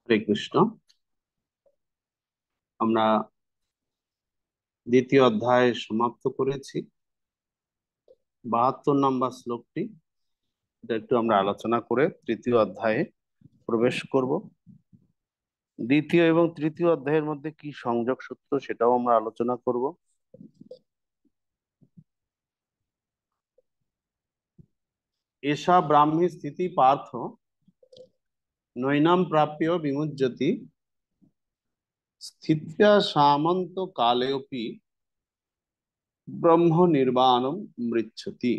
হরে কৃষ্ণ। আমরা দ্বিতীয় অধ্যায় সমাপ্ত করেছি। 72 নম্বর শ্লোকটি, এটা একটু আমরা আলোচনা করে তৃতীয় অধ্যায়ে প্রবেশ করব। দ্বিতীয় এবং তৃতীয় অধ্যায়ের মধ্যে কি সংযোগ সূত্র সেটাও আমরা আলোচনা করব। এষা ব্রাহ্মী স্থিতি পার্থ নৈনাম প্রাপ্য বিমুজ্জতি স্থিত্যা সামন্ত কালেপি ব্রহ্ম নির্বাণম মৃচ্ছতি।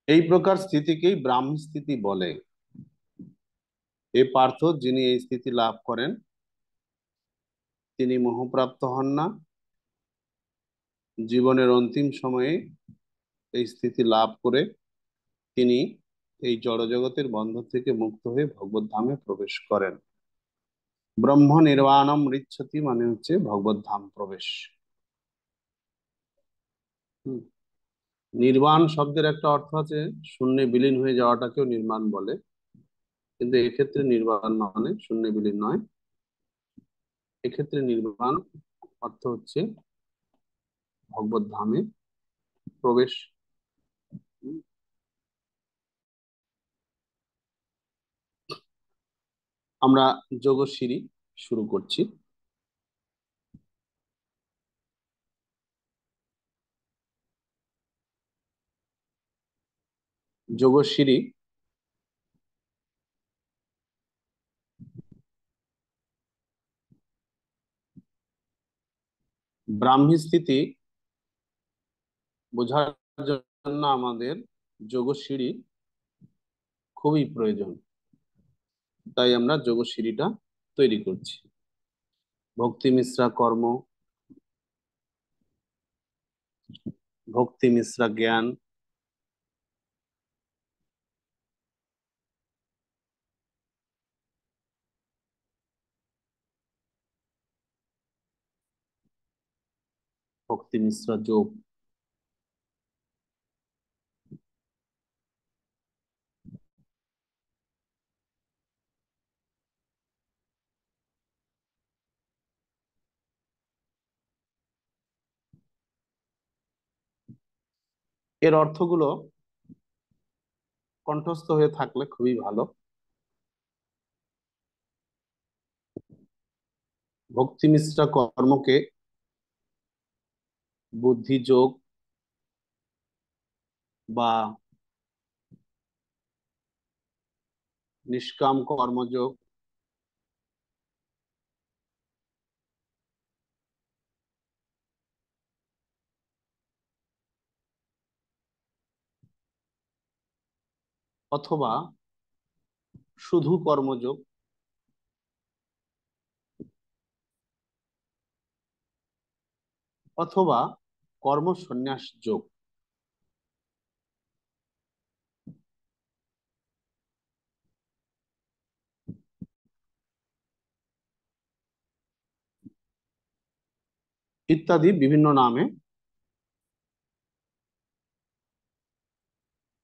এই প্রকার স্থিতিকেই ব্রাহ্মী স্থিতি বলে। এ পার্থ, যিনি এই স্থিতি লাভ করেন তিনি মোহপ্রাপ্ত হন না। জীবনের অন্তিম সময়ে এই স্থিতি লাভ করে তিনি এই জড়জগতের বন্ধন থেকে মুক্ত হয়ে ভগবত ধামে প্রবেশ করেন। ব্রহ্ম নির্বাণম মৃচ্ছতি মানে হচ্ছে ভগবত ধাম প্রবেশ। হুম। নির্বাণ শব্দের একটা অর্থ আছে শূন্যে বিলীন হয়ে যাওয়াটাকেও নির্বাণ বলে, কিন্তু এক্ষেত্রে নির্বাণ মানে শূন্যে বিলীন নয়। এক্ষেত্রে নির্বাণ অর্থ হচ্ছে ভগবত ধামে প্রবেশ। হুম। আমরা যোগশিরি শুরু করছি। যোগশিরি ব্রাহ্মী স্থিতি বোঝার জন্য আমাদের যোগশিরি খুবই প্রয়োজন, তাই আমরা যোগশিরিটা তৈরি করছি। ভক্তি মিশ্রা কর্ম, ভক্তি মিশ্রা জ্ঞান, ভক্তি মিশ্রা যোগ। এর অর্থগুলো কণ্ঠস্থ হয়ে থাকলে খুবই ভালো। ভক্তি মিশ্রা কর্মকে বুদ্ধি যোগ বা নিষ্কাম কর্মযোগ অথবা শুধু কর্মযোগ অথবা কর্ম সন্ন্যাস যোগ ইত্যাদি বিভিন্ন নামে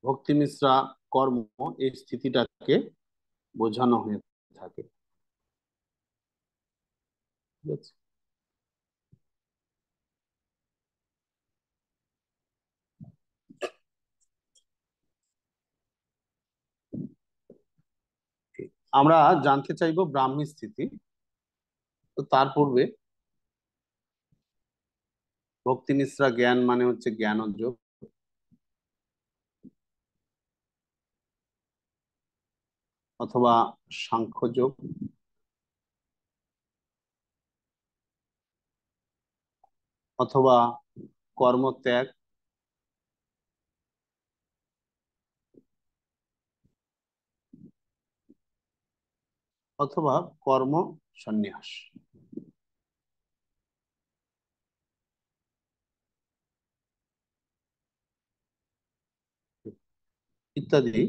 ভক্তি মিশ্রা কর্ম এই স্থিতিটাকে বোঝানো হয়ে থাকে। ঠিক আছে। আমরা জানতে চাইবো ব্রাহ্মী স্থিতি। তো তার পূর্বে ভক্তি মিশ্রা জ্ঞান মানে হচ্ছে জ্ঞান যোগ, অথবা সাংখ্য যোগ, অথবা কর্মত্যাগ, অথবা কর্ম সন্ন্যাস ইত্যাদি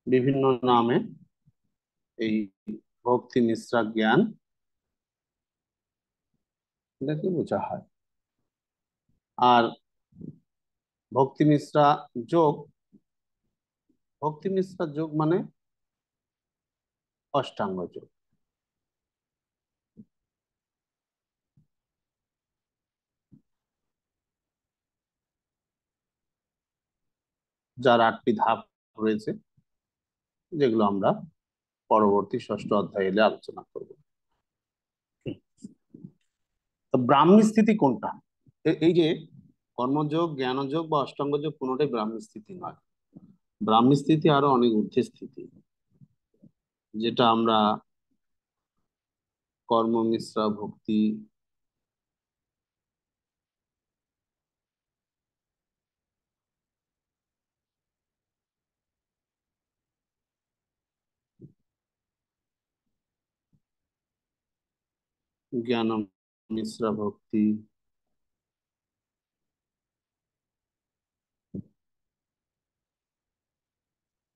বিভিন্ন নামে এই ভক্তি মিশ্রা জ্ঞান এটাকে বোঝা হয়। আর ভক্তি মিশ্রা যোগ, ভক্তি মিশ্রা যোগ মানে অষ্টাঙ্গ যোগ। যার 8টি ধাপ রয়েছে, যেগুলো আমরা পরবর্তী ষষ্ঠ অধ্যায়ে এলে আলোচনা করব। তো ব্রাহ্মী স্থিতি কোনটা? এই যে কর্মযোগ, জ্ঞানযোগ বা অষ্টাঙ্গ যোগ কোনোটাই ব্রাহ্মী স্থিতি নয়। ব্রাহ্মী স্থিতি আরো অনেক ঊর্ধ্বে স্থিতি, যেটা আমরা কর্ম মিশ্রা ভক্তি, জ্ঞান মিশ্রা ভক্তি,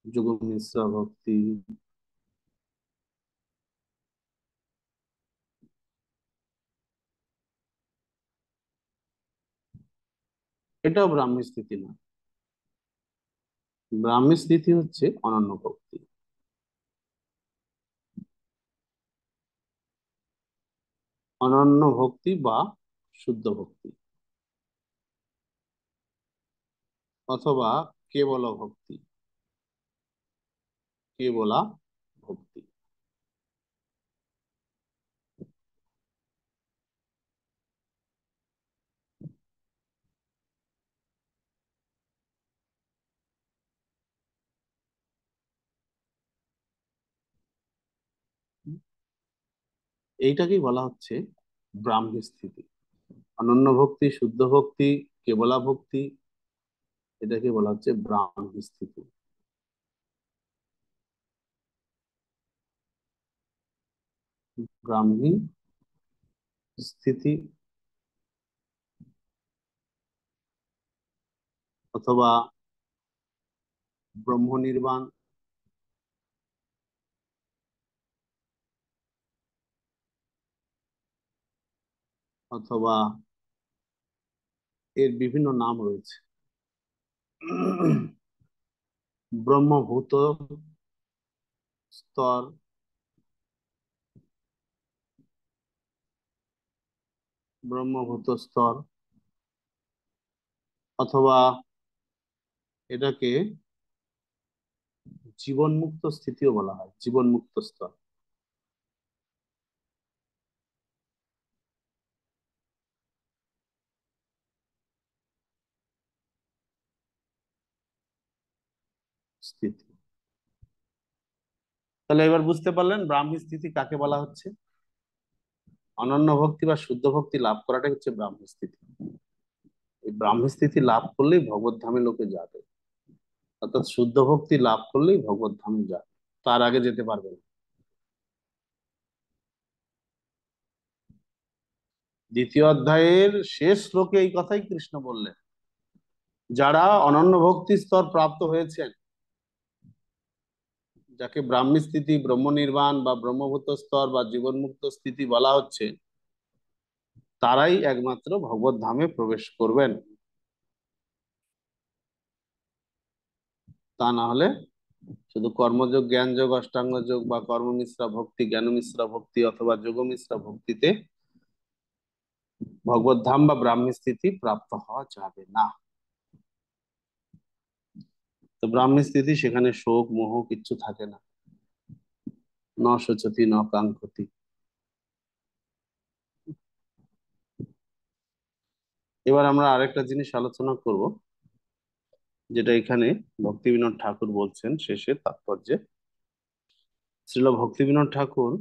যোগ মিশ্রা ভক্তি, এটাও ব্রাহ্মী স্থিতি না। ব্রাহ্মী স্থিতি হচ্ছে অনন্য ভক্তি। অনন্য ভক্তি বা শুদ্ধ ভক্তি, অথবা কেবল ভক্তি, কেবলা ভক্তি। এইটাকেই বলা হচ্ছে ব্রাহ্মী স্থিতি। অনন্য ভক্তি, শুদ্ধ ভক্তি, কেবলা ভক্তি, এটাকে বলা হচ্ছে ব্রাহ্মী স্থিতি। ব্রাহ্মী স্থিতি অথবা ব্রহ্ম নির্বাণ, অথবা এর বিভিন্ন নাম রয়েছে। ব্রহ্মভূত স্তর, ব্রহ্মভূত স্তর, অথবা এটাকে জীবনমুক্ত স্থিতিও বলা হয়, জীবনমুক্ত স্তর। স্থিতি। তাহলে এবার বুঝতে পারলেন ব্রাহ্মী স্থিতি কাকে বলা হচ্ছে। অনন্য ভক্তি বা শুদ্ধ ভক্তি লাভ করাটাই হচ্ছে ব্রাহ্মী স্থিতি। এই ব্রাহ্মী স্থিতি লাভ করলেই ভগবত ধামে লোকে যাবে, অর্থাৎ শুদ্ধ ভক্তি লাভ করলেই ভগবত ধামে যাবে, তার আগে যেতে পারবে না। দ্বিতীয় অধ্যায়ের শেষ শ্লোকে এই কথাই কৃষ্ণ বললেন, যারা অনন্য ভক্তি স্তর প্রাপ্ত হয়েছেন, যাকে ব্রাহ্মী স্থিতি, ব্রহ্ম নির্বাণ বা ব্রহ্মভূত স্তর বা জীবনমুক্ত স্থিতি বলা হচ্ছে, তারাই একমাত্র ভগবত ধামে প্রবেশ করবেন। তা না হলে শুধু কর্মযোগ, জ্ঞান যোগ, অষ্টাঙ্গ যোগ বা কর্ম মিশ্রা ভক্তি, জ্ঞান মিশ্রা ভক্তি অথবা যোগ মিশ্রা ভক্তিতে ভগবত ধাম বা ব্রাহ্মী স্থিতি প্রাপ্ত হওয়া যাবে না। তো ব্রাহ্মী স্থিতি, সেখানে শোক মোহ কিচ্ছু থাকে না। ন শোচতি ন কাঙ্ক্ষতি। এবার আমরা আরেকটা জিনিস আলোচনা করব, যেটা এখানে ভক্তিবিনোদ ঠাকুর বলছেন শেষে তাৎপর্যে। শ্রীল ভক্তিবিনোদ ঠাকুর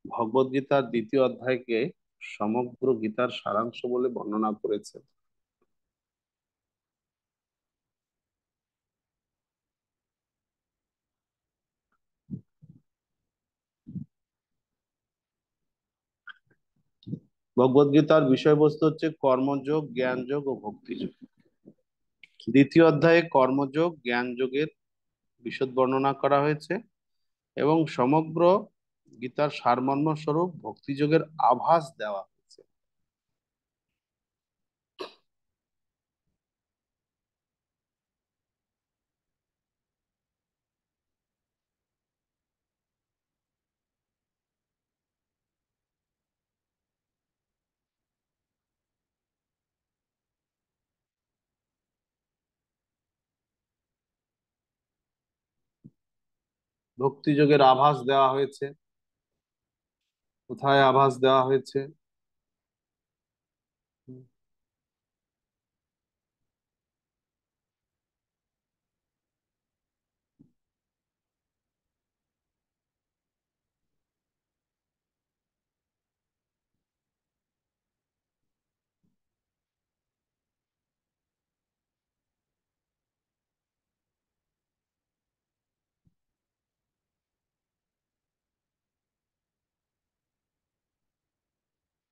ভগবদ গীতার 2য় অধ্যায়কে সমগ্র গীতার সারাংশ বলে বর্ণনা করেছেন। ভগবদ গীতার বিষয়বস্তু হচ্ছে কর্মযোগ, জ্ঞান যোগ ও ভক্তি যোগ। 2য় অধ্যায়ে কর্মযোগ, জ্ঞান যোগের বিশদ বর্ণনা করা হয়েছে এবং সমগ্র গীতার সারমর্ম স্বরূপ ভক্তিযোগের আভাস দেওয়া হয়েছে। ভক্তিযোগের আভাস দেওয়া হয়েছে। কোথায় আভাস দেওয়া হয়েছে?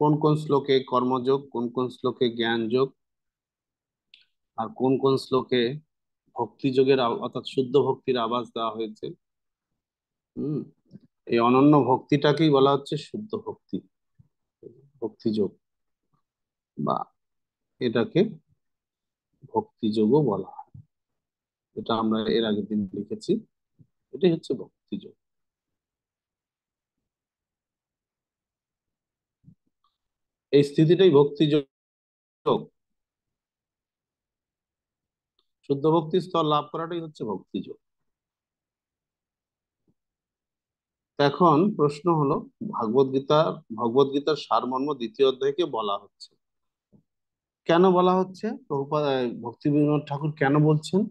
কোন কোন শ্লোকে কর্মযোগ, কোন কোন শ্লোকে জ্ঞান যোগ, আর কোন কোন শ্লোকে ভক্তিযোগের অর্থাৎ শুদ্ধ ভক্তির আভাস দেওয়া হয়েছে। হুম। এই অনন্য ভক্তিটাকেই বলা হচ্ছে শুদ্ধ ভক্তি, ভক্তিযোগ, বা এটাকে ভক্তিযোগও বলা হয়। এটা আমরা এর আগের দিন লিখেছি। এটাই হচ্ছে ভক্তিযোগ। এই স্থিতিটাই ভক্তিযোগ। শুদ্ধ ভক্তির স্তর লাভ করাটাই হচ্ছে ভক্তিযোগ। তো এখন প্রশ্ন হলো, ভগবদ গীতার সারমর্ম দ্বিতীয় অধ্যায়কে বলা হচ্ছে, কেন বলা হচ্ছে? প্রভুপাদ ভক্তি বিনোদ ঠাকুর কেন বলছেন?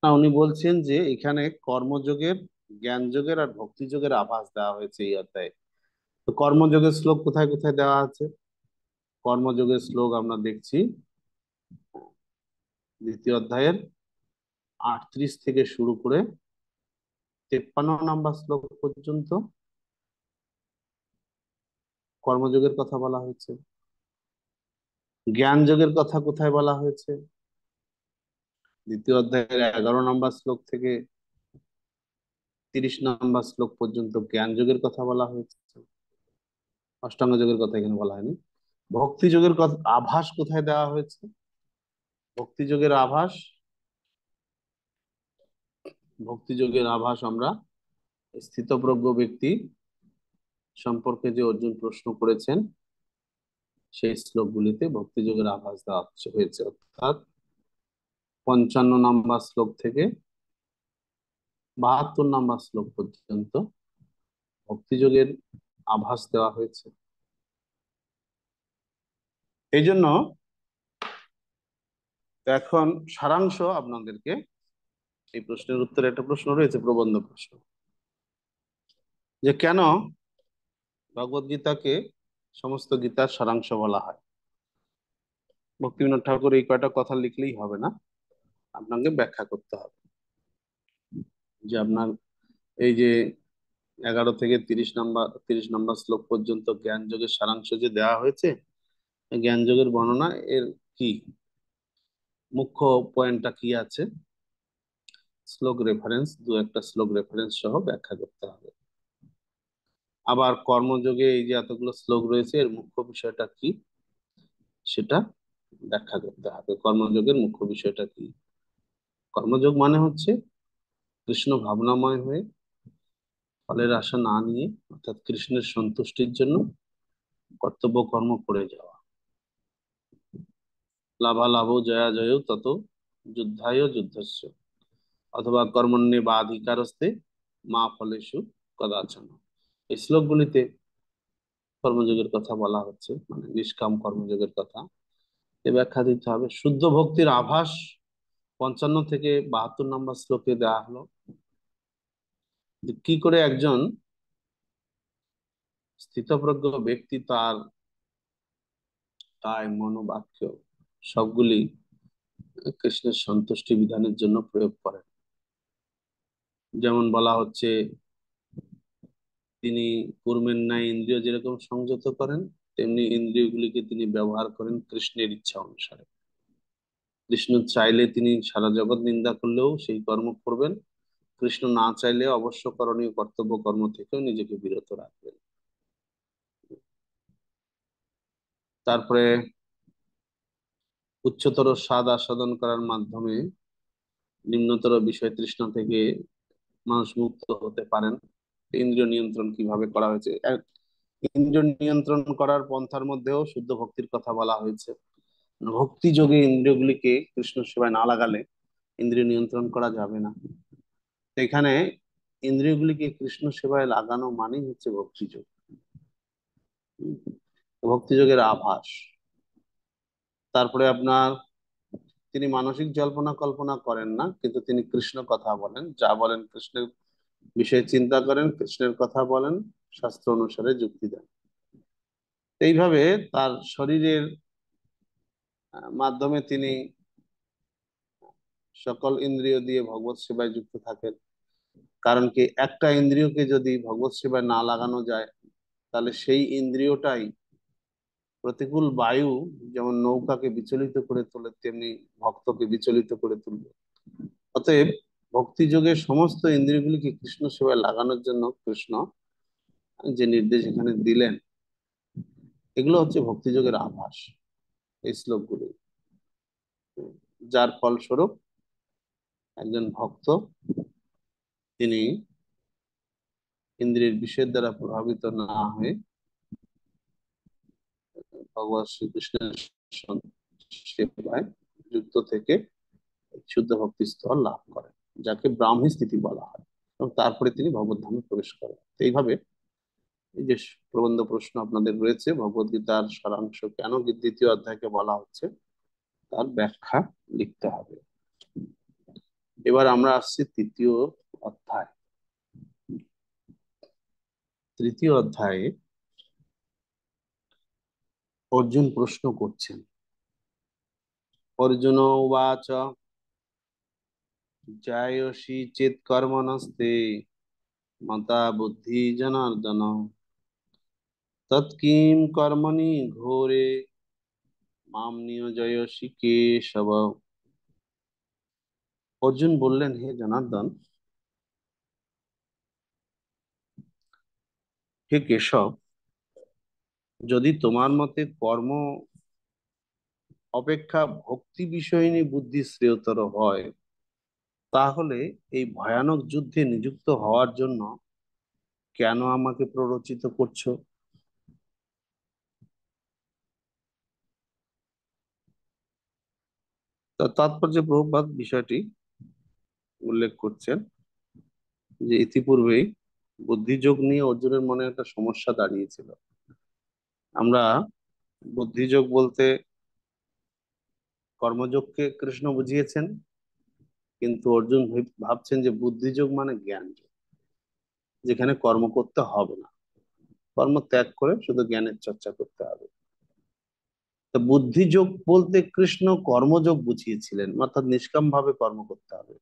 না, উনি বলছেন যে এখানে কর্মযোগের, জ্ঞান যোগের আর ভক্তি যোগের আভাস দেওয়া হয়েছে এই অধ্যায়ে। তো কর্মযোগের শ্লোক কোথায় কোথায় দেওয়া আছে? কর্মযোগের শ্লোক আমরা দেখছি দ্বিতীয় অধ্যায়ের 38 থেকে শুরু করে 53 নম্বর শ্লোক পর্যন্ত কর্মযোগের কথা বলা হয়েছে। জ্ঞান যোগের কথা কোথায় বলা হয়েছে? দ্বিতীয় অধ্যায়ের 11 নম্বর শ্লোক থেকে 30 নম্বর শ্লোক পর্যন্ত জ্ঞান যোগের কথা বলা হয়েছে। অষ্টাঙ্গ যোগের কথা এখানে বলা হয়নি। ভক্তি যোগের কথা আভাস কোথায় দেওয়া হয়েছে? ভক্তি যোগের আভাস, ভক্তি যোগের আভাস আমরা স্থিতপ্রজ্ঞ ব্যক্তি সম্পর্কে যে অর্জুন প্রশ্ন করেছেন সেই শ্লোকগুলিতে ভক্তি যোগের আভাস দেওয়া হয়েছে। অর্থাৎ 55 নম্বর শ্লোক থেকে 72 নম্বর শ্লোক পর্যন্ত ভক্তি যোগের আভাস দেওয়া হয়েছে। এই জন্য এখন সারাংশ আপনাদেরকে, এই প্রশ্নের উত্তরে একটা প্রশ্ন রয়েছে, প্রবন্ধ প্রশ্ন, যে কেন ভগবদ গীতাকে সমস্ত গীতার সারাংশ বলা হয়। ভক্তিবিনোদ ঠাকুর এই কয়টা কথা লিখলেই হবে না, আপনাকে ব্যাখ্যা করতে হবে যে আপনার এই যে 11 থেকে 30 নম্বর শ্লোক পর্যন্ত জ্ঞান যোগের সারাংশ যে দেওয়া হয়েছে, এই জ্ঞান যোগের বর্ণনা এর কি মুখ্য পয়েন্টটা কি আছে, শ্লোক রেফারেন্স, দু একটা শ্লোক রেফারেন্স সহ ব্যাখ্যা করতে হবে। আবার কর্মযোগে এই যে এতগুলো শ্লোক রয়েছে এর মুখ্য বিষয়টা কি সেটা ব্যাখ্যা করতে হবে। কর্মযোগের মুখ্য বিষয়টা কি? কর্মযোগ মানে হচ্ছে কৃষ্ণ ভাবনাময় হয়ে ফলের আশা না নিয়ে, অর্থাৎ কৃষ্ণের সন্তুষ্টির জন্য কর্তব্য কর্ম করে যাওয়া। লাভালাভ জয়া জয় তত যুদ্ধায় যুদ্ধস্য, অথবা কর্মণ্যে বা অধিকারস্তে মা ফলেষু কদাচন। এই শ্লোকগুলিতে কর্মযোগের কথা বলা হচ্ছে, মানে নিষ্কাম কর্মযোগের কথা। এ ব্যাখ্যা দিতে হবে। শুদ্ধ ভক্তির আভাস 55 থেকে 72 নম্বর শ্লোকে দেওয়া হলো, যে কি করে একজন স্থিতপ্রজ্ঞ ব্যক্তি তার কায় মনোবাক্য সবগুলি কৃষ্ণের সন্তুষ্টি বিধানের জন্য প্রয়োগ করেন। যেমন বলা হচ্ছে, তিনি কূর্মের ন্যায় ইন্দ্রিয় যেরকম সংযত করেন, তেমনি ইন্দ্রিয়গুলিকে তিনি ব্যবহার করেন কৃষ্ণের ইচ্ছা অনুসারে। কৃষ্ণ চাইলে তিনি সারা জগৎ নিন্দা করলেও সেই কর্ম করবেন, কৃষ্ণ না চাইলে অবশ্য করণীয় কর্তব্য কর্ম থেকেও নিজেকে বিরত রাখবেন। তারপরে উচ্চতর স্বাদ আস্বাদন করার মাধ্যমে নিম্নতর বিষয় তৃষ্ণা থেকে মানুষ মুক্ত হতে পারেন। ইন্দ্রিয় নিয়ন্ত্রণ কিভাবে করা হয়েছে, ইন্দ্রিয় নিয়ন্ত্রণ করার পন্থার মধ্যেও শুদ্ধ ভক্তির কথা বলা হয়েছে। ভক্তি যোগে ইন্দ্রিয়গুলিকে কৃষ্ণ সেবায় না লাগালে ইন্দ্রিয় নিয়ন্ত্রণ করা যাবে না। এখানে ইন্দ্রিয়গুলিকে কৃষ্ণ সেবায় লাগানো মানেই হচ্ছে ভক্তিযোগ। উম, ভক্তিযোগের আভাস। তারপরে আপনার, তিনি মানসিক জল্পনা কল্পনা করেন না, কিন্তু তিনি কৃষ্ণ কথা বলেন, যা বলেন কৃষ্ণের বিষয়ে চিন্তা করেন, কৃষ্ণের কথা বলেন, শাস্ত্র অনুসারে যুক্তি দেন। এইভাবে তার শরীরের মাধ্যমে তিনি সকল ইন্দ্রিয় দিয়ে ভগবত সেবায় যুক্ত থাকেন। কারণ কি, একটা ইন্দ্রিয়কে যদি ভগবত সেবায় না লাগানো যায়, তাহলে সেই ইন্দ্রিয়টাই প্রতিকূল বায়ু যেমন নৌকাকে বিচলিত করে তোলে, তেমনি ভক্তকে বিচলিত করে তুলবে। অতএব ভক্তি যোগের সমস্ত ইন্দ্রিয়গুলিকে কৃষ্ণ সেবায় লাগানোর জন্য কৃষ্ণ যে নির্দেশ এখানে দিলেন, এগুলো হচ্ছে ভক্তি যোগের আভাস, এই শ্লোকগুলি। যার ফলস্বরূপ একজন ভক্ত, তিনি ইন্দ্রিয়ের বিষয়ের দ্বারা প্রভাবিত না হয়ে ভগবান শ্রীকৃষ্ণের সেবায় যুক্ত থেকে শুদ্ধ ভক্তি স্তর লাভ করেন, যাকে ব্রাহ্মী স্থিতি বলা হয়। এবং তারপরে তিনি ভগবত ধামে প্রবেশ করেন। তো এইভাবে এই যে প্রবন্ধ প্রশ্ন আপনাদের রয়েছে, ভগবদ গীতার সারাংশ কেন দ্বিতীয় অধ্যায়কে বলা হচ্ছে, তার ব্যাখ্যা লিখতে হবে। এবার আমরা আসছি তৃতীয় অধ্যায়। তৃতীয় অধ্যায়ে অর্জুন প্রশ্ন করছেন। অর্জুন উবাচ জায়সি চেত কর্মণস্তে মতা বুদ্ধি জনার্দন তৎকিং কর্মণি ঘোরে মাম নিয়োজয়সি কেশব। অর্জুন বললেন, হে জনার্দন, হে কেশব, যদি তোমার মতে কর্ম অপেক্ষা ভক্তি বিষয়িনী বুদ্ধি শ্রেয়তর হয়, তাহলে এই ভয়ানক যুদ্ধে নিযুক্ত হওয়ার জন্য কেন আমাকে প্ররোচিত করছো? তা তাৎপর্য প্রভুপাদ বিষয়টি উল্লেখ করছেন যে ইতিপূর্বেই বুদ্ধিযোগ নিয়ে অর্জুনের মনে একটা সমস্যা দাঁড়িয়েছিল। আমরা বুদ্ধিযোগ বলতে কর্মযোগকে কৃষ্ণ বুঝিয়েছেন, কিন্তু অর্জুন ভাবছেন যে বুদ্ধিযোগ মানে জ্ঞান যোগ, যেখানে কর্ম করতে হবে না, কর্ম ত্যাগ করে শুধু জ্ঞানের চর্চা করতে হবে। তো বুদ্ধিযোগ বলতে কৃষ্ণ কর্মযোগ বুঝিয়েছিলেন, অর্থাৎ নিষ্কাম ভাবে কর্ম করতে হবে।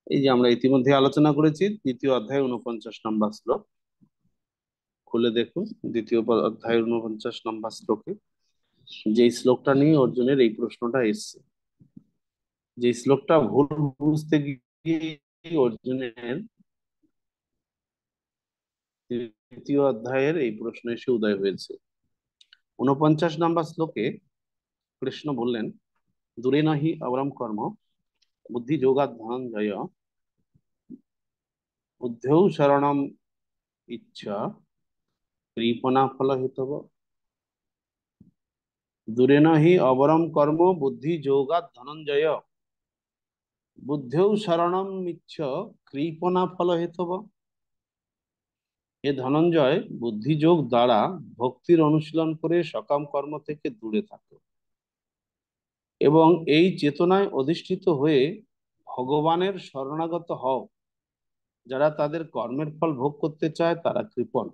এই যে আমরা ইতিমধ্যে আলোচনা করেছি, দ্বিতীয় অধ্যায় 49 নম্বর শ্লোক খুলে দেখুন। দ্বিতীয় অধ্যায় 49 নম্বর শ্লোকে যে শ্লোকটা নিয়ে অর্জুনের এই প্রশ্নটা এসছে, যে শ্লোকটা ভুল বুঝতে গিয়ে অর্জুনের তৃতীয় অধ্যায়ের এই প্রশ্ন এসে উদয় হয়েছে। 49 নম্বর শ্লোকে কৃষ্ণ বললেন, দূরে নাহি অবরম কর্ম বুদ্ধি যোগাৎ ধনঞ্জয় বুদ্ধৌ শরণম ইচ্ছা কৃপণা ফল হেতব। দূরে নাহি অবরম কর্ম বুদ্ধি যোগাৎ ধনঞ্জয় বুদ্ধৌ শরণম ইচ্ছ কৃপণা ফল হেতব। এ ধনঞ্জয়, বুদ্ধিযোগ দ্বারা ভক্তির অনুশীলন করে সকাম কর্ম থেকে দূরে থাকো এবং এই চেতনায় অধিষ্ঠিত হয়ে ভগবানের শরণাগত হও। যারা তাদের কর্মের ফল ভোগ করতে চায় তারা কৃপণ।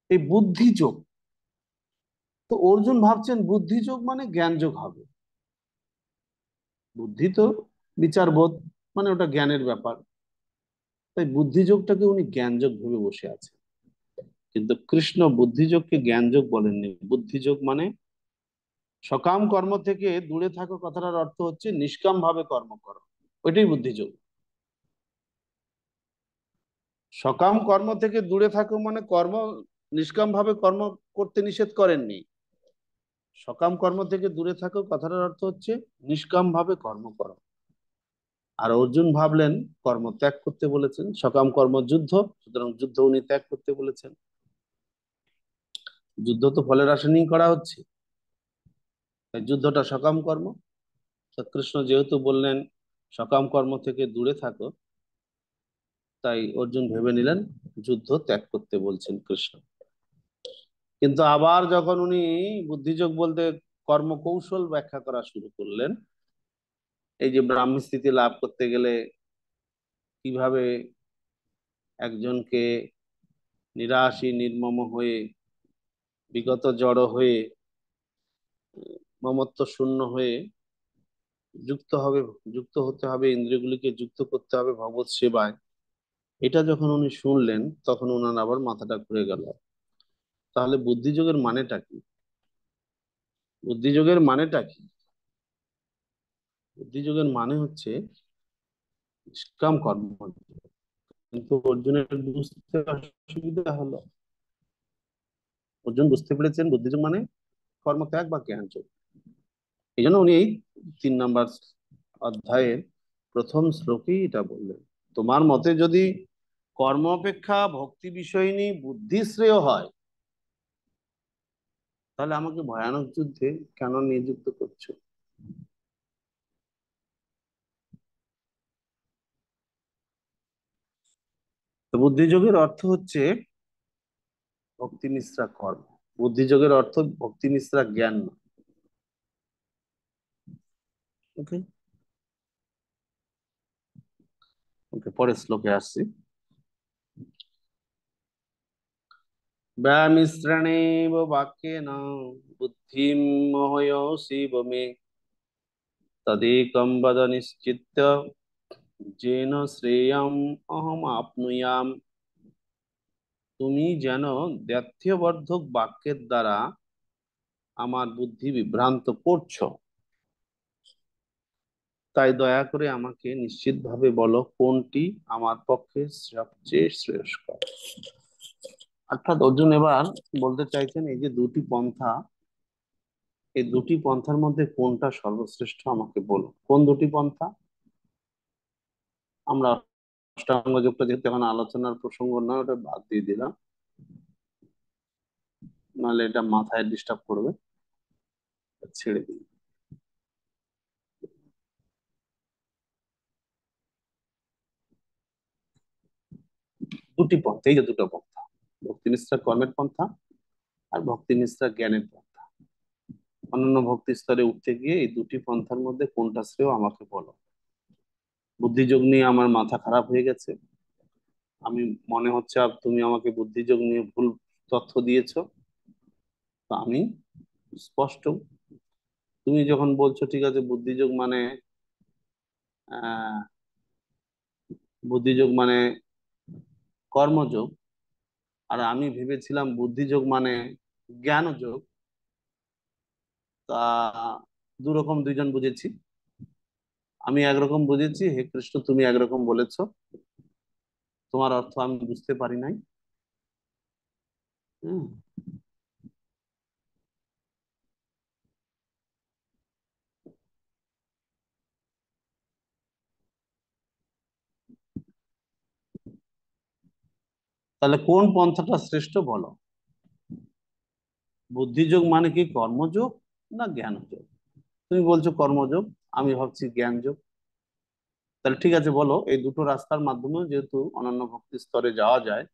এই বুদ্ধিযোগ, তো অর্জুন ভাবছেন বুদ্ধিযোগ মানে জ্ঞান যোগ হবে। বুদ্ধি তো বিচারবোধ, মানে ওটা জ্ঞানের ব্যাপার। তাই বুদ্ধিযোগটাকে উনি জ্ঞানযোগ ভেবে বসে আছেন। কিন্তু কৃষ্ণ বুদ্ধিযোগকে জ্ঞানযোগ বলেননি। বুদ্ধিযোগ মানে সকাম কর্ম থেকে দূরে থাকো কথাটার অর্থ হচ্ছে নিষ্কাম ভাবে কর্ম করো, ওইটাই বুদ্ধিযোগ। সকাম কর্ম থেকে দূরে থাকো মানে কর্ম নিষ্কাম ভাবে কর্ম করতে নিষেধ করেননি। সকাম কর্ম থেকে দূরে থাকো কথাটার অর্থ হচ্ছে নিষ্কাম ভাবে কর্ম করো। আর অর্জুন ভাবলেন কর্ম ত্যাগ করতে বলেছেন, সকাম কর্ম যুদ্ধ, সুতরাং যুদ্ধ উনি ত্যাগ করতে বলেছেন। যুদ্ধ তো ফলের আশা নিয়েই করা হচ্ছে, তাই যুদ্ধটা সকাম কর্ম। তো কৃষ্ণ যেহেতু বললেন সকাম কর্ম থেকে দূরে থাকো, তাই অর্জুন ভেবে নিলেন যুদ্ধ ত্যাগ করতে বলছেন কৃষ্ণ। কিন্তু আবার যখন উনি বুদ্ধিযোগ বলতে কর্মকৌশল ব্যাখ্যা করা শুরু করলেন, এই যে ব্রাহ্মী স্থিতি লাভ করতে গেলে কিভাবে একজনকে নিরাশী নির্মম হয়ে, বিগত জড় হয়ে, মমত্ব শূন্য হয়ে যুক্ত হবে, যুক্ত হতে হবে, ইন্দ্রিয়গুলিকে যুক্ত করতে হবে ভগবত সেবায়, এটা যখন উনি শুনলেন তখন ওনার আবার মাথাটা ঘুরে গেল। তাহলে বুদ্ধিযোগের মানেটা কি? বুদ্ধিযোগের মানেটা কি? বুদ্ধিযোগের মানে হচ্ছে নিষ্কাম কর্ম। কিন্তু অর্জুনের বুঝতে অসুবিধা হলো। অর্জুন বুঝতে পেরেছেন বুদ্ধিযোগ মানে কর্মত্যাগ বা জ্ঞান যোগ। এই জন্য উনি এই 3 নম্বর অধ্যায়ের প্রথম শ্লোকেই এটা বললেন। তোমার মতে যদি কর্ম অপেক্ষা ভক্তি বিষয়নী বুদ্ধি শ্রেয় হয়, তাহলে আমাকে ভয়ানক যুদ্ধে কেন নিযুক্ত করছো? তো বুদ্ধিযোগের অর্থ হচ্ছে ভক্তি নিঃস্রা কর্ম। বুদ্ধিযোগের অর্থ ভক্তি নিঃস্রা জ্ঞান নয়। ওকে, ওকে, পরের শ্লোকে আসছি। ব্যামিশ্রণেব বাক্যেন বুদ্ধিম মোহয়সি মে তদেকম বদ নিশ্চিত্য যেন শ্রেয়ম অহম আপনুয়াম। তুমি যেন দ্ব্যর্থবর্ধক বাক্যের দ্বারা আমার বুদ্ধি বিভ্রান্ত করছো, তাই দয়া করে আমাকে নিশ্চিতভাবে বলো কোনটি আমার পক্ষে সবচেয়ে শ্রেয়স্কর। অর্থাৎ অর্জুন এবার বলতে চাইছেন এই যে দুটি পন্থা, এই দুটি পন্থার মধ্যে কোনটা সর্বশ্রেষ্ঠ আমাকে বলো। কোন দুটি পন্থা? আমরা অষ্টাঙ্গ যোগটা যেহেতু এখন আলোচনার প্রসঙ্গ নয়, ওটা বাদ দিয়ে দিলাম, নাহলে এটা মাথায় ডিস্টার্ব করবে, ছেড়ে দিই। দুটি পন্থা, এই যে দুটো পন্থা, ভক্তি নিষ্ঠা কর্মের পন্থা আর ভক্তি নিষ্ঠা জ্ঞানের পন্থা, অনন্য ভক্তি স্তরে উঠতে গিয়ে এই দুটি পন্থার মধ্যে কোনটা শ্রেয় আমাকে বলো। বুদ্ধিযোগ নিয়ে আমার মাথা খারাপ হয়ে গেছে, আমি মনে হচ্ছে তুমি আমাকে বুদ্ধিযোগ নিয়ে ভুল তথ্য দিয়েছো। তো আমি স্পষ্ট, তুমি যখন বলছো ঠিক আছে বুদ্ধিযোগ মানে আহ বুদ্ধিযোগ মানে কর্মযোগ, আর আমি ভেবেছিলাম বুদ্ধিযোগ মানে জ্ঞান যোগ, তা দুরকম দুইজন বুঝেছি। আমি একরকম বুঝেছি, হে কৃষ্ণ তুমি একরকম বলেছো, তোমার অর্থ আমি বুঝতে পারি নাই। হুম। তাহলে কোন পন্থাটা শ্রেষ্ঠ বলো? বুদ্ধিযোগ মানে কি কর্মযোগ না জ্ঞান যোগ? তুমি বলছো কর্মযোগ, আমি ভাবছি জ্ঞান যোগ। তাহলে ঠিক আছে বলো, এই দুটো রাস্তার মাধ্যমে যেহেতু অনন্য ভক্তি স্তরে যাওয়া যায়,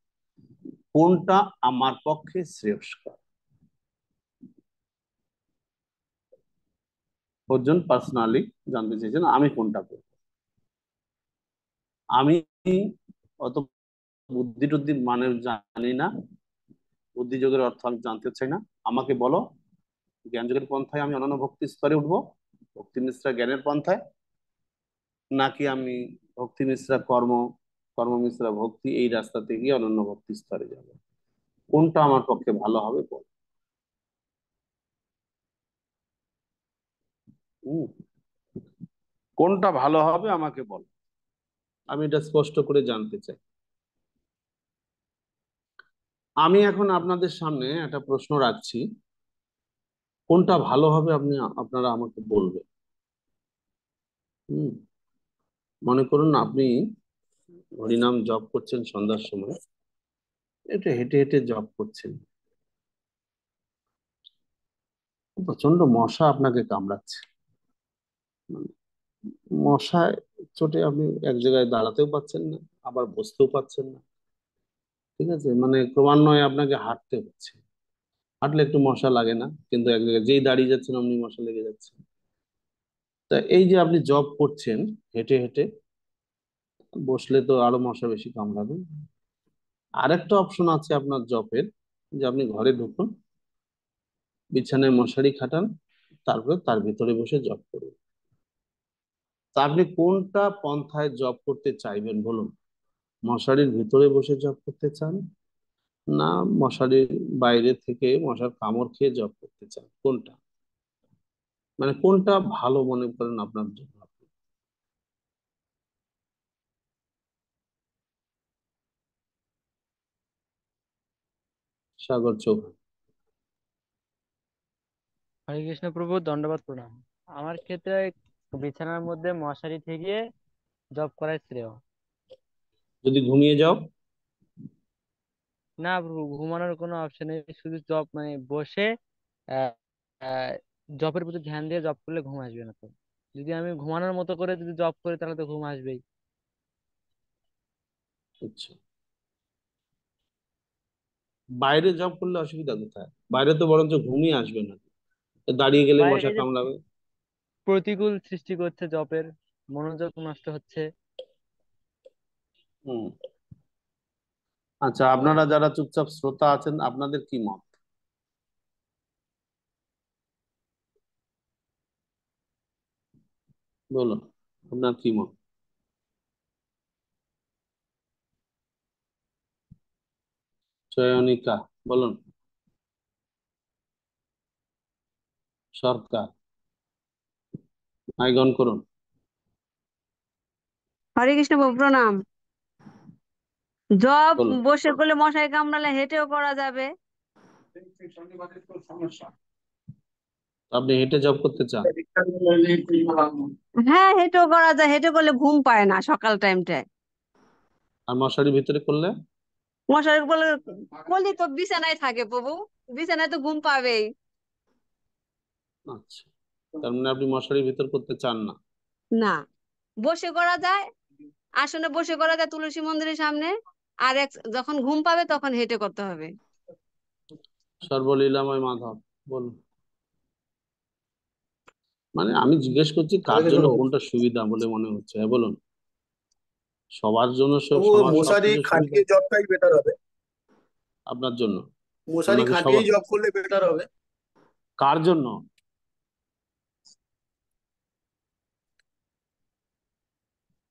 কোনটা আমার পক্ষে শ্রেয়স্কর? অর্জুন পার্সোনালি জানতে চেয়েছেন আমি কোনটা করব। আমি অত বুদ্ধি টুদ্ধি মানে জানি না, বুদ্ধিযোগের অর্থ আমি জানতে চাই না। আমাকে বলো জ্ঞান যোগের পন্থায় আমি অনন্য ভক্তি স্তরে উঠবো, ভক্তি মিশ্রা জ্ঞানের পন্থায়, নাকি আমি ভক্তি মিশ্রা কর্ম, কর্ম মিশ্রা ভক্তি এই রাস্তাতে গিয়ে অনন্য ভক্তি স্তরে যাব? কোনটা আমার পক্ষে ভালো হবে বল। হম। কোনটা ভালো হবে আমাকে বল, আমি এটা স্পষ্ট করে জানতে চাই। আমি এখন আপনাদের সামনে একটা প্রশ্ন রাখছি, কোনটা ভালো হবে আপনারা আমাকে বলবেন। হুম। মনে করুন আপনি হরিনাম জপ করছেন সন্ধ্যার সময়, একটু হেঁটে হেঁটে জপ করছেন, প্রচন্ড মশা আপনাকে কামড়াচ্ছে, মানে মশায় চোটে আপনি এক জায়গায় দাঁড়াতেও পাচ্ছেন না, আবার বসতেও পারছেন না। ঠিক আছে, মানে ক্রমান্বয়ে আপনাকে হাঁটতে হচ্ছে। হাঁটলে একটু মশা লাগে না, কিন্তু এক জায়গায় যেই দাঁড়িয়ে যাচ্ছেন অমনি মশা লেগে যাচ্ছে। তা এই যে আপনি জব করছেন হেঁটে হেঁটে, বসলে তো আরো মশা বেশি কামড়াবে। আরেকটা অপশন আছে আপনার জবের, যে আপনি ঘরে ঢুকুন, বিছানায় মশারি খাটান, তারপরে তার ভিতরে বসে জব করুন। তা আপনি কোনটা পন্থায় জব করতে চাইবেন বলুন? মশারির ভিতরে বসে জব করতে চান, না মশারির বাইরে থেকে মশার কামড় খেয়ে জব করতে চান, কোনটা? মানে কোনটা ভালো মনে করেন আপনার জন্য আপনি? সাগর চৌহান। হরে কৃষ্ণ প্রভু, দণ্ডবাদ প্রণাম। আমার ক্ষেত্রে বিছানার মধ্যে মশারি থেকে জব করাই শ্রেয়। যদি ঘুমিয়ে যাও? না প্রভু, ঘুমানোর কোনো অপশন নেই, শুধু জব মানে বসে আহ জবের প্রতি ধ্যান দিয়ে জব করলে ঘুম আসবে না তো। যদি আমি ঘুমানোর মতো করে যদি জব করি তাহলে তো ঘুম আসবেই। আচ্ছা, বাইরে জব করলে অসুবিধা কোথায়? বাইরে তো বরঞ্চ ঘুমিয়ে আসবে না, দাঁড়িয়ে গেলে বাইরে মশা এই যে কামড়াবে। প্রতিকূল সৃষ্টি করছে জবের, মনোযোগ নষ্ট হচ্ছে। হুম। আচ্ছা, আপনারা যারা চুপচাপ শ্রোতা আছেন, আপনাদের কি মত বলুন? আপনার কি মত? চয়নিকা, বলুন। সরকার, আইগন করুন। হরে কৃষ্ণ বাবু, প্রণাম। জব বলুন। বসে করলে মশারি কামড়ালে হেঁটেও করা যাবে। আপনি হেঁটে জব করতে চান? হ্যাঁ, হেঁটেও করা যায়, হেঁটে করলে ঘুম পায় না সকাল টাইমটায়। আর মশারির ভিতরে করলে? মশারি করলে করলে তো বিছানায় থাকে প্রভু, বিছানায় তো ঘুম পাবেই। আচ্ছা, তার মানে আপনি মশারির ভিতর করতে চান না? না, বসে করা যায়, আসনে বসে করা যায় তুলসী মন্দিরের সামনে। আর যখন ঘুম পাবে তখন হেঁটে করতে হবে। সর্বলীলাময় মাধব, বলুন। মানে আমি জিজ্ঞেস করছি হরে কার কৃষ্ণ জন্য প্রভু। কোনটা সুবিধা বলে মনে হচ্ছে, হ্যাঁ বলুন। সবার জন্য প্রভু, সবার মশারি সবকিছু সুবিধা? খাটিয়ে জবটাই বেটার হবে। আপনার জন্য? মশারি আপনাকে সবার? খাটিয়েই জব করলে বেটার হবে। কার জন্য?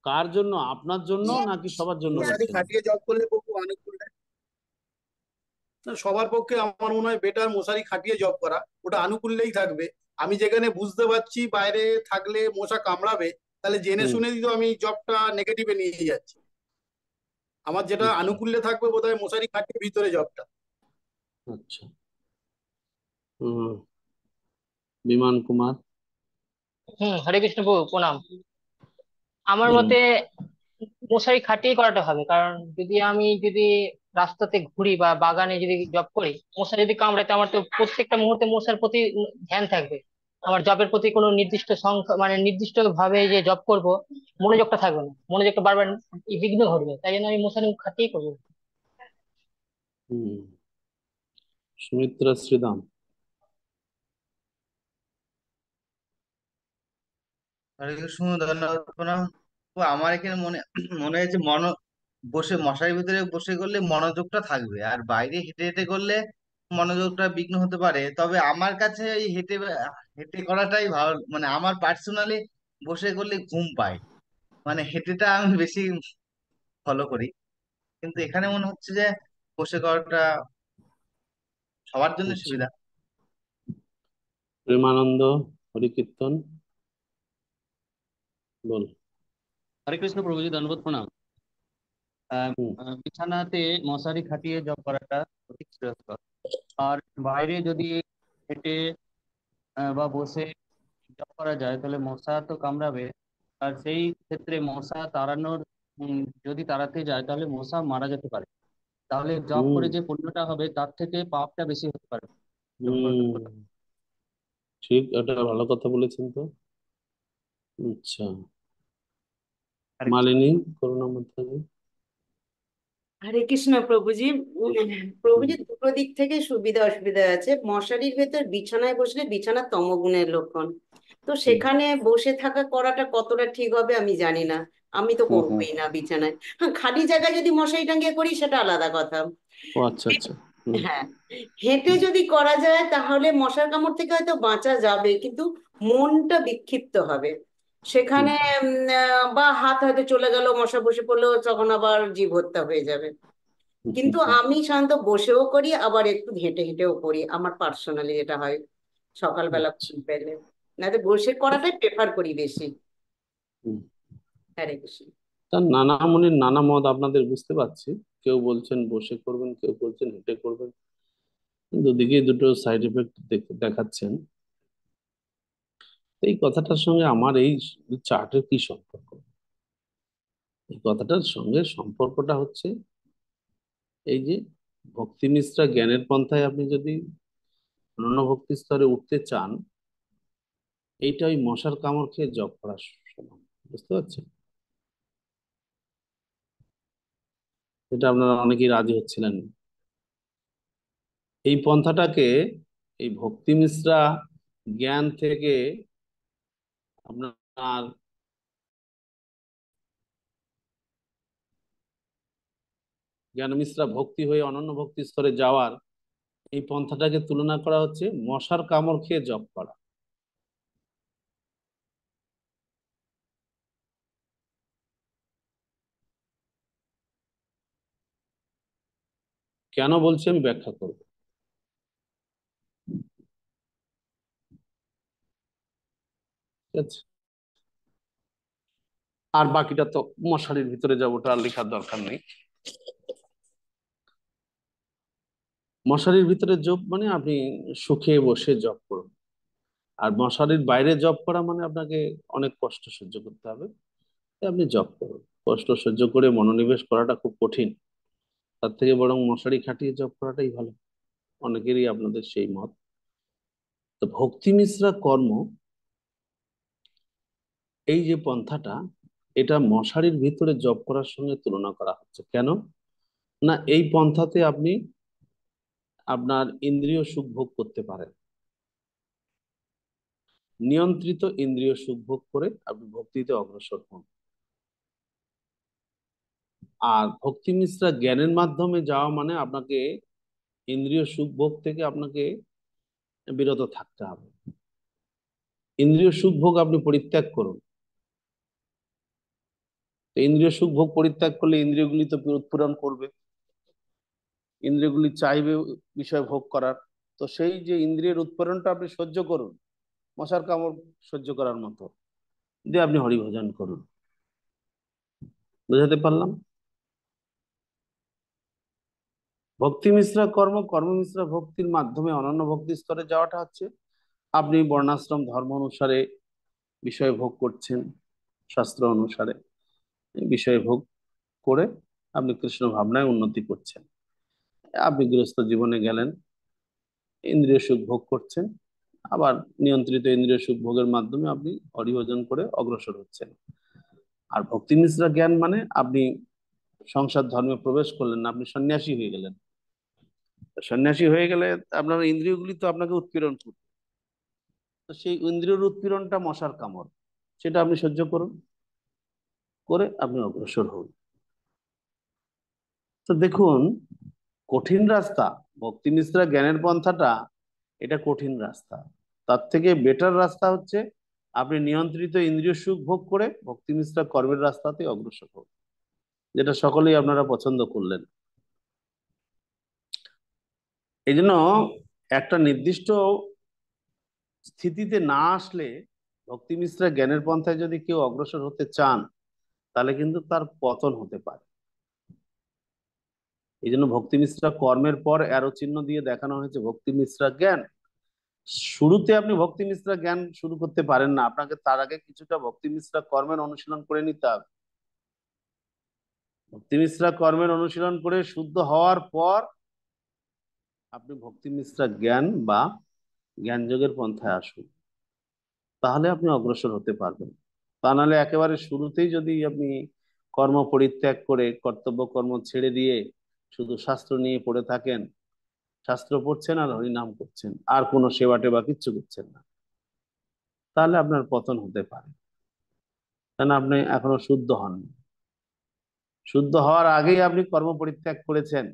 কার জন্য, আপনার জন্য নাকি সবার জন্য মশারি বলছেন? খাটিয়ে জব করলে প্রভু অনেক সবার পক্ষে আমার মনে হয় বেটার মশারি খাটিয়ে জব করা। ওটা আনুকূল্যেই থাকবে। আমি যেখানে বুঝতে পারছি বাইরে থাকলে মশা কামড়াবে, তাহলে জেনে হুম। শুনেই তো আমি জবটা নেগেটিভে নিয়ে যাচ্ছি। আমার যেটা আচ্ছা। আনুকূল্যে থাকবে বোধহয় মশারি খাটিয়ে ভিতরে জবটা। আচ্ছা। হুম। বিমান কুমার, হরে কৃষ্ণ প্রভু প্রণাম। আমার বলুন। মতে মশারি খাটিয়ে করাটা হবে, কারণ যদি রাস্তাতে ঘুরি বা বাগানে যদি জব করি, মশা যদি কামড়ায় তো আমার তো প্রত্যেকটা মুহূর্তে মশার প্রতি ধ্যান থাকবে। আমার জবের প্রতি কোনো নির্দিষ্ট সংখ্যা মানে নির্দিষ্ট ভাবে যে জব করব, মনোযোগটা থাকবে না, মনোযোগটা বারবার বিঘ্ন ঘটবে, তাই জন্য আমি মশারি খাটিয়েই করবো। হুম। সুমিত্রা শ্রীদাম। হরে কৃষ্ণ, ধন্যবাদ প্রণাম। তো আমার এখানে মনে মনে হয়েছে বসে মশারির ভিতরে বসে করলে মনোযোগটা থাকবে, আর বাইরে হেঁটে হেঁটে করলে মনোযোগটা বিঘ্ন হতে পারে। তবে আমার কাছে এই হেঁটে হেঁটে করাটাই ভালো, মানে আমার পার্সোনালি বসে করলে ঘুম পায়, মানে হেঁটেটা আমি বেশি ফলো করি। কিন্তু এখানে মনে হচ্ছে যে বসে করাটা সবার জন্য আচ্ছা। সুবিধা। প্রেমানন্দ হরিকীর্তন, বল। হরে কৃষ্ণ প্রভুজি, দণ্ডবোধ প্রণাম। আহ, হুম। বিছানাতে মশারি খাটিয়ে জব করাটা অধিক শ্রেয়স্কর। আর বাইরে যদি হেঁটে বা বসে জব করা যায় তাহলে মশা তো কামড়াবে। আর সেই ক্ষেত্রে মশা তাড়ানোর যদি তাড়াতে যায় তাহলে মশা মারা যেতে পারে। তাহলে জব হুম। করে যে পুণ্যটা হবে তার থেকে পাপটা বেশি হতে পারে। হুম। ঠিক, এটা ভালো কথা বলেছেন তো। আচ্ছা, হরে কৃষ্ণ। মালিনী, করুণা মধ্যে। হরে কৃষ্ণ প্রভুজি। প্রভুজি, দুটো দিক থেকে সুবিধা অসুবিধা আছে। মশারির ভেতর বিছানায় বসলে বিছানা তমগুণের লক্ষণ, তো হুম সেখানে বসে থাকা করাটা কতটা ঠিক হবে আমি জানি না। আমি তো হুম হুম। করবোই না বিছানায়। হ্যাঁ, খালি জায়গায় যদি মশারি টাঙ্গিয়ে করি সেটা আলাদা কথা। ও আচ্ছা আচ্ছা। হুম হ্যাঁ, হেঁটে যদি করা যায় তাহলে মশার কামড় থেকে হয়তো বাঁচা যাবে, কিন্তু মনটা বিক্ষিপ্ত হবে হুম সেখানে। বা হাত হয়তো চলে গেল, মশা বসে পড়লো, তখন আবার জীব হত্যা হয়ে যাবে। হুম হুম কিন্তু হুম। আমি সাধারণত বসেও করি, আবার একটু হেঁটে হেঁটেও করি, আমার পার্সোনালি যেটা হয় সকালবেলা আচ্ছা। ঘুম পেলে। না তো বসে করাটাই প্রেফার করি বেশি। হুম। হরে কৃষ্ণ। তার নানা মুনির নানা মত আপনাদের বুঝতে পারছি। কেউ বলছেন বসে করবেন, কেউ বলছেন হেঁটে করবেন। দুদিকে দুটো সাইড এফেক্ট দেখাচ্ছেন। এই কথাটার সঙ্গে আমার এই চার্টের কি সম্পর্ক? এই কথাটার সঙ্গে সম্পর্কটা হচ্ছে এই যে ভক্তি মিশ্রা জ্ঞানের পন্থায় আপনি যদি অনন্য ভক্তি স্তরে উঠতে চান, এইটা ওই মশার কামড় খেয়ে জব করার সমান। বুঝতে পারছেন? এটা আপনারা অনেকেই রাজি হচ্ছিলেন না। এই পন্থাটাকে, এই ভক্তি মিশ্রা জ্ঞান থেকে আপনার জ্ঞান মিশ্রা ভক্তি হয়ে অনন্য ভক্তি স্তরে যাওয়ার এই পন্থাটাকে তুলনা করা হচ্ছে মশার কামড় খেয়ে জপ করা। কেন বলছি আমি ব্যাখ্যা করব। ঠিক আছে? আর বাকিটা তো মশারির ভিতরে যাবো, ওটা আর লেখার দরকার নেই। মশারির ভিতরে জপ মানে আপনি সুখে বসে জপ করুন। আর মশারির বাইরে জপ করা মানে আপনাকে অনেক কষ্ট সহ্য করতে হবে। তাই আপনি জপ করুন। কষ্ট সহ্য করে মনোনিবেশ করাটা খুব কঠিন। তার থেকে বরং মশারি খাটিয়ে জপ করাটাই ভালো। অনেকেরই আপনাদের সেই মত। তো ভক্তি মিশ্রা কর্ম, এই যে পন্থাটা, এটা মশারির ভিতরে জপ করার সঙ্গে তুলনা করা হচ্ছে। কেন? না, এই পন্থাতে আপনি আপনার ইন্দ্রিয় সুখ ভোগ করতে পারেন। নিয়ন্ত্রিত ইন্দ্রিয় সুখ ভোগ করে আপনি ভক্তিতে অগ্রসর হন। আর ভক্তি মিশ্রা জ্ঞানের মাধ্যমে যাওয়া মানে আপনাকে ইন্দ্রিয় সুখ ভোগ থেকে আপনাকে বিরত থাকতে হবে। ইন্দ্রিয় সুখ ভোগ আপনি পরিত্যাগ করুন। তো ইন্দ্রিয় সুখ ভোগ পরিত্যাগ করলে ইন্দ্রিয়গুলি তো উৎপীড়ন করবে, ইন্দ্রিয়গুলি চাইবে বিষয় ভোগ করার। তো সেই যে ইন্দ্রিয়ের উৎপীড়নটা আপনি সহ্য করুন, মশার কামড় সহ্য করার মতো, দিয়ে আপনি হরিভজন করুন। বুঝাতে পারলাম? ভক্তি মিশ্রা কর্ম, কর্ম মিশ্রা ভক্তির মাধ্যমে অনন্য ভক্তি স্তরে যাওয়াটা হচ্ছে আপনি বর্ণাশ্রম ধর্ম অনুসারে বিষয় ভোগ করছেন, শাস্ত্র অনুসারে বিষয় ভোগ করে আপনি কৃষ্ণ ভাবনায় উন্নতি করছেন। আপনি গৃহস্থ জীবনে গেলেন, ইন্দ্রিয় সুখ ভোগ করছেন, আবার নিয়ন্ত্রিত ইন্দ্রিয় সুখ ভোগের মাধ্যমে আপনি হরিভজন করে অগ্রসর হচ্ছেন। আর ভক্তি মিশ্রা জ্ঞান মানে আপনি সংসার ধর্মে প্রবেশ করলেন না, আপনি সন্ন্যাসী হয়ে গেলেন। সন্ন্যাসী হয়ে গেলে আপনার ইন্দ্রিয়গুলি তো আপনাকে উৎপীড়ন করবে। তো সেই ইন্দ্রিয়র উৎপীড়নটা মশার কামড়, সেটা আপনি সহ্য করুন, করে আপনি অগ্রসর হন। তো দেখুন, কঠিন রাস্তা ভক্তি মিশ্রা জ্ঞানের পন্থাটা, এটা কঠিন রাস্তা। তার থেকে বেটার রাস্তা হচ্ছে আপনি নিয়ন্ত্রিত ইন্দ্রিয় সুখ ভোগ করে ভক্তি মিশ্রা কর্মের রাস্তাতে অগ্রসর হন, যেটা সকলেই আপনারা পছন্দ করলেন। এই জন্য একটা নির্দিষ্ট স্থিতিতে না আসলে, ভক্তি মিশ্রা জ্ঞানের পন্থায় যদি কেউ অগ্রসর হতে চান, তাহলে কিন্তু তার পতন হতে পারে। এই জন্য ভক্তি মিশ্রা কর্মের পর অ্যারো চিহ্ন দিয়ে দেখানো হয়েছে ভক্তি মিশ্রা জ্ঞান। শুরুতে আপনি ভক্তি মিশ্রা জ্ঞান শুরু করতে পারেন না, আপনাকে তার আগে কিছুটা ভক্তি মিশ্রা কর্মের অনুশীলন করে নিতে হবে। ভক্তি মিশ্রা কর্মের অনুশীলন করে শুদ্ধ হওয়ার পর আপনি ভক্তি মিশ্রা জ্ঞান বা জ্ঞান যোগের পন্থায় আসুন, তাহলে আপনি অগ্রসর হতে পারবেন। তা নাহলে একেবারে শুরুতেই যদি আপনি কর্ম পরিত্যাগ করে কর্তব্য কর্ম ছেড়ে দিয়ে শুধু শাস্ত্র নিয়ে পড়ে থাকেন, শাস্ত্র পড়ছেন আর হরিনাম করছেন, আর কোনো সেবা টেবা কিচ্ছু করছেন না, তাহলে আপনার পতন হতে পারে। কারণ আপনি এখনো শুদ্ধ হননি। শুদ্ধ হওয়ার আগেই আপনি কর্ম পরিত্যাগ করেছেন,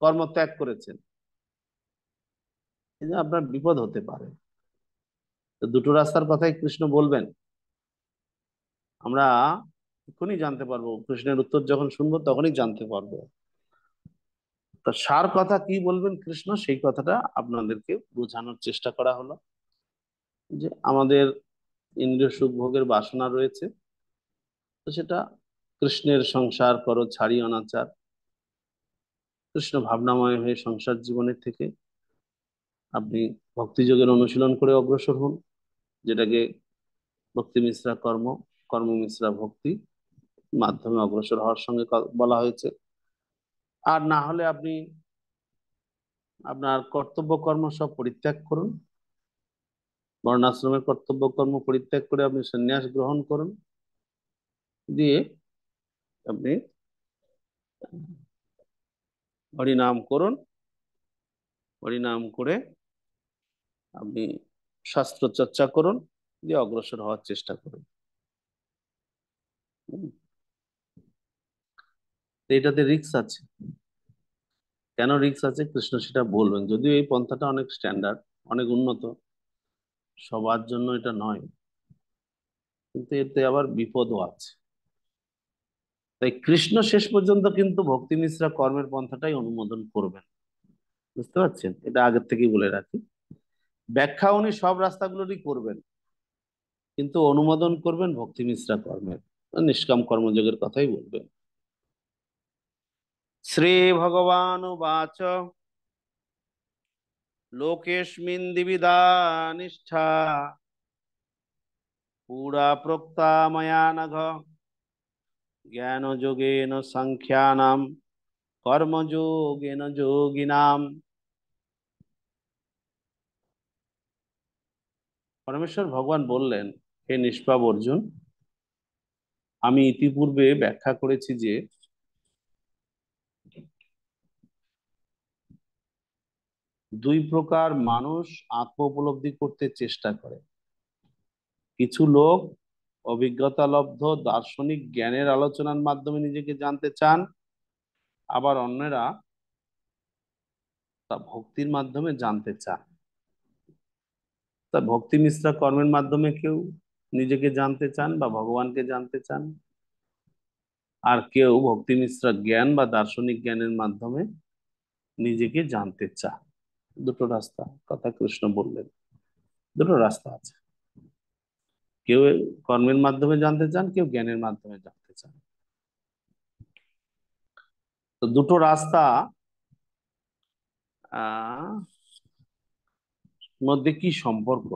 কর্ম ত্যাগ করেছেন, এই যে আপনার বিপদ হতে পারে। তো দুটো রাস্তার কথাই কৃষ্ণ বলবেন, আমরা এক্ষুনি জানতে পারবো। কৃষ্ণের উত্তর যখন শুনবো তখনই জানতে পারবো। তো সার কথা কি বলবেন কৃষ্ণ, সেই কথাটা আপনাদেরকে বোঝানোর চেষ্টা করা হলো। যে আমাদের ইন্দ্রিয় সুখ ভোগের বাসনা রয়েছে, তো সেটা কৃষ্ণের সংসার করো ছাড়ি অনাচার, কৃষ্ণ ভাবনাময় হয়ে সংসার জীবনের থেকে আপনি ভক্তিযোগের অনুশীলন করে অগ্রসর হন, যেটাকে ভক্তি মিশ্রা কর্ম, কর্ম মিশ্রা ভক্তি মাধ্যমে অগ্রসর হওয়ার সঙ্গে বলা হয়েছে। আর না হলে আপনি আপনার কর্তব্য কর্ম সব পরিত্যাগ করুন, বর্ণাশ্রমের কর্তব্য কর্ম পরিত্যাগ করে আপনি সন্ন্যাস গ্রহণ করুন, দিয়ে আপনি হরিনাম করুন, হরিনাম করে আপনি শাস্ত্র চর্চা করুন, দিয়ে অগ্রসর হওয়ার চেষ্টা করুন। হুম। তো এটাতে রিস্ক আছে। কেন রিস্ক আছে কৃষ্ণ সেটা বলবেন। যদিও এই পন্থাটা অনেক স্ট্যান্ডার্ড, অনেক উন্নত, সবার জন্য এটা নয়, কিন্তু এতে আবার বিপদও আছে। তাই কৃষ্ণ শেষ পর্যন্ত কিন্তু ভক্তি মিশ্রা কর্মের পন্থাটাই অনুমোদন করবেন, বুঝতে পারছেন? এটা আগের থেকেই বলে রাখি। ব্যাখ্যা উনি সব রাস্তাগুলোরই করবেন, কিন্তু অনুমোদন করবেন ভক্তি মিশ্রা কর্মের, নিষ্কাম কর্মযোগের কথাই বলবেন। শ্রী ভগবান বাচ লোকেস্মিন দ্বিবিধা নিষ্ঠা পুরা প্রোক্তা ময়া নঘ জ্ঞান যোগেন সাংখ্যানাম কর্মযোগেন যোগিনাম। পরমেশ্বর ভগবান বললেন, হে নিষ্পাপ অর্জুন, আমি ইতিপূর্বে ব্যাখ্যা করেছি যে দুই প্রকার মানুষ আত্ম উপলব্ধি করতে চেষ্টা করে। কিছু লোক অভিজ্ঞতালব্ধ দার্শনিক জ্ঞানের আলোচনার মাধ্যমে নিজেকে জানতে চান, আবার অন্যেরা তা ভক্তির মাধ্যমে জানতে চান। তা ভক্তি মিশ্রা কর্মের মাধ্যমে কেউ নিজেকে জানতে চান বা ভগবানকে জানতে চান, আর কেউ ভক্তি মিশ্রা জ্ঞান বা দার্শনিক জ্ঞানের মাধ্যমে নিজেকে জানতে চান। দুটো রাস্তা কথা কৃষ্ণ বললেন, দুটো রাস্তা আছে। কেউ কর্মের মাধ্যমে জানতে চান, কেউ জ্ঞানের মাধ্যমে জানতে চান। তো দুটো রাস্তা আহ মধ্যে কি সম্পর্ক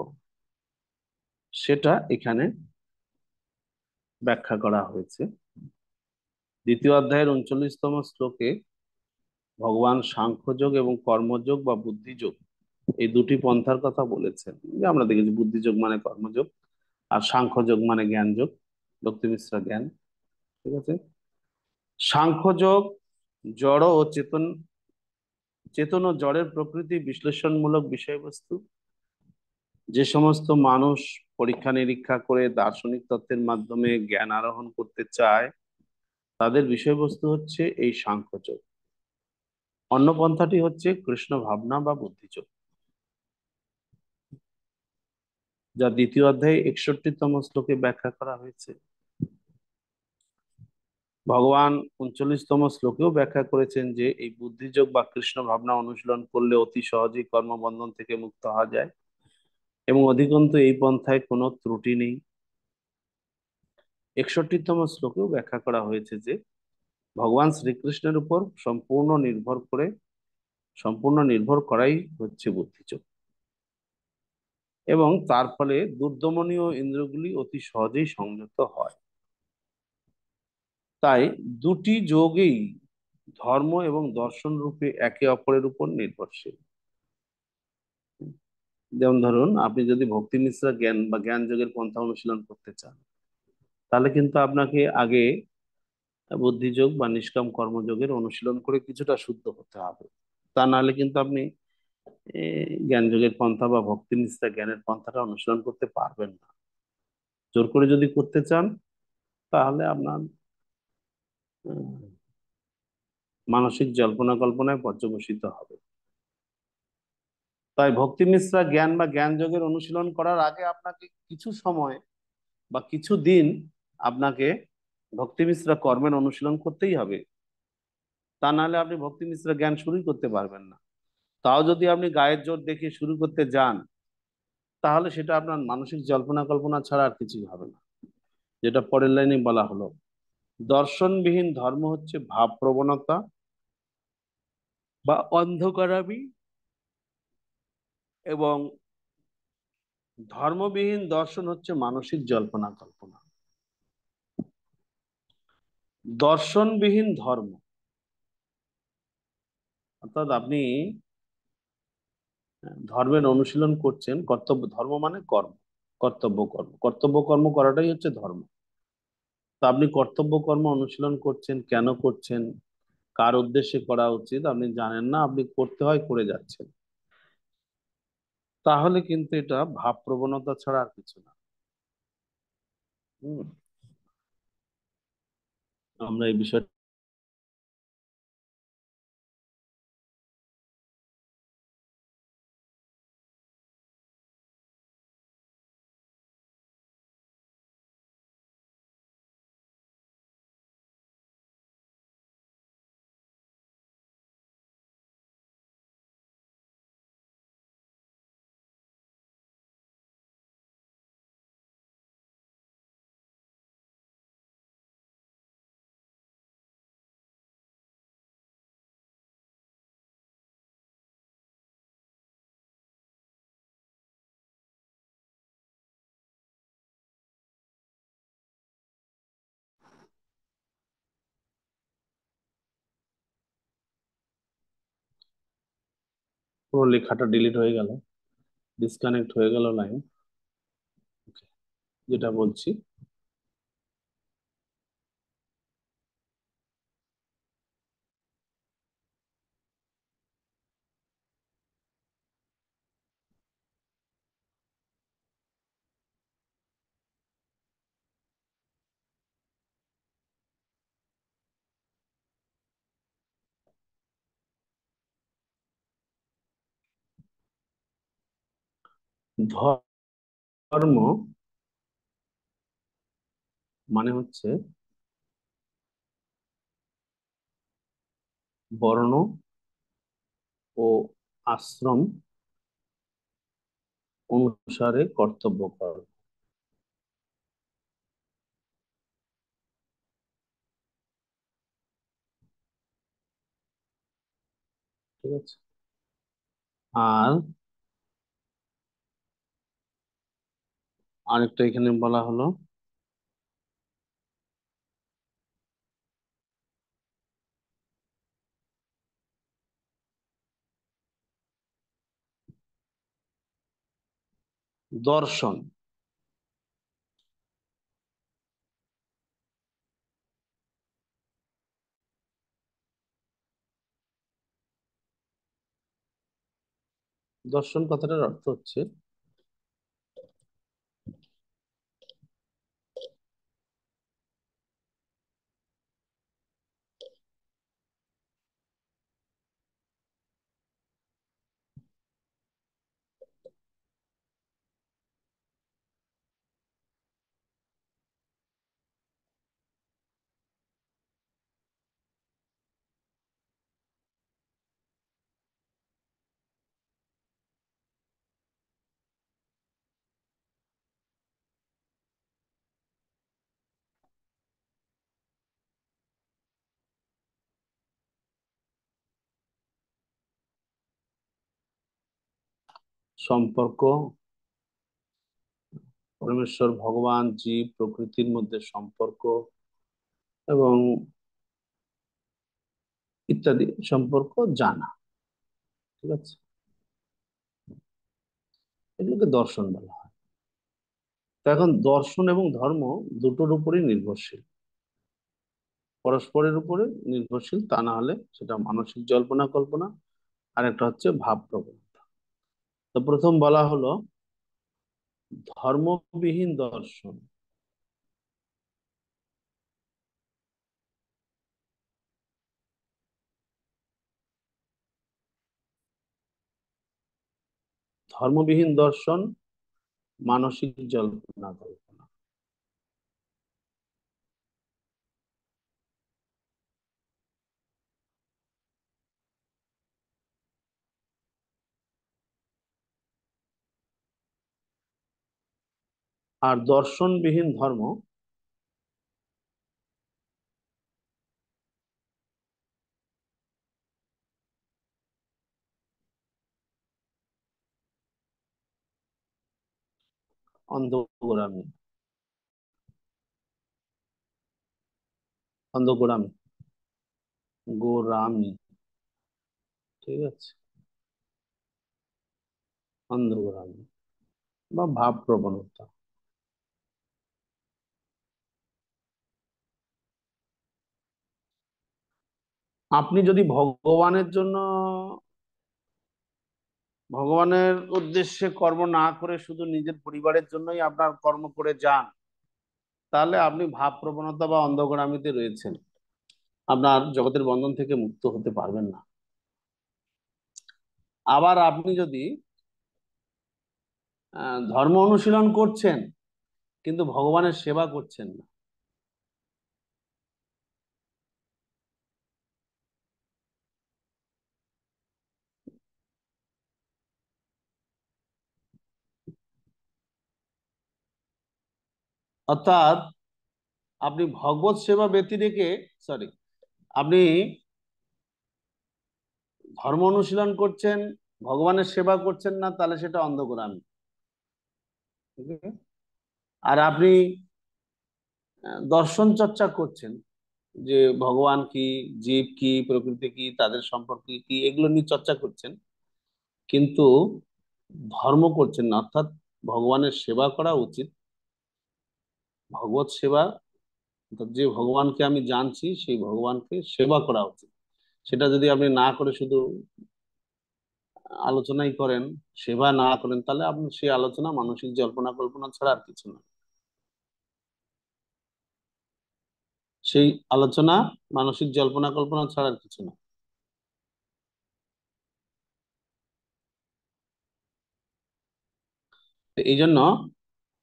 সেটা এখানে ব্যাখ্যা করা হয়েছে। দ্বিতীয় অধ্যায়ের 39তম শ্লোকে ভগবান সাংখ্যযোগ এবং কর্মযোগ বা বুদ্ধিযোগ এই দুটি পন্থার কথা বলেছেন। যে আমরা দেখেছি বুদ্ধিযোগ মানে কর্মযোগ, আর সাংখ্যযোগ মানে জ্ঞান যোগ, ভক্তি মিশ্রা জ্ঞান। ঠিক আছে। সাংখ্যযোগ জড় ও চেতন, চেতন ও জড়ের প্রকৃতি বিশ্লেষণমূলক বিষয়বস্তু। যে সমস্ত মানুষ পরীক্ষা নিরীক্ষা করে দার্শনিক তত্ত্বের মাধ্যমে জ্ঞান আরোহণ করতে চায়, তাদের বিষয়বস্তু হচ্ছে এই সাংখ্যযোগ। অন্য পন্থাটি হচ্ছে কৃষ্ণ ভাবনা বা বুদ্ধিযোগ, যা দ্বিতীয় অধ্যায়ে 61তম শ্লোকে ব্যাখ্যা করা হয়েছে। ভগবান 39তম শ্লোকেও ব্যাখ্যা করেছেন যে এই বুদ্ধিযোগ বা কৃষ্ণ ভাবনা অনুশীলন করলে অতি সহজেই কর্মবন্ধন থেকে মুক্ত হওয়া যায়, এবং অধিকন্তু এই পন্থায় কোনো ত্রুটি নেই। 61তম শ্লোকেও ব্যাখ্যা করা হয়েছে যে ভগবান শ্রীকৃষ্ণের উপর সম্পূর্ণ নির্ভর করাই হচ্ছে বুদ্ধিযোগ, এবং তার ফলে দুর্দমনীয় ইন্দ্রগুলি অতি সহজেই সংযত হয়। তাই দুটি যোগেই ধর্ম এবং দর্শন রূপে একে অপরের উপর নির্ভরশীল। যেমন ধরুন, আপনি যদি ভক্তি মিশ্রা জ্ঞান বা জ্ঞান যোগের পন্থা অনুশীলন করতে চান, তাহলে কিন্তু আপনাকে আগে বুদ্ধিযোগ বা নিষ্কাম কর্মযোগের অনুশীলন করে কিছুটা শুদ্ধ হতে হবে। তা নাহলে কিন্তু আপনি জ্ঞান যোগের পন্থা বা ভক্তি নিষ্ঠা জ্ঞানের পন্থাটা অনুসরণ করতে পারবেন না। জোর করে যদি করতে চান তাহলে আপনার আহ, মানসিক জল্পনা কল্পনায় পর্যবসিত হবে। তাই ভক্তি নিষ্ঠা জ্ঞান বা জ্ঞান যোগের অনুশীলন করার আগে আপনাকে কিছু সময় বা কিছু দিন আপনাকে ভক্তি মিশ্রা কর্মের অনুশীলন করতেই হবে। তা নাহলে আপনি ভক্তি মিশ্রা জ্ঞান শুরুই করতে পারবেন না। তাও যদি আপনি গায়ের জোর দেখিয়ে শুরু করতে যান তাহলে সেটা আপনার মানসিক জল্পনা কল্পনা ছাড়া আর কিছুই হবে না। যেটা পরের লাইনে বলা হলো, দর্শনবিহীন ধর্ম হচ্ছে ভাব প্রবণতা বা অন্ধকারামি, এবং ধর্মবিহীন দর্শন হচ্ছে মানসিক জল্পনা কল্পনা। দর্শনবিহীন ধর্ম অর্থাৎ আপনি ধর্মের অনুশীলন করছেন, কর্তব্য ধর্ম মানে কর্ম, কর্তব্য কর্ম, কর্তব্য কর্ম করাটাই হচ্ছে ধর্ম। তা আপনি কর্তব্য কর্ম অনুশীলন করছেন, কেন করছেন, কার উদ্দেশ্যে করা উচিত আপনি জানেন না, আপনি করতে হয় করে যাচ্ছেন, তাহলে কিন্তু এটা ভাব প্রবণতা ছাড়া আর কিছু না। হুম, আমরা এই বিষয়টা পুরো লেখাটা ডিলিট হয়ে গেল, ডিসকানেক্ট হয়ে গেল লাইন। যেটা বলছি, ধর্ম মানে হচ্ছে বর্ণ ও আশ্রম অনুসারে কর্তব্য করা। ঠিক আছে। আর আরেকটা এখানে বলা হলো, দর্শন। দর্শন কথাটার অর্থ হচ্ছে সম্পর্ক, পরমেশ্বর ভগবান জীব প্রকৃতির মধ্যে সম্পর্ক এবং ইত্যাদি সম্পর্ক জানা। ঠিক আছে, এগুলোকে দর্শন বলা হয়। তো এখন দর্শন এবং ধর্ম দুটোর উপরই নির্ভরশীল। পরস্পরের উপরে নির্ভরশীল, তা না হলে সেটা মানসিক জল্পনা কল্পনা, আর একটা হচ্ছে ভাব প্রবণতা। তো প্রথম বলা হলো ধর্মবিহীন দর্শন। ধর্মবিহীন দর্শন মানসিক জল্পনা কল্পনা। আর দর্শনবিহীন ধর্ম অন্ধগোড়ামি। অন্ধগোড়ামি, গোড়ামি, ঠিক আছে, অন্ধগোড়ামি বা ভাব প্রবণতা। আপনি যদি ভগবানের জন্য, ভগবানের উদ্দেশ্যে কর্ম না করে শুধু নিজের পরিবারের জন্যই আপনার কর্ম করে যান, তাহলে আপনি ভাব প্রবণতা বা অন্ধগোড়ামিতে রয়েছেন, আপনার জগতের বন্ধন থেকে মুক্ত হতে পারবেন না। আবার আপনি যদি ধর্ম অনুশীলন করছেন কিন্তু ভগবানের সেবা করছেন না, অর্থাৎ আপনি ভগবত সেবা ব্যতি রেখে, সরি, আপনি ধর্ম অনুশীলন করছেন, ভগবানের সেবা করছেন না, তাহলে সেটা অন্ধকূরামি। ঠিক আছে? আর আপনি দর্শন চর্চা করছেন, যে ভগবান কি, জীব কি, প্রকৃতি কি, তাদের সম্পর্কে কি, এগুলো নিয়ে চর্চা করছেন, কিন্তু ধর্ম করছেন না। অর্থাৎ ভগবানের সেবা করা উচিত, ভগবত সেবা, অর্থাৎ যে ভগবানকে আমি জানছি সেই ভগবানকে সেবা করা উচিত। সেটা যদি আপনি না করে শুধু আলোচনাই করেন, সেবা না করেন, তাহলে আপনি সেই আলোচনা মানসিক জল্পনা কল্পনা ছাড়া আর কিছু না। সেই আলোচনা মানসিক জল্পনা কল্পনা ছাড়া আর কিছু না। তো এই জন্য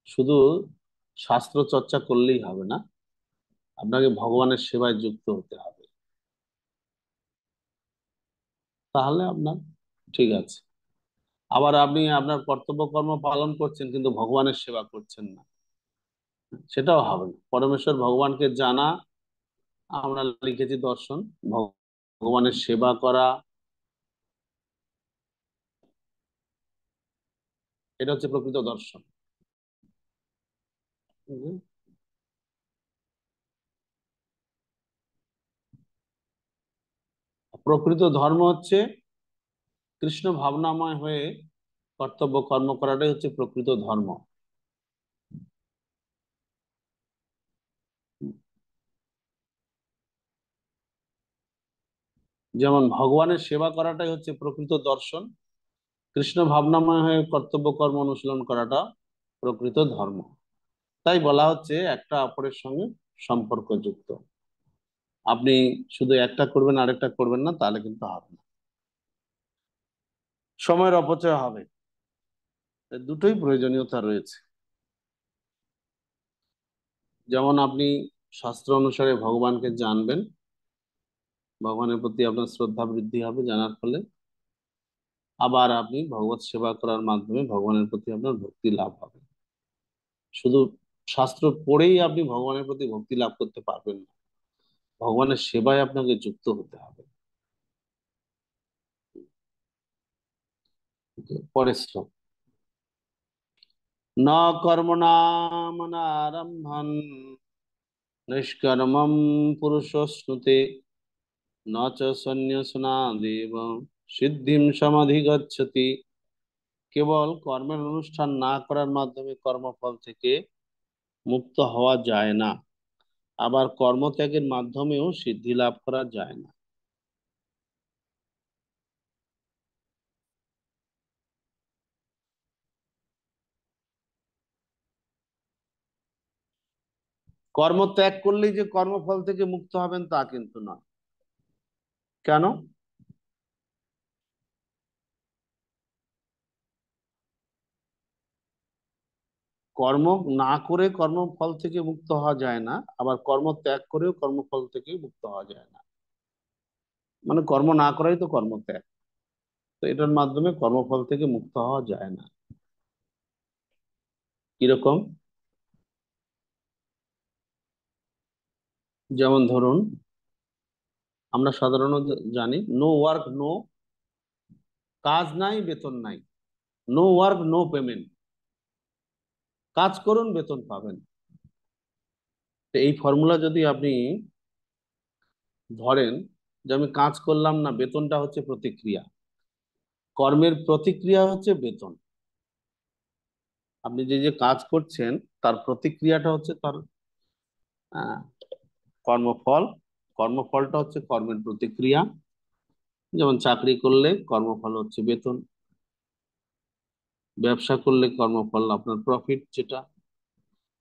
শুধু শাস্ত্র চর্চা করলেই হবে না, আপনাকে ভগবানের সেবায় যুক্ত হতে হবে, তাহলে আপনার ঠিক আছে। আবার আপনি আপনার কর্তব্য কর্ম পালন করছেন কিন্তু ভগবানের সেবা করছেন না, সেটাও হবে না। পরমেশ্বর ভগবানকে জানা, আমরা লিখেছি দর্শন, ভগবানের সেবা করা, এটা হচ্ছে প্রকৃত দর্শন। হুম। প্রকৃত ধর্ম হচ্ছে কৃষ্ণ ভাবনাময় হয়ে কর্তব্য কর্ম করাটাই হচ্ছে প্রকৃত ধর্ম। যেমন ভগবানের সেবা করাটাই হচ্ছে প্রকৃত দর্শন, কৃষ্ণ ভাবনাময় হয়ে কর্তব্য কর্ম অনুশীলন করাটা প্রকৃত ধর্ম। তাই বলা হচ্ছে একটা অপরের সঙ্গে সম্পর্কযুক্ত। আপনি শুধু একটা করবেন আরেকটা করবেন না, তাহলে কিন্তু হবে না, সময়ের অপচয় হবে। দুটোই প্রয়োজনীয়তা রয়েছে। যেমন আপনি শাস্ত্র অনুসারে ভগবানকে জানবেন, ভগবানের প্রতি আপনার শ্রদ্ধা বৃদ্ধি হবে জানার ফলে, আবার আপনি ভগবত সেবা করার মাধ্যমে ভগবানের প্রতি আপনার ভক্তি লাভ হবে। শুধু শাস্ত্র পড়েই আপনি ভগবানের প্রতি ভক্তি লাভ করতে পারবেন না, ভগবানের সেবায় আপনাকে যুক্ত হতে হবে। পরের শ্লোক, ন কর্মণা মনারম্ভন নিষ্কর্মম পুরুষস্নুতে ন চ সন্ন্যাসনাদেব সিদ্ধিম সমাধিগচ্ছতি। কেবল কর্মের অনুষ্ঠান না করার মাধ্যমে কর্মফল থেকে মুক্ত হওয়া যায় না। আবার কর্মত্যাগের মাধ্যমেও সিদ্ধি লাভ করা যায় না। কর্ম ত্যাগ করলেই যে কর্মফল থেকে মুক্ত হবেন তা কিন্তু নয়। কেন? কর্ম না করে কর্মফল থেকে মুক্ত হওয়া যায় না, আবার কর্ম ত্যাগ করেও কর্মফল থেকে মুক্ত হওয়া যায় না। মানে কর্ম না করাই তো কর্মত্যাগ। তো এটার মাধ্যমে কর্মফল থেকে মুক্ত হওয়া যায় না। কিরকম? যেমন ধরুন, আমরা সাধারণত জানি নো ওয়ার্ক নো, কাজ নাই বেতন নাই। No work no payment. কাজ করুন বেতন পাবেন। তো এই ফর্মুলা যদি আপনি ধরেন যে আমি কাজ করলাম না, বেতনটা হচ্ছে প্রতিক্রিয়া, কর্মের প্রতিক্রিয়া হচ্ছে বেতন। আপনি যে যে কাজ করছেন তার প্রতিক্রিয়াটা হচ্ছে তার আহ, কর্মফল। কর্মফলটা হচ্ছে কর্মের প্রতিক্রিয়া। যেমন চাকরি করলে কর্মফল হচ্ছে বেতন, ব্যবসা করলে কর্মফল আপনার প্রফিট, যেটা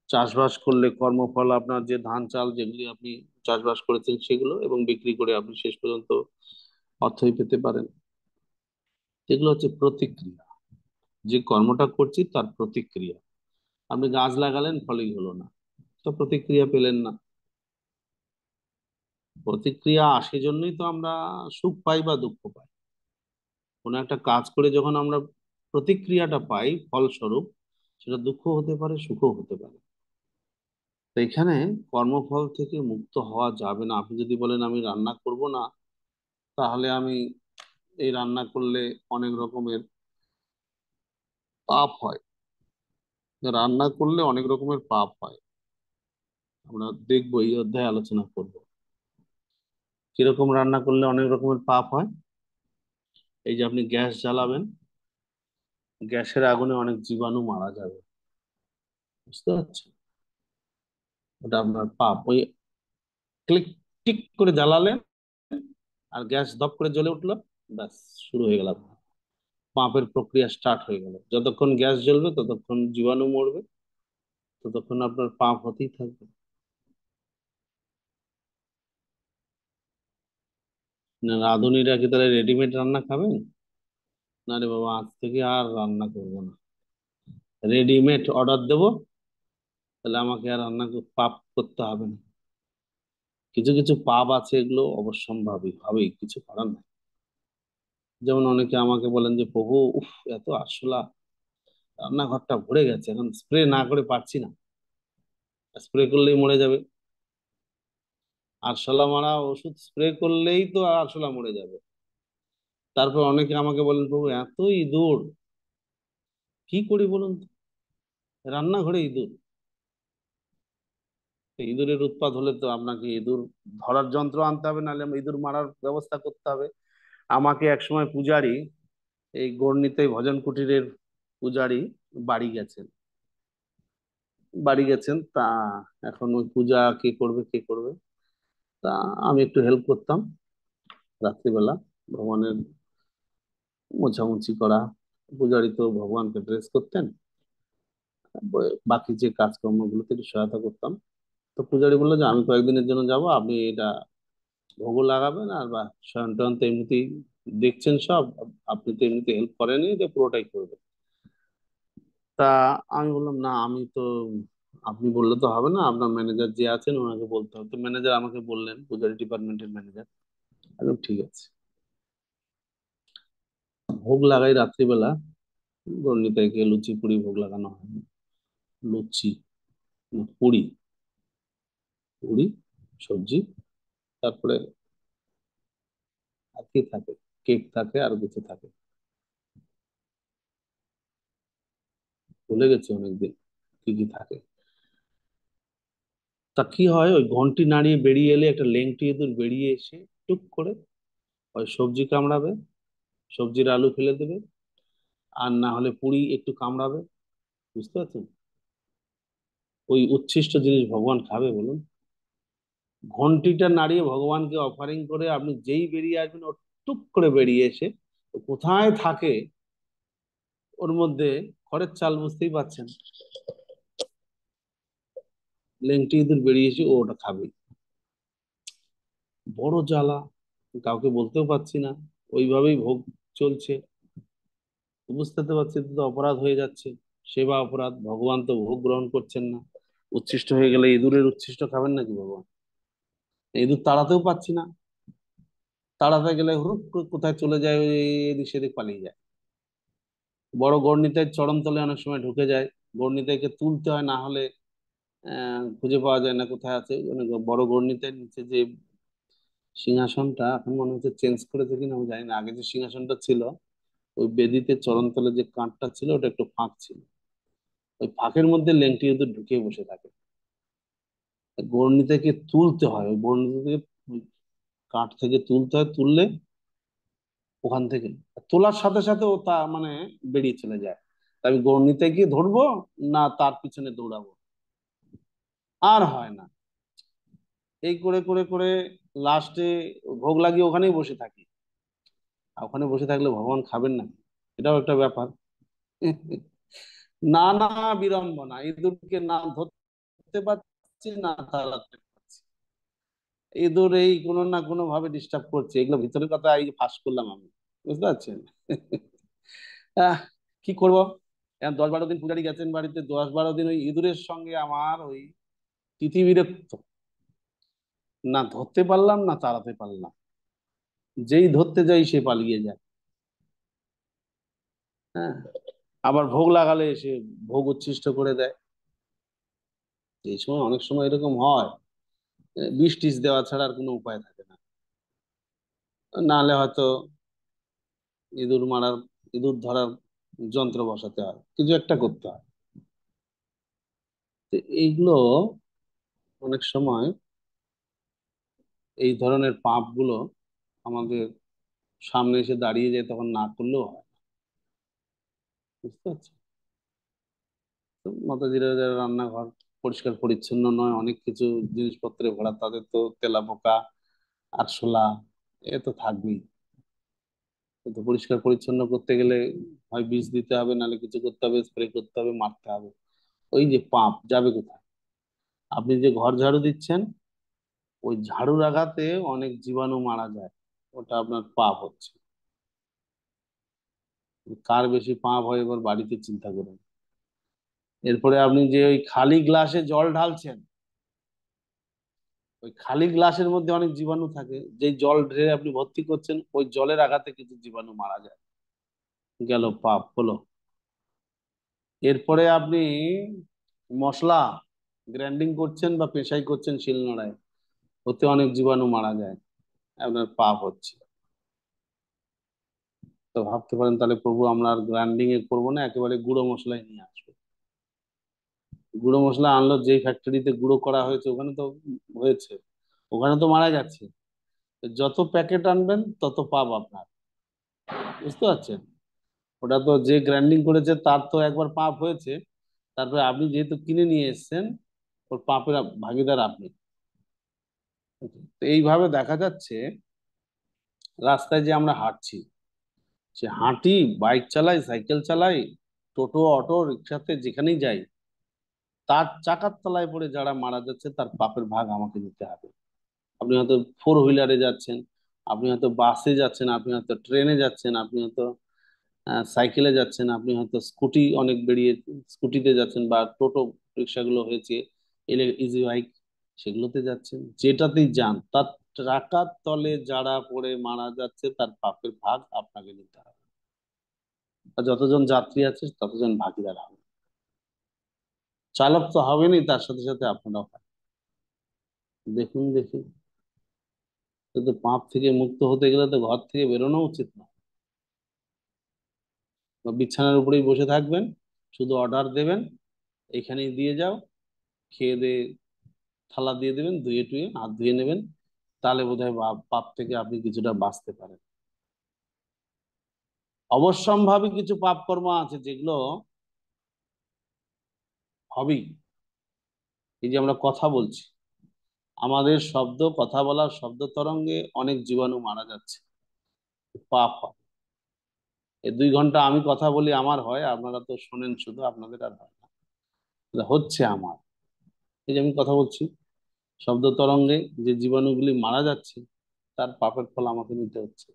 চাষবাস করলে কর্মফল আপনার যে ধান চাল যেগুলি আপনি চাষবাস করেছেন সেগুলো, এবং বিক্রি করে আপনি শেষ পর্যন্ত অর্থই পেতে পারেন। এগুলো হচ্ছে প্রতিক্রিয়া। যে কর্মটা করছি তার প্রতিক্রিয়া। আপনি গাছ লাগালেন, ফলই হলো না, তো প্রতিক্রিয়া পেলেন না। প্রতিক্রিয়া আসে জন্যই তো আমরা সুখ পাই বা দুঃখ পাই। কোনো একটা কাজ করে যখন আমরা প্রতিক্রিয়াটা পাই ফলস্বরূপ, সেটা দুঃখ হতে পারে, সুখও হতে পারে। তো এখানে কর্মফল থেকে মুক্ত হওয়া যাবে না। আপনি যদি বলেন আমি রান্না করব না, তাহলে আমি এই রান্না করলে অনেক রকমের পাপ হয়। রান্না করলে অনেক রকমের পাপ হয়, আমরা দেখবো, এই অধ্যায়ে আলোচনা করব কিরকম রান্না করলে অনেক রকমের পাপ হয়। এই যে আপনি গ্যাস জ্বালাবেন, গ্যাসের আগুনে অনেক জীবাণু মারা যাবে, বুঝতে পারছেন? ওটা আপনার পাপ। ওই ক্লিক টিক করে জ্বালালেন আর গ্যাস ধপ করে জ্বলে উঠলো, ব্যাস শুরু হয়ে গেল আপনার পাপের প্রক্রিয়া, স্টার্ট হয়ে গেল। যতক্ষণ গ্যাস জ্বলবে ততক্ষণ জীবাণু মরবে, ততক্ষণ আপনার পাপ হতেই থাকবে। না, রাঁধুনিরা কি তাহলে রেডিমেড রান্না খাবেন? না রে বাবা, আজ থেকে আর রান্না করবো না, রেডিমেড অর্ডার দেবো, তাহলে আমাকে আর পাপ করতে হবে না। কিছু কিছু পাপ আছে, এগুলো অবশ্যম্ভাবী, হবেই, কিছু করার নাই। যেমন অনেকে আমাকে বলেন যে প্রভু, উফ, এত আরশোলা, রান্নাঘরটা ভরে গেছে, এখন স্প্রে না করে পারছি না। স্প্রে করলেই মরে যাবে। আরশোলা মারা ওষুধ স্প্রে করলেই তো আরশোলা মরে যাবে। তারপর অনেকে আমাকে বলেন প্রভু, এত ইঁদুর, কি করি বলুন তো? রান্নাঘরে ইঁদুর। তো ইঁদুরের উৎপাত হলে তো আপনাকে ইঁদুর ধরার যন্ত্র আনতে হবে, নাহলে ইঁদুর মারার ব্যবস্থা করতে হবে। আমাকে একসময় পূজারি, এই গর্নিতে ভজন কুটিরের পূজারি বাড়ি গেছেন, তা এখন ওই পূজা কে করবে কে করবে, তা আমি একটু হেল্প করতাম রাত্রিবেলা, ভগবানের মোছামুছি করা। পূজারি তো ভগবানকে ড্রেস করতেন, বাকি যে কাজকর্মগুলোতে একটু সহায়তা করতাম। তো পূজারি বললো যে আমি কয়েকদিনের জন্য যাব, আপনি এটা ভোগও লাগাবেন, আর বা শয়ন টয়ন তো এমনিতেই দেখছেন সব, আপনি তো এমনিতে হেল্প করেনি, যে পুরোটাই করবে। তা আমি বললাম না, আমি তো, আপনি বললে তো হবে না, আপনার ম্যানেজার যে আছেন ওনাকে বলতে হবে। তো ম্যানেজার আমাকে বললেন, পূজারি ডিপার্টমেন্টের ম্যানেজার। একদম ঠিক আছে, ভোগ লাগাই রাত্রিবেলা। গণিতাইকে লুচি পুরি ভোগ লাগানো হয়। লুচি না, পুরি, পুরি, সবজি, তারপরে আর কি থাকে, কেক থাকে, আর কিছু থাকে, ভুলে গেছি অনেকদিন কি কি থাকে। তা কি হয়, ওই ঘন্টি নাড়িয়ে বেরিয়ে এলে একটা লেংটি ইঁদুর বেরিয়ে এসে টুক করে ওই সবজি কামড়াবে, সবজির আলু ফেলে দেবে, আর না হলে পুরি একটু কামড়াবে। বুঝতে পারছেন? ওই উচ্ছিষ্ট জিনিস ভগবান খাবে বলুন? ঘন্টিটা নাড়িয়ে ভগবানকে অফারিং করে আপনি যেই বেরিয়ে আসবেন, ও টুক করে বেরিয়ে এসে ও কোথায় থাকে ওর মধ্যে খড়ের চাল, বুঝতেই পারছেন, লেংটি ইঁদুর বেরিয়েছে, ও ওটা খাবে। বড় জ্বালা, কাউকে বলতেও পারছি না, ওইভাবেই ভোগ চলছে। বুঝতে তো পারছি, তো অপরাধ হয়ে যাচ্ছে, সেবা অপরাধ। ভগবান তো ভোগ গ্রহণ করছেন না। উচ্ছিষ্ট হয়ে গেলে ইঁদুরের উচ্ছিষ্ট খাবেন নাকি ভগবান? ইঁদুর তাড়াতেও পাচ্ছি না, তাড়াতে গেলে হুরুপ করে কোথায় চলে যায়, ওই এদিক সেদিক পালিয়ে যায়। বড় গড়নিতাইয়ের চরণ তলে অনেক সময় ঢুকে যায়, গড়নিতাইকে তুলতে হয়, না হলে খুঁজে পাওয়া যায় না কোথায় আছে। মানে বড় গড়নিতাইয়ের নিচে যে সিংহাসনটা, এখন মনে হচ্ছে চেঞ্জ করেছে কিনা আমি জানি না, আগে যে সিংহাসনটা ছিল ওই বেদিতে চরণতলে যে কাঠটা ছিল ওটা একটু ফাঁক ছিল, ওই ফাঁকের মধ্যে লেংটি ইঁদুর ঢুকিয়ে বসে থাকে। গড়নিতাইকে তুলতে হয়, ওই গড়নিতাইকে কাঠ থেকে তুলতে হয়, তুললে ওখান থেকে তোলার সাথে সাথে ও তা মানে বেরিয়ে চলে যায়। তা আমি গণিতে ধরবো না তার পিছনে দৌড়াবো, আর হয় না। এই করে করে করে লাস্টে ভোগ লাগিয়ে ওখানেই বসে থাকি। আর ওখানে বসে থাকলে ভগবান খাবেন না, এটাও একটা ব্যাপার। নানা বিড়ম্বনা, ইঁদুরকে না ধরতে পারছি না তাড়াতে পারছি, ইঁদুর এই কোনো না কোনো ভাবে ডিস্টার্ব করছে। এগুলো ভিতরের কথা এই যে ফাঁস করলাম আমি, বুঝতে পারছেন? আহ কি করব, এখন 10-12 দিন পূজারি গেছেন বাড়িতে, 10-12 দিন ওই ইঁদুরের সঙ্গে আমার ওই তিথি বিরক্ত, না ধরতে পারলাম না তাড়াতে পারলাম। যেই ধরতে যাই সে পালিয়ে যায়। হ্যাঁ, আবার ভোগ লাগালে এসে ভোগ উচ্ছিষ্ট করে দেয়। এই সময় অনেক সময় এরকম হয়, বিষ টিস দেওয়া ছাড়া আর কোনো উপায় থাকে না, নাহলে হয়তো ইঁদুর মারার, ইঁদুর ধরার যন্ত্র বসাতে হয়, কিছু একটা করতে হয়। তো এইগুলো অনেক সময়, এই ধরনের পাপ গুলো আমাদের সামনে এসে দাঁড়িয়ে যায়, তখন না করলেও হয়। বুঝতে পারছি। তো মাতাজিরা যারা রান্নাঘর পরিষ্কার পরিচ্ছন্ন নয়, অনেক কিছু জিনিসপত্রে ভরা, তাদের তো তেলাপোকা, আরশোলা, এ তো থাকবেই। তো পরিষ্কার পরিচ্ছন্ন করতে গেলে হয় বিষ দিতে হবে, নাহলে কিছু করতে হবে, স্প্রে করতে হবে, মারতে হবে। ওই যে পাপ যাবে কোথায়? আপনি যে ঘর ঝাড়ু দিচ্ছেন, ওই ঝাড়ুর আঘাতে অনেক জীবাণু মারা যায়, ওটা আপনার পাপ হচ্ছে। কার বেশি পাপ হয় এবার বাড়িতে চিন্তা করুন। এরপরে আপনি যে ওই খালি গ্লাসে জল ঢালছেন, ওই খালি গ্লাসের মধ্যে অনেক জীবাণু থাকে, যে জল ঢেলে আপনি ভর্তি করছেন, ওই জলের আঘাতে কিছু জীবাণু মারা যায়, গেল পাপ হলো। এরপরে আপনি মশলা গ্রাইন্ডিং করছেন বা পেশাই করছেন শিলনোড়ায়, ওতে অনেক জীবাণু মারা যায়, আপনার পাপ হচ্ছে। তো ভাবতে পারেন, তাহলে প্রভু আমরা আর গ্রাইন্ডিং এ করবো না, একেবারে গুঁড়ো মশলাই নিয়ে আসবো। গুঁড়ো মশলা আনলো, যেই ফ্যাক্টরিতে গুঁড়ো করা হয়েছে ওখানে তো হয়েছে, ওখানে তো মারা যাচ্ছে। যত প্যাকেট আনবেন তত পাপ আপনার, বুঝতে পারছেন? ওটা তো যে গ্রাইন্ডিং করেছে তার তো একবার পাপ হয়েছে, তারপরে আপনি যেহেতু কিনে নিয়ে এসেছেন, ওর পাপের ভাগীদার আপনি। তো এইভাবে দেখা যাচ্ছে রাস্তায় যে আমরা হাঁটছি, সে হাঁটি, বাইক চালাই, সাইকেল চালাই, টোটো, অটো, রিক্সাতে যেখানেই যাই, তার চাকার তলায় পড়ে যারা মারা যাচ্ছে তার পাপের ভাগ আমাকে দিতে হবে। আপনি হয়তো 4 হুইলারে যাচ্ছেন, আপনি হয়তো বাসে যাচ্ছেন, আপনি হয়তো ট্রেনে যাচ্ছেন, আপনি হয়তো সাইকেলে যাচ্ছেন, আপনি হয়তো স্কুটি অনেক বেরিয়ে স্কুটিতে যাচ্ছেন, বা টোটো রিক্সাগুলো হয়েছে ইজি বাইক, সেগুলোতে যাচ্ছেন, যেটাতেই যান, তার টাকার তলে যারা পড়ে মারা যাচ্ছে তার পাপের ভাগ আপনাকে নিতে হবে। আর যতজন যাত্রী আছে ততজন ভাগীদার হবে। চালক তো হবেনই, তার সাথে সাথে আপনারাও হবেন। দেখুন দেখি, কিন্তু পাপ থেকে মুক্ত হতে গেলে তো ঘর থেকে বেরোনো উচিত না। বা বিছানার উপরেই বসে থাকবেন, শুধু অর্ডার দেবেন, এখানেই দিয়ে যাও, খেয়ে দিয়ে থালা দিয়ে দেবেন, ধুয়ে টুয়ে হাত ধুয়ে নেবেন, তাহলে বোধহয় পাপ থেকে আপনি কিছুটা বাঁচতে পারেন। অবশ্যম্ভাবী কিছু পাপ কর্ম আছে যেগুলো হবেই। এই যে আমরা কথা বলছি, আমাদের শব্দ, কথা বলার শব্দ তরঙ্গে অনেক জীবাণু মারা যাচ্ছে, পাপ হয়। এই 2 ঘন্টা আমি কথা বলি আমার হয়, আপনারা তো শোনেন শুধু, আপনাদের আর হয় না। এটা হচ্ছে আমার। এই যে আমি কথা বলছি, শব্দ তরঙ্গে যে জীবাণুগুলি মারা যাচ্ছে, তার পাপের ফল আমাকে নিতে হচ্ছে।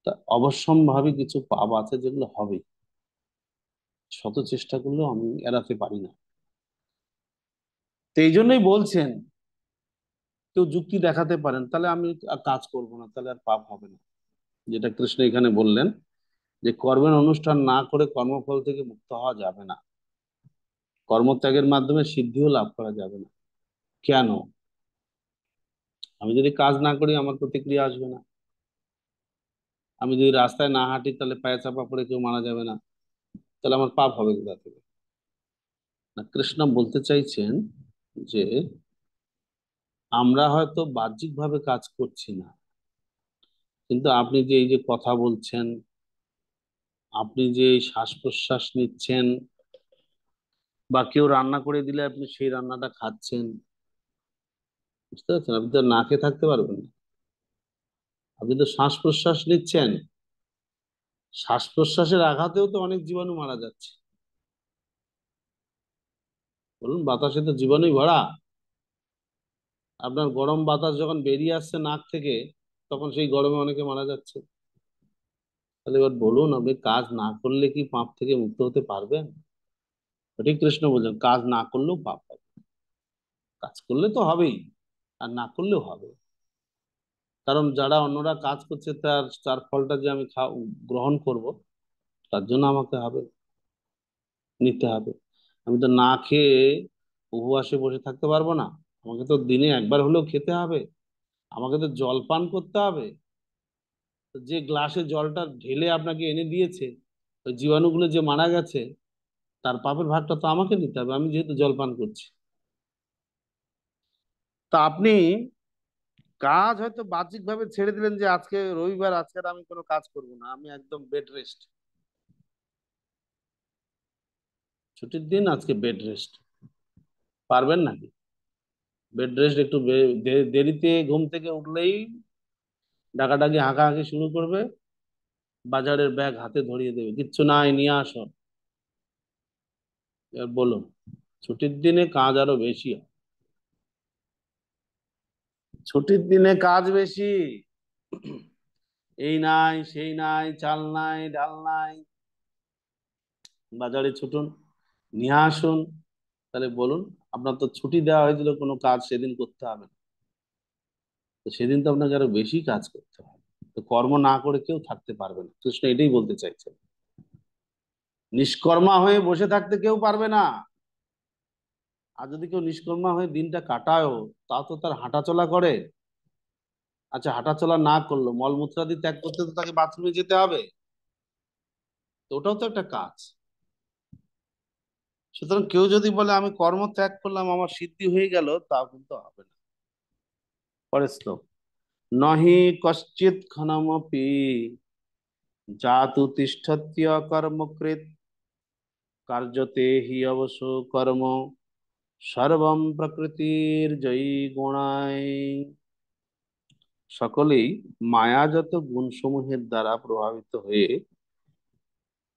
তা অবশ্যম্ভাবী কিছু পাপ আছে যেগুলো হবে, শত চেষ্টা করলেও আমি এড়াতে পারি না। তো এই জন্যই বলছেন, কেউ যুক্তি দেখাতে পারেন, তাহলে আমি আর কাজ করব না, তাহলে আর পাপ হবে না। যেটা কৃষ্ণ এখানে বললেন, যে কর্মের অনুষ্ঠান না করে কর্মফল থেকে মুক্ত হওয়া যাবে না, কর্মত্যাগের মাধ্যমে সিদ্ধিও লাভ করা যাবে না। কেন? আমি যদি কাজ না করি আমার প্রতিক্রিয়া আসবে না। আমি যদি রাস্তায় না হাঁটি তাহলে পায়ে চাপা পড়ে কেউ মারা যাবে না, তাহলে আমার পাপ হবে কোথা থেকে? না, কৃষ্ণ বলতে চাইছেন যে আমরা হয়তো বাহ্যিকভাবে কাজ করছি না, কিন্তু আপনি যে এই যে কথা বলছেন, আপনি যে এই শ্বাস প্রশ্বাস নিচ্ছেন, বা কেউ রান্না করে দিলে আপনি সেই রান্নাটা খাচ্ছেন, বুঝতে পারছেন? আপনি তো না খেয়ে থাকতে পারবেন না। আপনি তো শ্বাস প্রশ্বাস নিচ্ছেন, শ্বাস প্রশ্বাসের আঘাতেও তো অনেক জীবাণু মারা যাচ্ছে। বলুন, বাতাসে তো জীবাণুই ভরা। আপনার গরম বাতাস যখন বেরিয়ে আসছে নাক থেকে, তখন সেই গরমে অনেকে মারা যাচ্ছে। তাহলে এবার বলুন, আপনি কাজ না করলে কি পাপ থেকে মুক্ত হতে পারবেন? ঠিক কৃষ্ণ বলছেন, কাজ না করলেও পাপ হবে। কাজ করলে তো হবেই, আর না করলেও হবে। কারণ যারা অন্যরা কাজ করছে, তার তার ফলটা যে আমি গ্রহণ করব, তার জন্য আমাকে হবে, নিতে হবে। আমি তো না খেয়ে উপবাসে বসে থাকতে পারবো না। আমাকে তো দিনে একবার হলেও খেতে হবে, আমাকে তো জল পান করতে হবে। তো যে গ্লাসে জলটা ঢেলে আপনাকে এনে দিয়েছে, ওই জীবাণুগুলো যে মারা গেছে, তার পাপের ভাগটা তো আমাকে নিতে হবে, আমি যেহেতু জল পান করছি। তা আপনি কাজ হয়তো বাহ্যিক ভাবে ছেড়ে দিলেন, যে আজকে রবিবার, আজকে আর আমি কোনো কাজ করব না, আমি একদম বেড রেস্ট, ছুটির দিন, আজকে বেড রেস্ট। পারবেন নাকি? বেড রেস্ট একটু দেরিতে ঘুম থেকে উঠলেই ডাকাডাকি হাঁকাহাঁকি শুরু করবে, বাজারের ব্যাগ হাতে ধরিয়ে দেবে, কিচ্ছু নাই নিয়ে আসো। এবার বলুন, ছুটির দিনে কাজ আরো বেশি হয়। ছুটির দিনে কাজ বেশি, এই নাই সেই নাই, চাল নাই ডাল নাই, বাজারে ছুটুন, নিয়ে আসুন। তাহলে বলুন, আপনার তো ছুটি দেওয়া হয়েছিল, কোনো কাজ সেদিন করতে হবে না, তো সেদিন তো আপনাকে আরো বেশি কাজ করতে হবে। তো কর্ম না করে কেউ থাকতে পারবে না, কৃষ্ণ এটাই বলতে চাইছেন। নিষ্কর্মা হয়ে বসে থাকতে কেউ পারবে না। আর যদি কেউ নিষ্কর্মা হয়ে দিনটা কাটায়ও, তা তো তার হাঁটাচলা করে। আচ্ছা, হাঁটাচলা না করলো, মলমূত্রাদি ত্যাগ করতে তো তাকে বাথরুমে যেতে হবে, তো ওটাও তো একটা কাজ। সুতরাং কেউ যদি বলে আমি কর্ম ত্যাগ করলাম, আমার সিদ্ধি হয়ে গেল, তাও কিন্তু হবে না। পরের শ্লোক, নহি কশ্চিৎ ক্ষণমপি জাতু তিষ্ঠত্য কর্মকৃত কার্যতে হি অবশ্য কর্ম সর্বম প্রকৃতির জয়ী গুণায়। সকলেই মায়াজাত গুণসমূহের দ্বারা প্রভাবিত হয়ে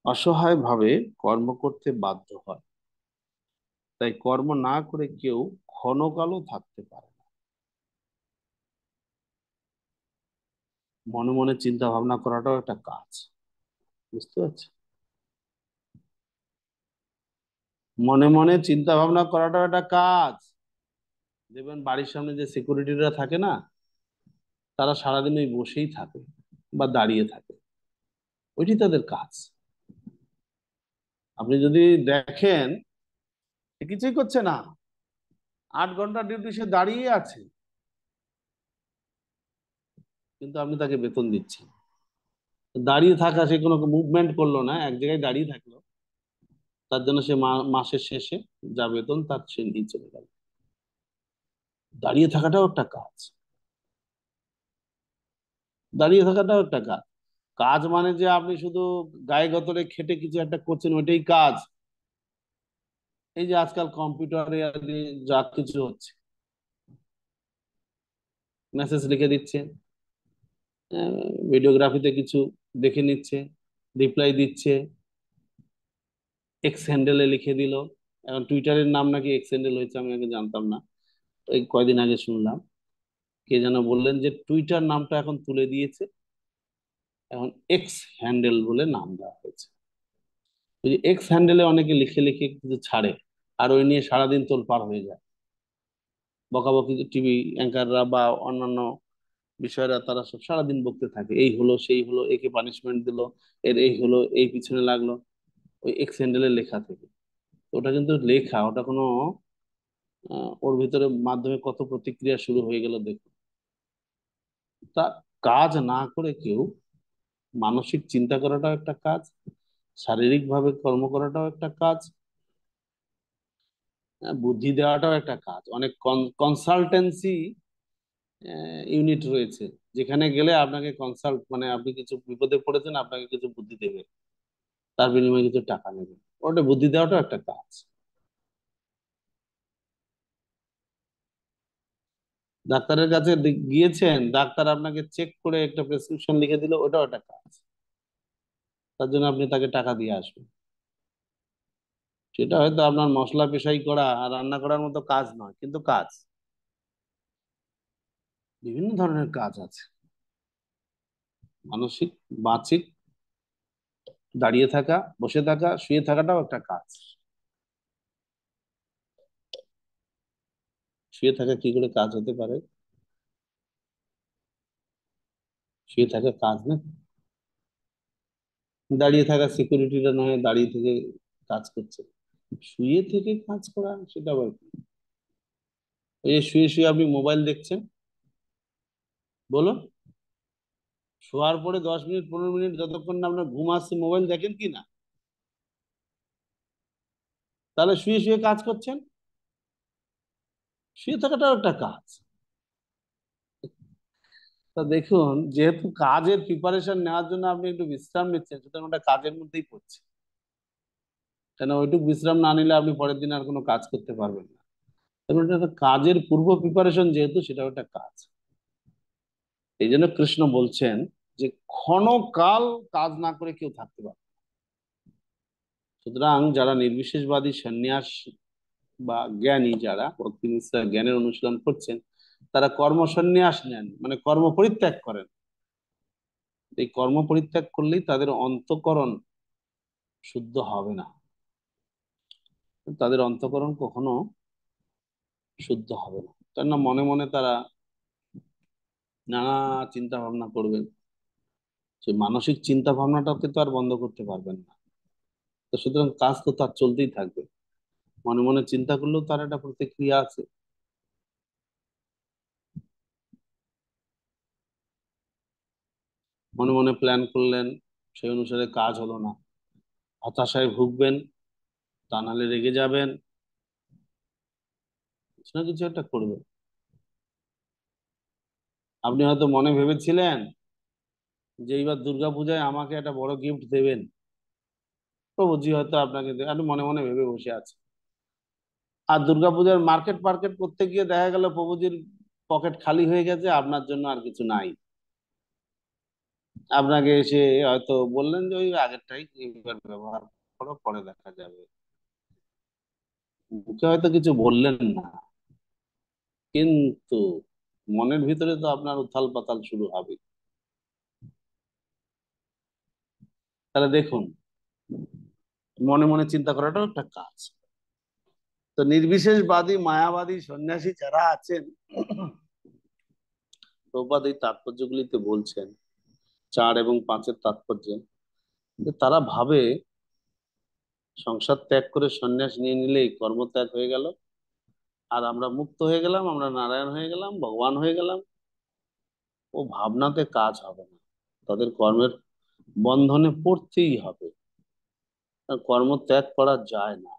অসহায় ভাবে কর্ম করতে বাধ্য হয়। তাই কর্ম না করে কেউ ক্ষণকালও থাকতে পারে না। মনে মনে চিন্তা ভাবনা করাটাও একটা কাজ, বুঝতে পারছি? মনে মনে চিন্তা ভাবনা করাটাও একটা কাজ। দেখবেন বাড়ির সামনে যে সিকিউরিটিরা থাকে না, তারা সারাদিন ওই বসেই থাকে বা দাঁড়িয়ে থাকে, ওইটি তাদের কাজ। আপনি যদি দেখেন সে কিছুই করছে না, 8 ঘন্টা ডিউটি, সে দাঁড়িয়ে আছে, কিন্তু আপনি তাকে বেতন দিচ্ছেন। দাঁড়িয়ে থাকা, সে কোনো মুভমেন্ট করলো না, এক জায়গায় দাঁড়িয়ে থাকলো, তার জন্য সে মাসের শেষে যা বেতন তার সে নিয়ে চলে গেল। দাঁড়িয়ে থাকাটাও একটা কাজ, দাঁড়িয়ে থাকাটাও একটা কাজ। কাজ মানে যে আপনি শুধু গায়ে গতরে খেটে কিছু একটা করছেন, ওইটাই কাজ। এই যে আজকাল কম্পিউটারে যা কিছু হচ্ছে, মেসেজ লিখে দিচ্ছে, ভিডিওগ্রাফিতে কিছু দেখে নিচ্ছে, রিপ্লাই দিচ্ছে, এক্স হ্যান্ডেলে লিখে দিল। এখন টুইটারের নাম নাকি এক্স হ্যান্ডেল হয়েছে, আমি আগে জানতাম না, এই কয়দিন আগে শুনলাম। কে যেন বললেন যে টুইটার নামটা এখন তুলে দিয়েছে, এখন এক্স হ্যান্ডেল বলে নাম দেওয়া হয়েছে। ওই যে এক্স হ্যান্ডেলে অনেকে লিখে লিখে কিছু ছাড়ে, আর ওই নিয়ে সারাদিন তোলপাড় হয়ে যায়। বকাবকি টিভি অ্যাঙ্কাররা বা অন্যান্য বিষয়রা তারা সব সারাদিন বকতে থাকে, এই হলো সেই হলো, একে পানিশমেন্ট দিল, এর এই হলো, এই পিছনে লাগলো, ওই এক্স হ্যান্ডেলে লেখা থেকে। তো ওটা কিন্তু লেখা, ওটা কোনো ওর ভিতরে মাধ্যমে কত প্রতিক্রিয়া শুরু হয়ে গেল দেখুন। তা কাজ না করে কেউ মানসিক চিন্তা করাটাও একটা কাজ, শারীরিক ভাবে কর্ম করাটাও একটা কাজ, বুদ্ধি দেওয়াটাও একটা কাজ। অনেক কনসালটেন্সি ইউনিট রয়েছে, যেখানে গেলে আপনাকে কনসাল্ট, মানে আপনি কিছু বিপদে পড়েছেন, আপনাকে কিছু বুদ্ধি দেবে, তার বিনিময়ে কিছু টাকা নেবে। ওটা বুদ্ধি দেওয়াটাও একটা কাজ। ডাক্তারের কাছে গিয়েছেন, ডাক্তার আপনাকে চেক করে একটা প্রেসক্রিপশন লিখে দিল, ওটাও একটা কাজ। তার জন্য আপনি তাকে টাকা দিয়ে আসবেন। সেটা হয়তো আপনার মশলা পেশাই করা আর রান্না করার মতো কাজ নয়, কিন্তু কাজ। বিভিন্ন ধরনের কাজ আছে, মানসিক, বাচিক, দাঁড়িয়ে থাকা, বসে থাকা, শুয়ে থাকাটাও একটা কাজ। শুয়ে থাকা কি করে কাজ হতে পারে? শুয়ে থাকা কাজ না। দাঁড়িয়ে থাকা সিকিউরিটিরা নয় দাঁড়িয়ে থেকে কাজ করছে, শুয়ে থেকে কাজ করা সেটা আবার কি? এই যে শুয়ে শুয়ে আপনি মোবাইল দেখছেন, বলুন, শোয়ার পরে 10 মিনিট 15 মিনিট যতক্ষণ না আপনার ঘুম আসছে মোবাইল দেখেন কি না? তাহলে শুয়ে শুয়ে কাজ করছেন। শুয়ে থাকাটাও একটা কাজ। তা দেখুন, যেহেতু কাজের প্রিপারেশন নেওয়ার জন্য আপনি একটু বিশ্রাম নিচ্ছেন, সুতরাং ওটা কাজের মধ্যেই পড়ছে। কেন ওইটুকু বিশ্রাম না নিলে আপনি পরের দিন আর কোনো কাজ করতে পারবেন না। তবে এটা একটা কাজের পূর্ব প্রিপারেশন, যেহেতু সেটা একটা কাজ। এই জন্য কৃষ্ণ বলছেন যে ক্ষণকাল কাজ না করে কেউ থাকতে পারে না। সুতরাং যারা নির্বিশেষবাদী সন্ন্যাস বা জ্ঞানী, যারা ভক্তি নিষ্ঠার জ্ঞানের অনুশীলন করছেন, তারা কর্মসন্ন্যাস নেন, মানে কর্ম পরিত্যাগ করেন। এই কর্ম পরিত্যাগ করলেই তাদের অন্তঃকরণ শুদ্ধ হবে না, তাদের অন্তঃকরণ কখনো শুদ্ধ হবে না। কেননা মনে মনে তারা নানা চিন্তা ভাবনা করবেন, সেই মানসিক চিন্তা ভাবনাটাকে তো আর বন্ধ করতে পারবেন না। তো সুতরাং কাজ তো তার চলতেই থাকবে। মনে মনে চিন্তা করলেও তার একটা প্রতিক্রিয়া আছে। মনে মনে প্ল্যান করলেন, সেই অনুসারে কাজ হলো না, হতাশায় ভুগবেন, তা নাহলে রেগে যাবেন, কিছু না কিছু একটা করবেন। আপনি হয়তো মনে ভেবেছিলেন যে এইবার দুর্গাপূজায় আমাকে একটা বড় গিফট দেবেন, প্রভুজি হয়তো আপনাকে আপনি মনে মনে ভেবে বসে আছেন। আর দুর্গাপূজার মার্কেট মার্কেট করতে গিয়ে দেখা গেল প্রভুজির পকেট খালি হয়ে গেছে, আপনার জন্য আর কিছু নাই। আপনাকে এসে হয়তো বললেন যে ওই আগেরটাই এবার ব্যবহার করো, পরে দেখা যাবে। মুখে হয়তো কিছু বললেন না, কিন্তু মনের ভিতরে তো আপনার উথাল পাতাল শুরু হবে। তাহলে দেখুন, মনে মনে চিন্তা করাটাও একটা কাজ। তো নির্বিশেষবাদী মায়াবাদী সন্ন্যাসী যারা আছেন, প্রভুপাদ এই তাৎপর্যগুলিতে বলছেন, 4 এবং 5-এর তাৎপর্য, যে তারা ভাবে সংসার ত্যাগ করে সন্ন্যাস নিয়ে নিলেই কর্মত্যাগ হয়ে গেল, আর আমরা মুক্ত হয়ে গেলাম, আমরা নারায়ণ হয়ে গেলাম, ভগবান হয়ে গেলাম। ও ভাবনাতে কাজ হবে না, তাদের কর্মের বন্ধনে পড়তেই হবে। আর কর্ম ত্যাগ করা যায় না,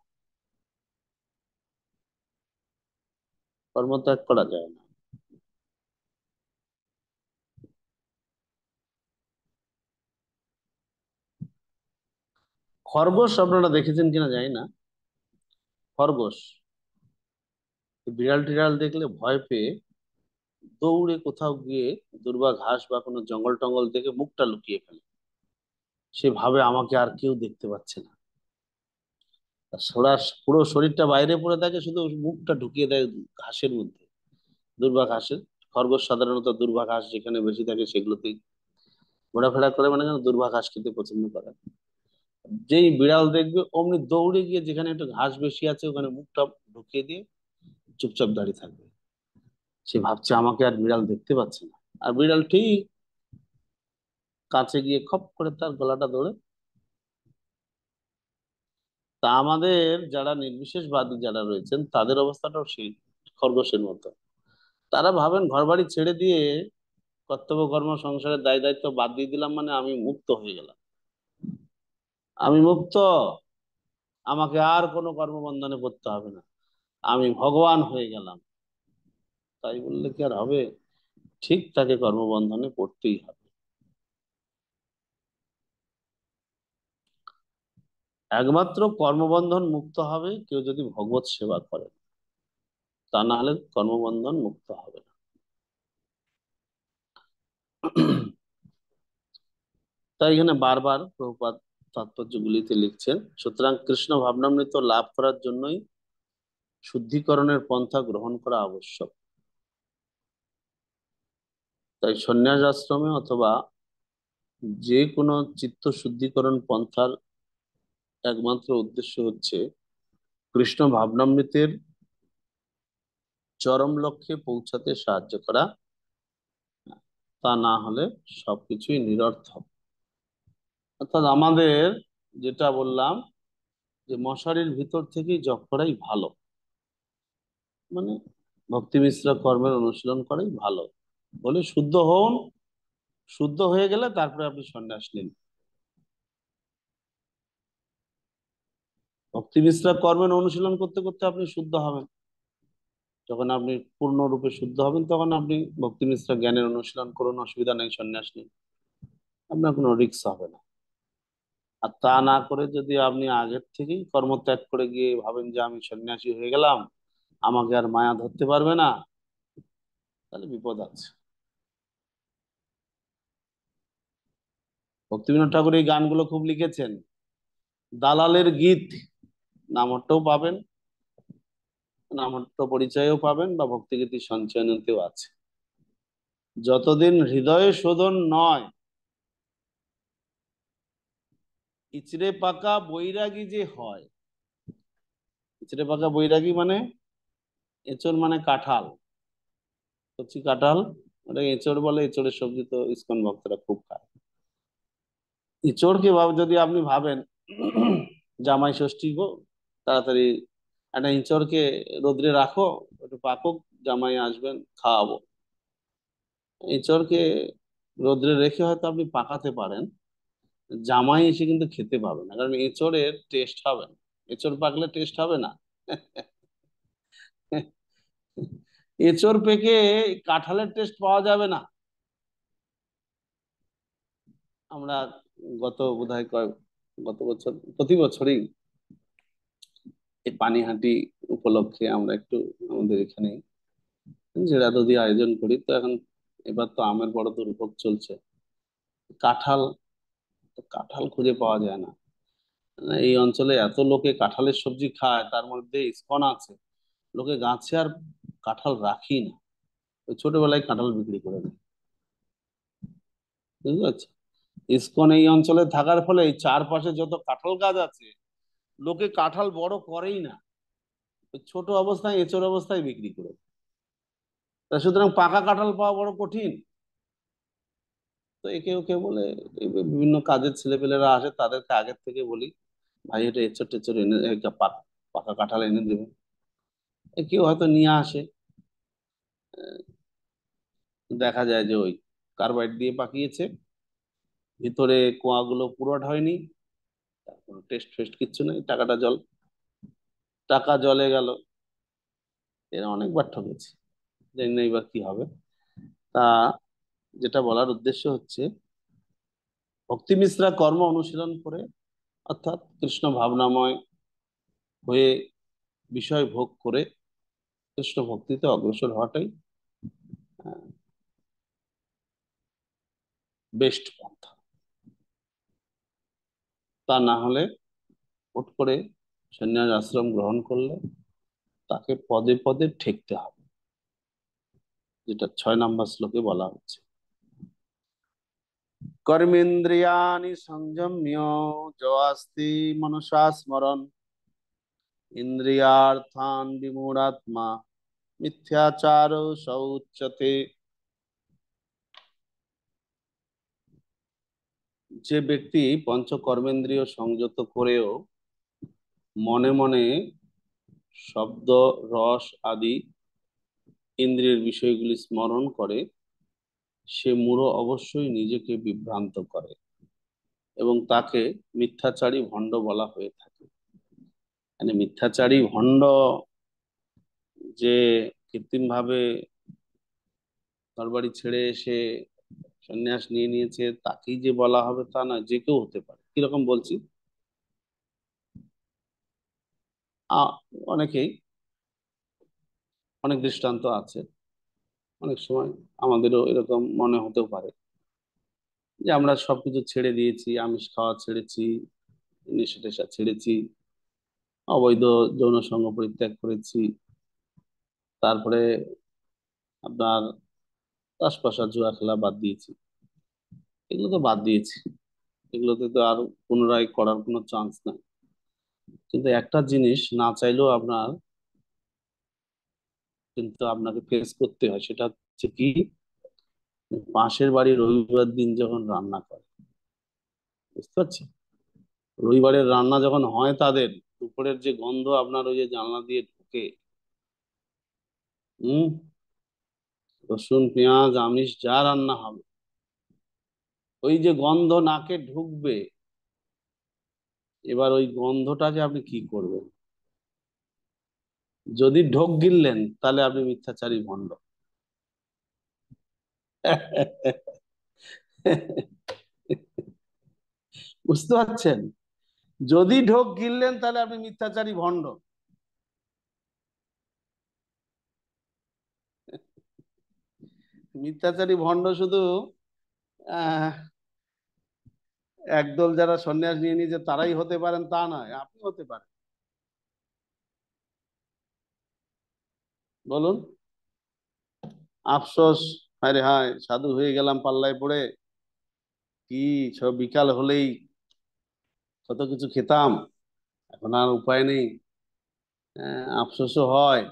কর্ম ত্যাগ করা যায় না। খরগোশ আপনারা দেখেছেন কিনা জানি না, খরগোশ বিড়াল টিড়াল দেখলে ভয় পেয়ে দৌড়ে কোথাও গিয়ে দুর্বা ঘাস বা কোনো জঙ্গল টঙ্গল দেখে মুখটা লুকিয়ে ফেলে। সে ভাবে আমাকে আর কেউ দেখতে পাচ্ছে না, আর সারা পুরো শরীরটা বাইরে পড়ে থাকে, শুধু মুখটা ঢুকিয়ে দেয় ঘাসের মধ্যে, দুর্বা ঘাসের। খরগোশ সাধারণত দুর্বা ঘাস যেখানে বেশি থাকে সেগুলোতেই ঘোরাফেরা করে, মানে কেন দুর্বা ঘাস খেতে পছন্দ করে। যেই বিড়াল দেখবে অমনি দৌড়ে গিয়ে যেখানে একটু ঘাস বেশি আছে ওখানে মুখটা ঢুকিয়ে দিয়ে চুপচাপ দাঁড়িয়ে থাকবে। সে ভাবছে আমাকে আর বিড়াল দেখতে পাচ্ছে না, আর বিড়াল ঠিক কাছে গিয়ে খপ করে তার গলাটা ধরে। তা আমাদের যারা নির্বিশেষবাদী যারা রয়েছেন তাদের অবস্থাটাও সেই খরগোশের মতো। তারা ভাবেন ঘর বাড়ি ছেড়ে দিয়ে কর্তব্য কর্ম সংসারের দায় দায়িত্ব বাদ দিয়ে দিলাম মানে আমি মুক্ত হয়ে গেলাম, আমি মুক্ত, আমাকে আর কোনো কর্মবন্ধনে পড়তে হবে না, আমি ভগবান হয়ে গেলাম। তাই বললে কি আর হবে? ঠিক তাকে কর্মবন্ধনে পড়তেই হবে। একমাত্র কর্মবন্ধন মুক্ত হবে কেউ যদি ভগবত সেবা করে, তা না হলে কর্মবন্ধন মুক্ত হবে না। তাই এখানে বারবার প্রভুপাদ তাৎপর্যগুলিতে লিখছেন, সুতরাং কৃষ্ণ ভাবনামৃত লাভ করার জন্যই শুদ্ধিকরণের পন্থা গ্রহণ করা আবশ্যক। তাই সন্ন্যাস আশ্রমে অথবা যে কোনো চিত্ত শুদ্ধিকরণ পন্থার একমাত্র উদ্দেশ্য হচ্ছে কৃষ্ণ ভাবনামৃতের চরম লক্ষ্যে পৌঁছাতে সাহায্য করা, তা না হলে সবকিছুই নিরর্থক। অর্থাৎ আমাদের যেটা বললাম যে মশারির ভিতর থেকেই জপ করাই ভালো, মানে ভক্তি মিশ্র কর্মের অনুশীলন করাই ভালো। বলে শুদ্ধ হন, শুদ্ধ হয়ে গেলে তারপরে আপনি সন্ন্যাস নিন। ভক্তি মিশ্র কর্মের অনুশীলন করতে করতে আপনি শুদ্ধ হবেন, যখন আপনি পূর্ণরূপে শুদ্ধ হবেন তখন আপনি ভক্তি মিশ্র জ্ঞানের অনুশীলন করুন, অসুবিধা নেই, সন্ন্যাস নিন, আপনার কোনো রিস্ক হবে না। আর তা না করে যদি আপনি আগের থেকেই কর্মত্যাগ করে গিয়ে ভাবেন যে আমি সন্ন্যাসী হয়ে গেলাম, আমাকে আর মায়া ধরতে পারবে না, তাহলে বিপদ আছে। ভক্তিবিনোদ ঠাকুর এই গানগুলো খুব লিখেছেন। দালালের গীত নামটাও পাবেন, নামট্য পরিচয়ও পাবেন, বা ভক্তিগীতির সঞ্চয়নতেও আছে। যতদিন হৃদয়ে শোধন নয়, ইচড়ে পাকা বৈরাগী যে হয়। ইচড়ে পাকা বৈরাগী মানে এঁচড় মানে কাঁঠাল, কচি কাঁঠাল, ওটা এঁচড় বলে। এঁচড়ের সবজি তো ইসকন ভক্তরা খুব খায়। এঁচড়কে যদি আপনি ভাবেন জামাই ষষ্ঠী গো, তাড়াতাড়ি একটা এঁচড়কে রোদ্রে রাখো, একটু পাকুক, জামাই আসবেন খাওয়াবো। এঁচড়কে রোদ্রে রেখে হয়তো আপনি পাকাতে পারেন, জামাই এসে কিন্তু খেতে পাবে না, কারণ এঁচড়ের টেস্ট হবে না। এঁচড় পাকলে টেস্ট হবে না। এঁচড় পেকে কাঁঠালের টেস্ট পাওয়া যাবে না। আমরা বোধহয় গত বছর প্রতি বছরই এই পানিহাটি উপলক্ষে আমরা একটু আমাদের এখানে জেলা নদী আয়োজন করি। তো এখন এবার তো আমের বড় দুর্ভোগ চলছে, কাঁঠাল, কাঁঠাল খুঁজে পাওয়া যায় না। এই অঞ্চলে এত লোকে কাঁঠালের সবজি খায়, তার মধ্যে ইস্কন আছে, লোকে গাছে আর কাঁঠাল রাখি না, ওই ছোটবেলায় কাঁঠাল বিক্রি করে দেয়। বুঝতে পারছো? ইস্কন এই অঞ্চলে থাকার ফলে এই চারপাশে যত কাঁঠাল গাছ আছে, লোকে কাঁঠাল বড় করেই না, ওই ছোট অবস্থায় এঁচড় অবস্থায় বিক্রি করে দেয়। তা সুতরাং পাকা কাঁঠাল পাওয়া বড় কঠিন। তো একে ওকে বলে, এই বিভিন্ন কাজের ছেলেপেলেরা আসে, তাদেরকে আগের থেকে বলি ভাই এটা এঁচড় টেচড় এনে পাকা কাঁঠাল এনে দেবেন। কেউ হয়তো নিয়ে আসে, দেখা যায় যে ওই কার্বাইড দিয়ে পাকিয়েছে, ভিতরে কোয়াগুলো পুরোট হয়নি, কোনো টেস্ট ফেস্ট কিচ্ছু নেই, টাকাটা জল, টাকা জলে গেল। এরা অনেকবার ঠকেছি, জানি না এবার কি হবে। তা যেটা বলার উদ্দেশ্য হচ্ছে, ভক্তি মিশ্রা কর্ম অনুশীলন করে, অর্থাৎ কৃষ্ণ ভাবনাময় হয়ে বিষয় ভোগ করে কৃষ্ণ ভক্তিতে অগ্রসর হওয়াটাই বেস্ট পন্থা। তা না হলে হুট করে সন্ন্যাস আশ্রম গ্রহণ করলে তাকে পদে পদে ঠেকতে হবে, যেটা 6 নম্বর শ্লোকে বলা হচ্ছে। কর্মেন্দ্রিয়াণি সংযম্য যস্তি মনসা স্মরণ ইন্দ্রিয়ার্থান বিমূঢ়াত্মা মিথ্যাচার সৌচ্যতে। যে ব্যক্তি পঞ্চকর্মেন্দ্রিয় সংযত করেও মনে মনে শব্দ, রস আদি ইন্দ্রিয়ের বিষয়গুলি স্মরণ করে, সে মূঢ় অবশ্যই নিজেকে বিভ্রান্ত করে এবং তাকে মিথ্যাচারী ভণ্ড বলা হয়ে থাকে। মানে মিথ্যাচারী ভণ্ড যে কৃত্রিম ভাবে ঘরবাড়ি ছেড়ে এসে সন্ন্যাস নিয়ে নিয়েছে তাকেই যে বলা হবে তা না, যে কেউ হতে পারে। কিরকম বলছি, আ- অনেকেই, অনেক দৃষ্টান্ত আছে। অনেক সময় আমাদেরও এরকম মনে হতেও পারে যে আমরা সবকিছু ছেড়ে দিয়েছি, আমিষ খাওয়া ছেড়েছি, নেশা টেশা ছেড়েছি, অবৈধ যৌন সঙ্গ পরিত্যাগ করেছি, তারপরে আপনার তাসপাশা জুয়া খেলা বাদ দিয়েছি। এগুলো তো বাদ দিয়েছি, এগুলোতে তো আর পুনরায় করার কোনো চান্স নাই। কিন্তু একটা জিনিস না চাইলেও আপনার কিন্তু আপনাকে ফেস করতে হয়, সেটা হচ্ছে কি, পাশের বাড়ি রবিবার দিন যখন রান্না করে, বুঝতে পারছি, রবিবারের রান্না যখন হয় তাদের, দুপুরের যে গন্ধ আপনার ওই যে জানলা দিয়ে ঢুকে, হম, রসুন পেঁয়াজ আমিষ যা রান্না হবে, ওই যে গন্ধ নাকে ঢুকবে, এবার ওই গন্ধটাকে আপনি কি করবেন? যদি ঢোক গিললেন তাহলে আপনি মিথ্যাচারী ভণ্ড। বুঝতে পারছেন? যদি ঢোক গিললেন তাহলে আপনি মিথ্যাচারী ভণ্ড। মিথ্যাচারী ভণ্ড শুধু আহ একদল যারা সন্ন্যাস নিয়ে নিয়েছে তারাই হতে পারেন তা নয়, আপনি হতে পারেন। বলুন, আফসোস, আরে হায় সাধু হয়ে গেলাম পাল্লায় পড়ে, কি সব বিকাল হলেই কত কিছু খেতাম, এখন আর উপায় নেই। আফসোসও হয়,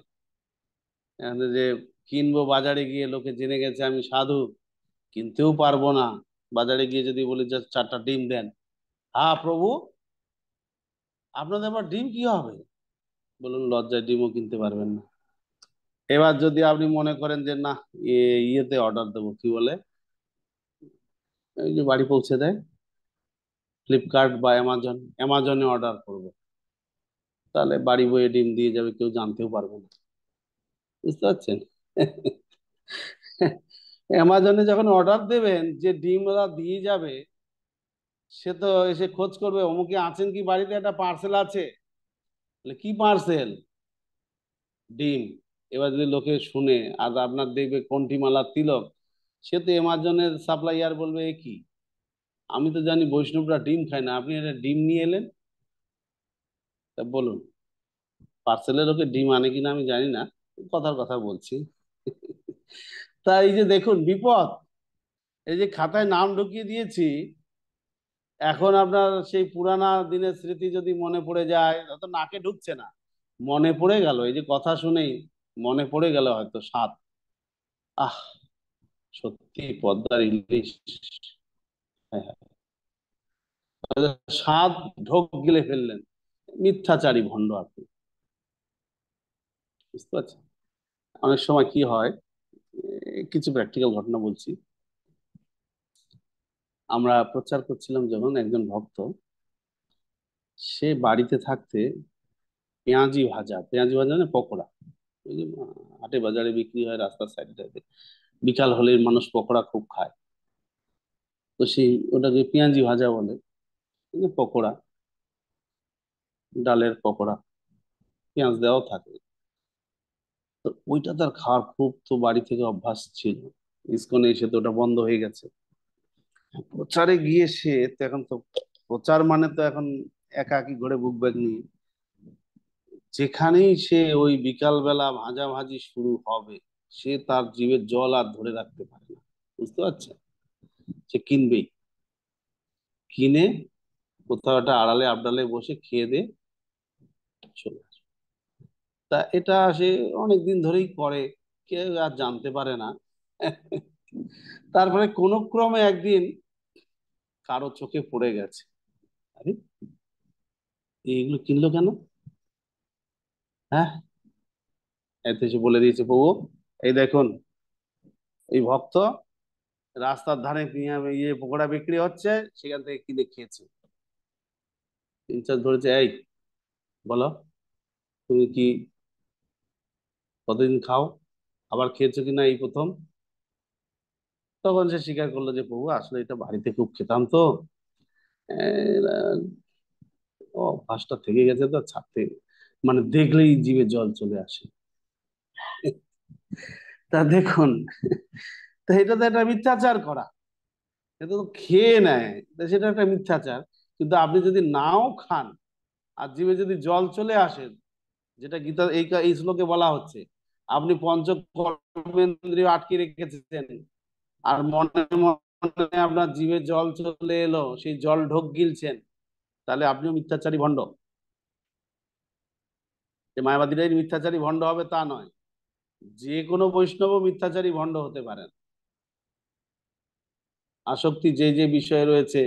এখন যে কিনবো বাজারে গিয়ে, লোকে জেনে গেছে আমি সাধু, কিনতেও পারবো না। বাজারে গিয়ে যদি বলি যে 4টা ডিম দেন, হ্যাঁ প্রভু, আপনাদের আবার ডিম কি হবে? বলুন, লজ্জায় ডিমও কিনতে পারবেন না। এবার যদি আপনি মনে করেন যে না, ইয়েতে অর্ডার দেবো, কি বলে, এই যে বাড়ি পৌঁছে দেয়, ফ্লিপকার্ট বা অ্যামাজন, অ্যামাজনে অর্ডার করব, তাহলে বাড়ি বয়ে ডিম দিয়ে যাবে, কেউ জানতেও পারবে না। বুঝতে পারছেন? অ্যামাজনে যখন অর্ডার দেবেন, যে ডিম ওরা দিয়ে যাবে, সে তো এসে খোঁজ করবে অমুকে আছেন কি বাড়িতে, একটা পার্সেল আছে। বলে, কি পার্সেল? ডিম। এবার যদি লোকে শুনে আর আপনার দেখবে কণ্ঠিমালা তিলক, সে তো অ্যামাজনের সাপ্লাইয়ার, বলবে এ কি, আমি তো জানি বৈষ্ণবরা ডিম খায় না, আপনি একটা ডিম নিয়ে এলেন। তা বলুন, পার্সেলের লোকে ডিম আনে কিনা আমি জানি না, কথার কথা বলছি। তা এই যে দেখুন বিপদ, এই যে খাতায় নাম ঢুকিয়ে দিয়েছি, এখন আপনার সেই পুরানা দিনের স্মৃতি যদি মনে পড়ে যায়, হয়তো নাকে ঢুকছে না, মনে পড়ে গেল, এই যে কথা শুনেই মনে পড়ে গেল হয়তো স্বাদ, আহ, সত্যি পদ্মার ইলিশ, হ্যাঁ হ্যাঁ, স্বাদ ঢোক গিলে ফেললেন, মিথ্যাচারী ভণ্ড আপনি। বুঝতে পারছেন? অনেক সময় কি হয়, কিছু প্র্যাকটিক্যাল ঘটনা বলছি। আমরা প্রচার করছিলাম যখন, একজন ভক্ত, সে বাড়িতে থাকতে পেঁয়াজি ভাজা, পেঁয়াজি ভাজা মানে পকোড়া, ওই যে হাটে বাজারে বিক্রি হয় রাস্তার সাইডে, বিকাল হলে মানুষ পকোড়া খুব খায়, তো সেই ওটাকে পেঁয়াজি ভাজা বলে, এই যে পকোড়া, ডালের পকোড়া, পেঁয়াজ দেওয়াও থাকে। তো ওইটা তার খাওয়ার খুব তো বাড়ি থেকে অভ্যাস ছিল। ইসকনে এসে তো ওটা বন্ধ হয়ে গেছে। প্রচারে গিয়ে সে তো এখন তো প্রচার মানে তো এখন একাকী ঘরে বুক ব্যাগ নিয়ে যেখানেই সে ওই বিকাল বেলা ভাজাভাজি শুরু হবে, সে তার জিভের জল আর ধরে রাখতে পারে না। বুঝতে পারছেন? সে কিনবেই, কিনে কোথাও একটা আড়ালে আবডালে বসে খেয়ে দিয়ে চলে আসে। তা এটা সে অনেকদিন ধরেই করে, কেউ আর জানতে পারে না। তারপরে কোনো ক্রমে একদিন কারো চোখে পড়ে গেছে, আরে এইগুলো কিনলো কেন? হ্যাঁ, এতে এসে বলে দিয়েছে, প্রভু এই দেখুন, এই ভক্ত রাস্তার ধারে পকোড়া বিক্রি হচ্ছে, সেখান থেকে কিনে খেয়েছে। ইনচার্জ ধরেছে, এই বলো, তুমি কি কতদিন খাও, আবার খেয়েছো কিনা এই প্রথম? তখন সে স্বীকার করলো যে প্রভু আসলে এটা বাড়িতে খুব খেতাম তো, অভ্যাসটা থেকে গেছে তো ছাড়তে, মানে দেখলেই জিভে জল চলে আসে। তা দেখুন, তা এটা তো একটা মিথ্যাচার করা, এটা তো খেয়ে নেয়, তা সেটা একটা মিথ্যাচার। কিন্তু আপনি যদি নাও খান আর জিভে যদি জল চলে আসে, যেটা গীতা এই শ্লোকে বলা হচ্ছে, আপনি পঞ্চ কর্মেন্দ্রিয় আটকে রেখেছেন আর মনে মনে আপনার জিভে জল চলে এলো, সেই জল ঢোক গিলছেন, তাহলে আপনিও মিথ্যাচারী ভণ্ড। যে মায়াবাদীরাই মিথ্যাচারী ভণ্ড হবে তা নয়, যে কোনো বৈষ্ণব মিথ্যাচারী ভণ্ড হতে পারেন। আসক্তি যে যে বিষয়ে রয়েছে,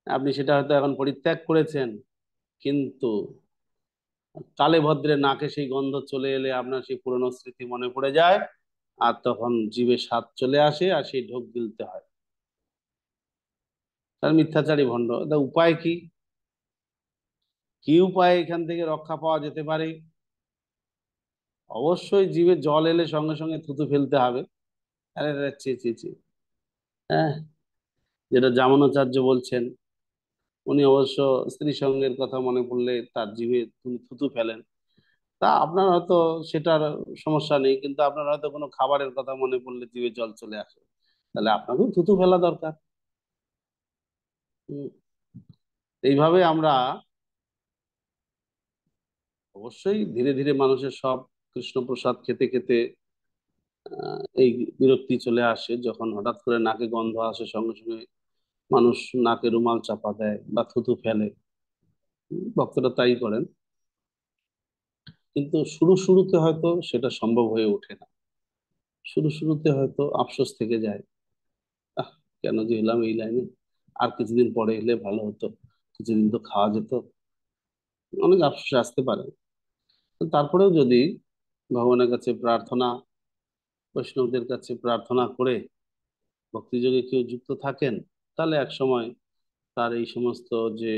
আপনি সেটা হয়তো এখন পরিত্যাগ করেছেন, কিন্তু কালে ভদ্রে নাকে সেই গন্ধ চলে এলে আপনার সেই পুরনো স্মৃতি মনে পড়ে যায়, আর তখন জিভে স্বাদ চলে আসে আর সেই ঢোক গিলতে হয়। তার মিথ্যাচারী ভণ্ড। তা উপায় কি? কি উপায়ে এখান থেকে রক্ষা পাওয়া যেতে পারে? অবশ্যই জিভে জল এলে সঙ্গে সঙ্গে থুতু ফেলতে হবে। আরে আরে, ছি ছি ছি। হ্যাঁ, যেটা জামানাচার্য বলছেন, উনি অবশ্য স্ত্রী সঙ্গের কথা মনে পড়লে তার জিভে থুতু ফেলেন। তা আপনার হয়তো সেটার সমস্যা নেই, কিন্তু আপনার হয়তো কোনো খাবারের কথা মনে পড়লে জিভে জল চলে আসে, তাহলে আপনাকেও থুতু ফেলা দরকার। উম, এইভাবে আমরা অবশ্যই ধীরে ধীরে মানুষের সব কৃষ্ণ প্রসাদ খেতে খেতে এই বিরক্তি চলে আসে, যখন হঠাৎ করে নাকে গন্ধ আসে সঙ্গে সঙ্গে মানুষ নাকে রুমাল চাপা দেয় বা থুতু ফেলে। ভক্তরা তাই করেন, কিন্তু শুরু শুরুতে হয়তো সেটা সম্ভব হয়ে ওঠে না। শুরু শুরুতে হয়তো আফসোস থেকে যায়, আহ কেন যে এলাম এই লাইনে, আর কিছুদিন পরে এলে ভালো হতো, কিছুদিন তো খাওয়া যেত, অনেক আফসোস আসতে পারে। তারপরেও যদি ভগবানের কাছে প্রার্থনা, বৈষ্ণবদের কাছে প্রার্থনা করে ভক্তিযোগে কেউ যুক্ত থাকেন, তাহলে এক সময় তার এই সমস্ত যে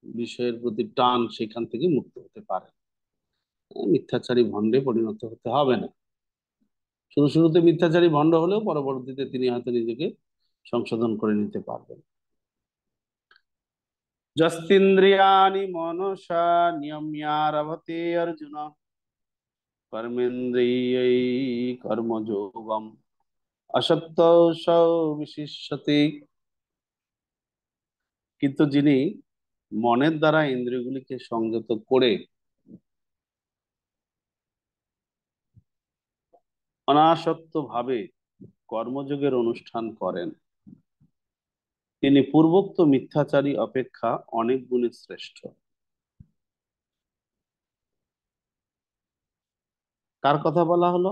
বিষয়ের প্রতি টান, সেখান থেকে মুক্ত হতে পারে। মিথ্যাচারী ভণ্ডে পরিণত হতে হবে না। শুরু শুরুতে মিথ্যাচারী ভণ্ড হলেও পরবর্তীতে তিনি হয়তো নিজেকে সংশোধন করে নিতে পারবেন। যস্তিন্দ্রিয়াণি মনসা নিয়ম্যারভতে অর্জুন কর্মেন্দ্রিয়ৈ কর্মযোগম আসক্তৌ সৌ বিশিষ্যতে। কিন্তু যিনি মনের দ্বারা ইন্দ্রিয়গুলিকে সংযত করে অনাসক্ত ভাবে কর্মযোগের অনুষ্ঠান করেন, তিনি পূর্বোক্ত মিথ্যাচারী অপেক্ষা অনেক গুণে শ্রেষ্ঠ। কার কথা বলা হলো?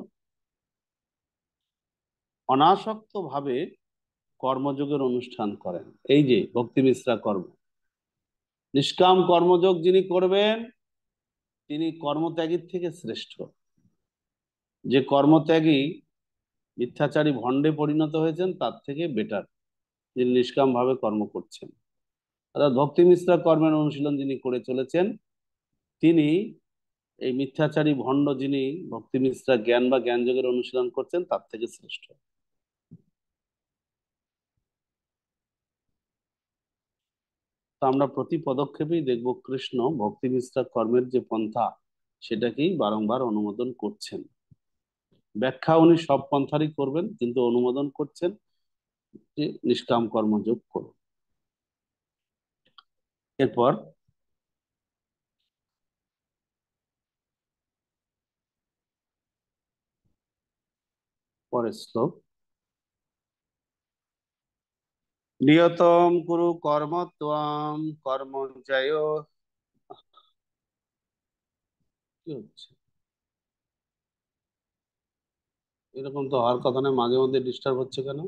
অনাসক্ত ভাবে কর্মযোগের অনুষ্ঠান করেন, এই যে ভক্তি মিশ্রা কর্ম, নিষ্কাম কর্মযোগ যিনি করবেন, তিনি কর্মত্যাগীর থেকে শ্রেষ্ঠ। যে কর্মত্যাগী মিথ্যাচারী ভণ্ডে পরিণত হয়েছেন, তার থেকে বেটার যিনি নিষ্কাম ভাবে কর্ম করছেন। অর্থাৎ ভক্তি মিশ্রা কর্মের অনুশীলন যিনি করে চলেছেন, তিনি এই মিথ্যাচারী ভণ্ড যিনি ভক্তি মিশ্রা জ্ঞান বা জ্ঞান যোগের অনুশীলন করছেন, তার থেকে শ্রেষ্ঠ। তো আমরা প্রতি পদক্ষেপেই দেখব কৃষ্ণ ভক্তি মিশ্রা কর্মের যে পন্থা, সেটাকেই বারংবার অনুমোদন করছেন। ব্যাখ্যা উনি সব পন্থারই করবেন, কিন্তু অনুমোদন করছেন যে নিষ্কাম কর্মযোগ করুন। এরপর পরের শ্লোক, নিয়তম কুরু কর্ম ত্বম কর্ম জয়। কি হচ্ছে? এরকম তো হওয়ার কথা না, মাঝে মধ্যে ডিস্টার্ব হচ্ছে কেন?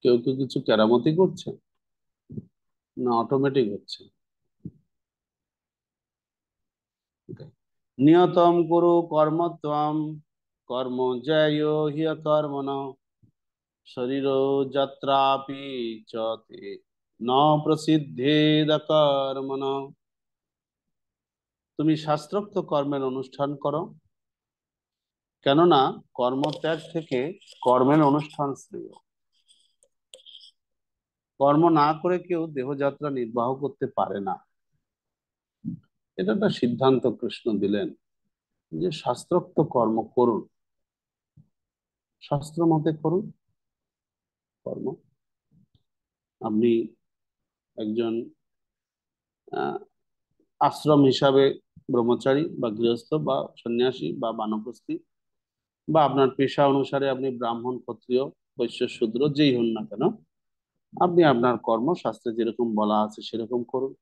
কেউ কেউ কিছু কেরামতি করছে না অটোমেটিক হচ্ছে? নিয়তম কুরু কর্ম ত্বম কর্ম জয় হিয় কর্মণ শরীর যাত্রাপি চতে ন প্রসিদ্ধেদ কর্মণ। তুমি শাস্ত্রোক্ত কর্মের অনুষ্ঠান করো, কেননা কর্মত্যাগ থেকে কর্মের অনুষ্ঠান শ্রেয়। কর্ম না করে কেউ দেহযাত্রা নির্বাহ করতে পারে না। এটা একটা সিদ্ধান্ত কৃষ্ণ দিলেন যে শাস্ত্রোক্ত কর্ম করুন, শাস্ত্র মতে করুন কর্ম। আপনি একজন আহ আশ্রম হিসাবে ব্রহ্মচারী বা গৃহস্থ বা সন্ন্যাসী বা বানপ্রস্থী, বা আপনার পেশা অনুসারে আপনি ব্রাহ্মণ, ক্ষত্রিয়, বৈশ্য, শূদ্র যেই হন না কেন, আপনি আপনার কর্ম শাস্ত্রে যেরকম বলা আছে সেরকম করুন,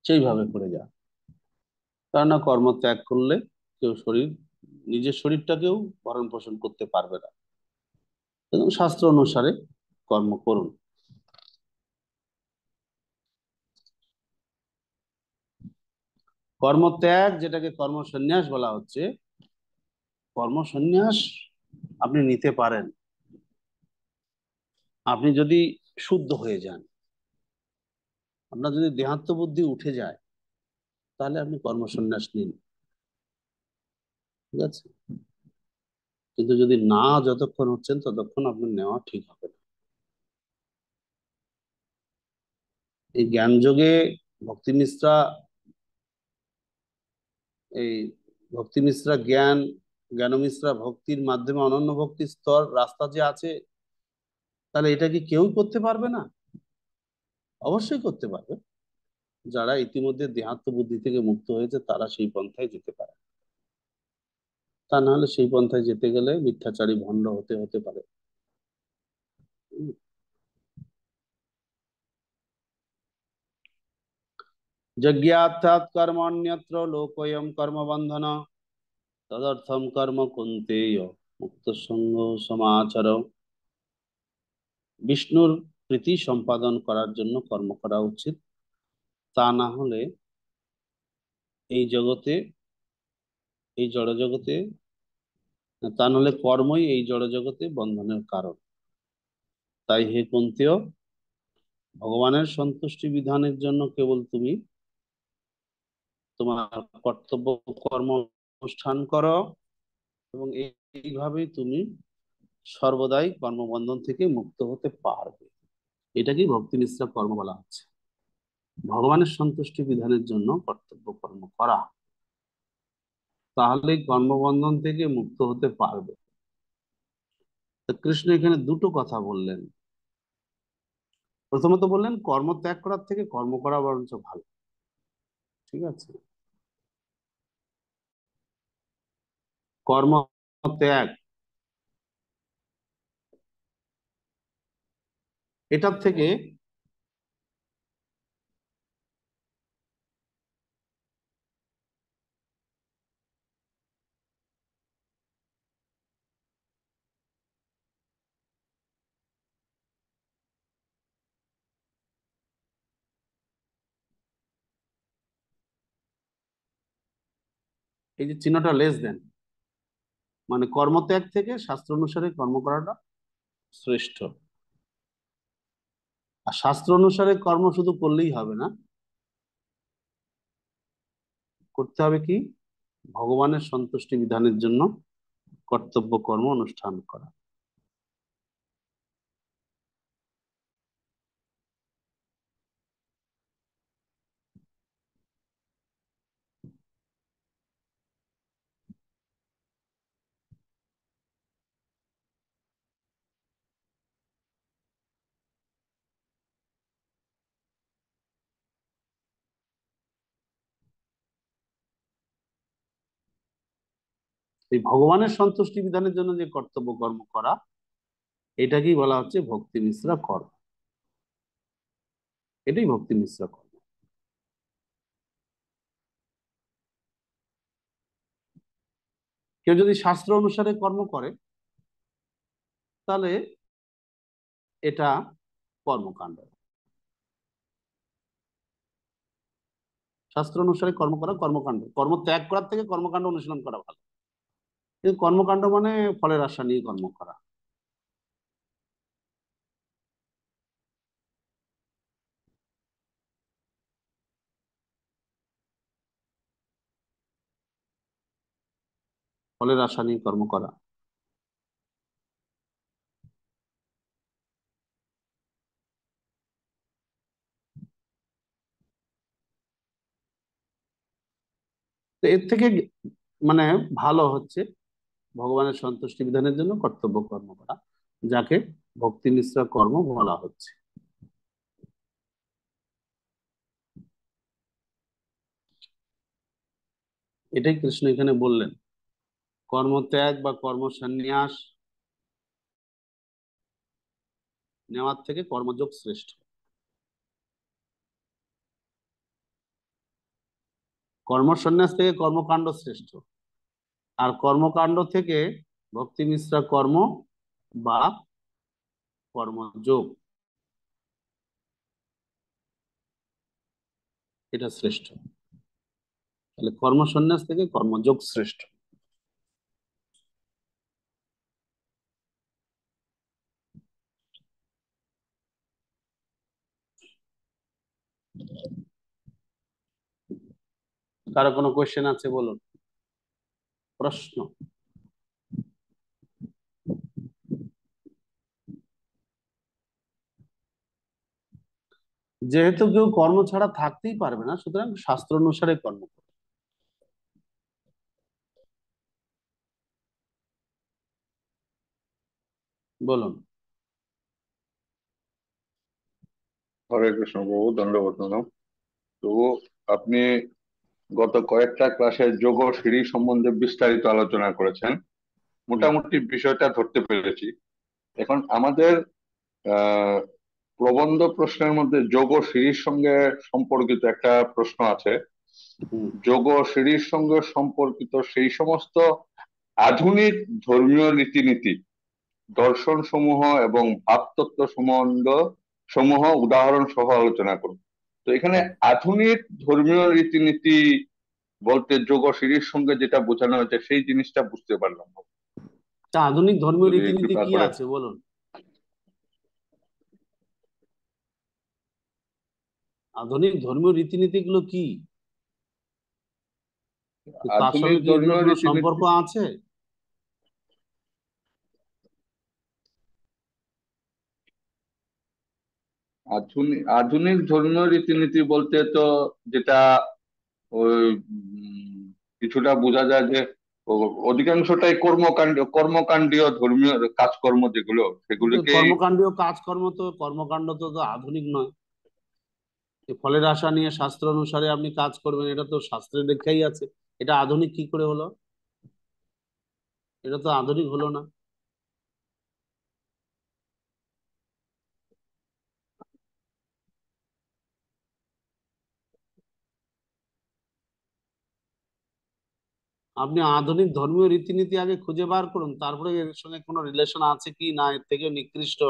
সেইভাবে করে যান। কেননা কর্ম ত্যাগ করলে কেউ নিজের শরীরটাকেও ভরণ পোষণ করতে পারবে না। এবং শাস্ত্র অনুসারে কর্ম করুন। কর্মত্যাগ, যেটাকে কর্মসন্ন্যাস বলা হচ্ছে, কর্মসন্ন্যাস আপনি নিতে পারেন আপনি যদি শুদ্ধ হয়ে যান। আপনার যদি দেহাত্ম বুদ্ধি উঠে যায় তাহলে আপনি কর্মসন্ন্যাস নিন, ঠিক আছে? কিন্তু যদি না যতক্ষণ হচ্ছেন ততক্ষণ আপনার নেওয়া ঠিক হবে না। এই জ্ঞান যোগে ভক্তি মিশ্রা, এই ভক্তি মিশ্রা জ্ঞান, জ্ঞান মিশ্রা ভক্তির মাধ্যমে অনন্য ভক্তির স্তর রাস্তা যে আছে, তাহলে এটা কি কেউই করতে পারবে না? অবশ্যই করতে পারবে। যারা ইতিমধ্যে দেহাত্ম বুদ্ধি থেকে মুক্ত হয়েছে তারা সেই পন্থায় যেতে পারে। তা না হলে সেই পন্থায় যেতে গেলে মিথ্যাচারী ভণ্ড হতে হতে পারে। যজ্ঞার্থাৎ কর্মণ্যত্র লোকোয়ম কর্মবন্ধন তদর্থম কর্ম কুন্তেয় মুক্ত সঙ্গ সমাচার। বিষ্ণুর প্রীতি সম্পাদন করার জন্য কর্ম করা উচিত, তা না হলে এই জগতে, এই জড় জগতে, তা নাহলে কর্মই এই জড় জগতে বন্ধনের কারণ। তাই হে কুন্তেয়, ভগবানের সন্তুষ্টি বিধানের জন্য কেবল তুমি তোমার কর্তব্য কর্ম অনুষ্ঠান করো, এবং এইভাবেই তুমি সর্বদাই কর্মবন্ধন থেকে মুক্ত হতে পারবে। এটাকেই ভক্তি মিশ্র কর্ম বলা হচ্ছে, ভগবানের সন্তুষ্টি বিধানের জন্য কর্তব্য কর্ম করা, তাহলেই কর্মবন্ধন থেকে মুক্ত হতে পারবে। তো কৃষ্ণ এখানে দুটো কথা বললেন। প্রথমত বললেন কর্ম ত্যাগ করার থেকে কর্ম করা বরঞ্চ ভালো, ঠিক আছে? কর্ম ত্যাগ, এটার থেকে এই যে চিহ্নটা লেস দেন, মানে কর্মত্যাগ থেকে শাস্ত্র অনুসারে কর্ম করাটা শ্রেষ্ঠ। আর শাস্ত্র অনুসারে কর্ম শুধু করলেই হবে না, করতে হবে কি? ভগবানের সন্তুষ্টি বিধানের জন্য কর্তব্য কর্ম অনুষ্ঠান করা। এই ভগবানের সন্তুষ্টি বিধানের জন্য যে কর্তব্য কর্ম করা, এটাকেই বলা হচ্ছে ভক্তি মিশ্রা কর্ম। এটাই ভক্তি মিশ্রা কর্ম। কেউ যদি শাস্ত্র অনুসারে কর্ম করে তাহলে এটা কর্মকাণ্ড। শাস্ত্র অনুসারে কর্ম করা কর্মকাণ্ড, কর্ম ত্যাগ করার থেকে কর্মকাণ্ড অনুশীলন করা ভালো। কিন্তু কর্মকাণ্ড মানে ফলের আশা নিয়ে কর্ম করা। ফলের আশা নিয়ে কর্ম করা। তো এর থেকে মানে ভালো হচ্ছে ভগবানের সন্তুষ্টি বিধানের জন্য কর্তব্য কর্ম করা, যাকে ভক্তি মিশ্রা কর্ম বলা হচ্ছে। এটাই কৃষ্ণ এখানে বললেন। কর্মত্যাগ বা কর্ম সন্ন্যাস নেওয়ার থেকে কর্মযোগ শ্রেষ্ঠ। কর্ম সন্ন্যাস থেকে কর্মকাণ্ড শ্রেষ্ঠ, আর কর্মকাণ্ড থেকে ভক্তি মিশ্রা কর্ম বা কর্মযোগ, এটা শ্রেষ্ঠ। তাহলে কর্ম সন্ন্যাস থেকে কর্মযোগ শ্রেষ্ঠ। কারো কোনো কোয়েশ্চেন আছে বলুন, প্রশ্ন? যেহেতু কেউ কর্ম ছাড়া থাকতেই পারবে না, সুতরাং শাস্ত্র অনুসারে কর্ম করবে। বলুন। হরে কৃষ্ণ প্রভু, দণ্ডবত প্রণাম। তো আপনি গত কয়েকটা ক্লাসে যোগ ও সিঁড়ি সম্বন্ধে বিস্তারিত আলোচনা করেছেন, মোটামুটি বিষয়টা ধরতে পেরেছি। এখন আমাদের আহ প্রবন্ধ প্রশ্নের মধ্যে যোগ ও সিঁড়ির সঙ্গে সম্পর্কিত একটা প্রশ্ন আছে। যোগ ও সিঁড়ির সঙ্গে সম্পর্কিত সেই সমস্ত আধুনিক ধর্মীয় রীতিনীতি, দর্শন সমূহ এবং ভাবতত্ত্ব সম্বন্ধ সমূহ উদাহরণ সহ আলোচনা করুন। তো এখানে আধুনিক ধর্মীয় রীতিনীতি বলতে যোগ ও সিঁড়ির সঙ্গে যেটা বোঝানো হয়েছে সেই জিনিসটা বুঝতে পারলাম না। তা আধুনিক ধর্মীয় যদি রীতিনীতি কৃপা কি করে। আছে বলুন। আধুনিক ধর্মীয় রীতিনীতি গুলো কি? তার আধুনিক সঙ্গে কি এগুলো ধর্মীয় কোনো রীতিনীতি, সম্পর্ক আছে? আধুনিক ধর্মীয় রীতিনীতি বলতে তো যেটা ওই কিছুটা বোঝা যায় যে অধিকাংশটাই কর্মকাণ্ডীয় ধর্মীয় কাজকর্ম যেগুলো, কিন্তু সেগুলোকেই। কর্মকাণ্ডীয় কাজকর্ম তো, কর্মকাণ্ড তো তো আধুনিক নয়। এই ফলের আশা নিয়ে শাস্ত্র অনুসারে আপনি কাজ করবেন, এটা তো শাস্ত্রের লেখাই আছে। এটা আধুনিক কি করে হলো? এটা তো আধুনিক হলো না। আপনি আধুনিক ধর্মীয় রীতিনীতি আগে খুঁজে বার করুন, তারপরে এর সঙ্গে কোনো রিলেশন আছে কি না, এর থেকে নিকৃষ্ট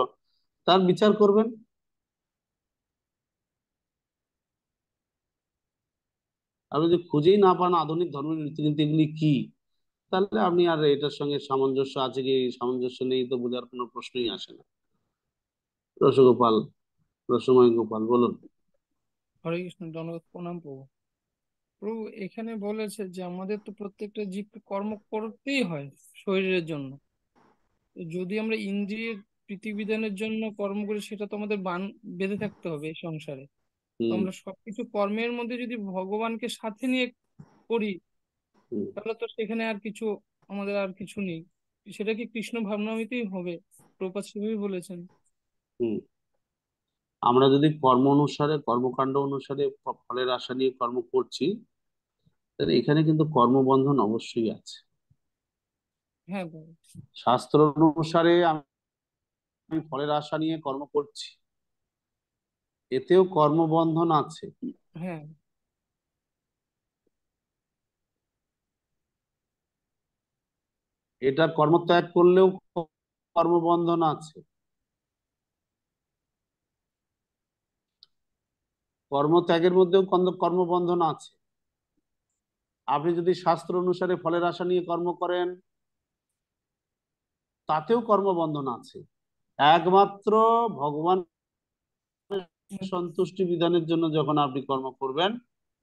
তার বিচার করবেন। আপনি যদি খুঁজেই না পান আধুনিক ধর্মীয় রীতিনীতিগুলি কি, তাহলে আপনি আর এটার সঙ্গে সামঞ্জস্য আছে কি সামঞ্জস্য নেই তো বোঝার কোনো প্রশ্নই আসে না। রসগোপাল, রসময় গোপাল, বলুন। হরে কৃষ্ণ, দণ্ডবত প্রণাম প্রভু। প্রভু এখানে বলেছে যে আমাদের তো প্রত্যেকটা জীবকে কর্ম করতেই হয় শরীরের জন্য। তো যদি আমরা ইন্দ্রিয়ের প্রীতিবিধানের জন্য কর্ম করি, সেটা তো আমাদের বেঁধে থাকতে হবে এই সংসারে। তো হুম আমরা সবকিছু কর্মের মধ্যে যদি ভগবানকে সাথে নিয়ে করি, হুম তাহলে তো সেখানে আর কিছু, আমাদের আর কিছু নেই। সেটা কি কৃষ্ণ ভাবনামৃতেই হবে, প্রভুপাদ সেভাবেই বলেছেন। হুম আমরা যদি কর্ম অনুসারে কর্মকাণ্ড অনুসারে ফলের আশা নিয়ে কর্ম করছি, তাহলে এখানে কিন্তু কর্মবন্ধন অবশ্যই আছে। হ্যাঁ বাবু। শাস্ত্র অনুসারে আমি ফলের আশা নিয়ে কর্ম করছি, এতেও কর্মবন্ধন আছে। হ্যাঁ এটা কর্মত্যাগ করলেও কর্মবন্ধন আছে। কর্মত্যাগের মধ্যেও কর্মবন্ধন আছে। আপনি যদি শাস্ত্র অনুসারে ফলের আশা নিয়ে কর্ম করেন, তাতেও কর্মবন্ধন আছে। একমাত্র ভগবান সন্তুষ্টি বিধানের জন্য যখন আপনি কর্ম করবেন,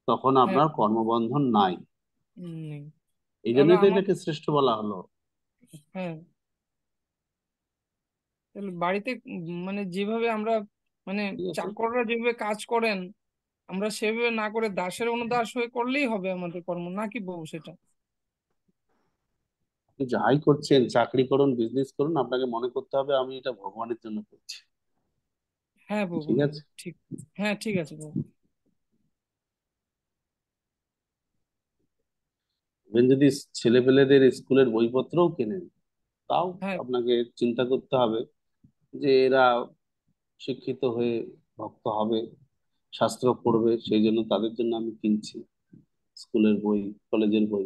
তখন হ্যাঁ আপনার কর্মবন্ধন নাই। নেই। এই তাহলে জন্যই তো আমার, এটাকে শ্রেষ্ঠ বলা হলো। হ্যাঁ তাহলে বাড়িতে মানে যেভাবে আমরা মানে ঠিক আছে, চাকররা যেভাবে কাজ করেন, আমরা সেভাবে না করে দাসের অনুদাস হয়ে করলেই হবে আমাদের কর্ম, নাকি বউ সেটা? আপনি যাই করছেন, চাকরি করুন, বিজনেস করুন, আপনাকে মনে করতে হবে আমি এটা ভগবানের জন্য করছি। হ্যাঁ বাবু, ঠিক হ্যাঁ আছে। ঠিক। হ্যাঁ ঠিক আছে বাবু। ইভেন যদি ছেলেপেলেদের স্কুলের বইপত্রও কেনেন, তাও হ্যাঁ আপনাকে চিন্তা করতে হবে যে এরা শিক্ষিত হয়ে ভক্ত হবে, শাস্ত্র পড়বে, সেই জন্য তাদের জন্য আমি কিনছি স্কুলের বই, কলেজের বই।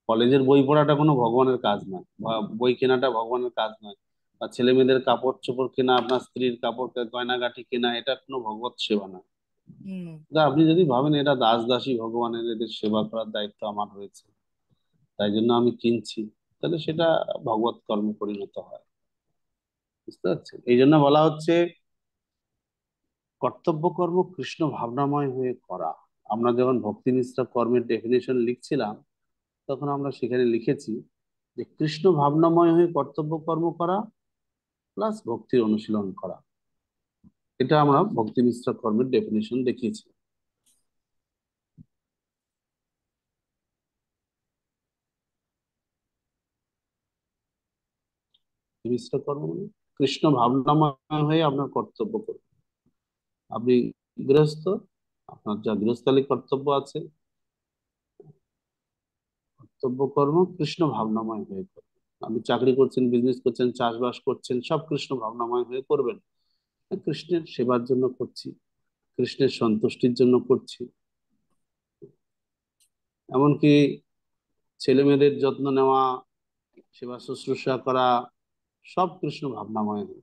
কলেজের বই পড়াটা কোনো ভগবানের কাজ নয়, বা বই কেনাটা ভগবানের কাজ নয়, বা ছেলে মেয়েদের কাপড় চোপড় কেনা, আপনার স্ত্রীর কাপড় গয়নাগাটি কেনা, এটা কোনো ভগবত সেবা না। হুম, তা আপনি যদি ভাবেন এটা দাস দাসী ভগবানের, এদের সেবা করার দায়িত্ব আমার রয়েছে, তাই জন্য আমি কিনছি, তাহলে সেটা ভগবত কর্মে পরিণত হয়। বুঝতে পারছেন? এই জন্য বলা হচ্ছে কর্তব্য কর্ম কৃষ্ণ ভাবনাময় হয়ে করা। আমরা যখন ভক্তি নিষ্ঠা কর্মের ডেফিনেশন লিখছিলাম, তখন আমরা সেখানে লিখেছি যে কৃষ্ণ ভাবনাময় হয়ে কর্তব্য কর্ম করা প্লাস ভক্তির অনুশীলন করা। এটা আমরা ভক্তি নিষ্ঠা কর্মের ডেফিনেশন দেখিয়েছি। ভক্তি নিষ্ঠা কর্ম মানে কৃষ্ণ ভাবনাময় হয়ে আপনার কর্তব্য করুন। আপনি গৃহস্থ, আপনার যা গৃহস্থালী কর্তব্য আছে, কর্তব্য কর্ম কৃষ্ণ ভাবনাময় হয়ে করবেন। আপনি চাকরি করছেন, বিজনেস করছেন, চাষবাস করছেন, সব কৃষ্ণ ভাবনাময় হয়ে করবেন। কৃষ্ণের সেবার জন্য করছি, কৃষ্ণের সন্তুষ্টির জন্য করছি। এমনকি ছেলে মেয়েদের যত্ন নেওয়া, সেবা শুশ্রূষা করা, সব কৃষ্ণ ভাবনাময় হয়ে।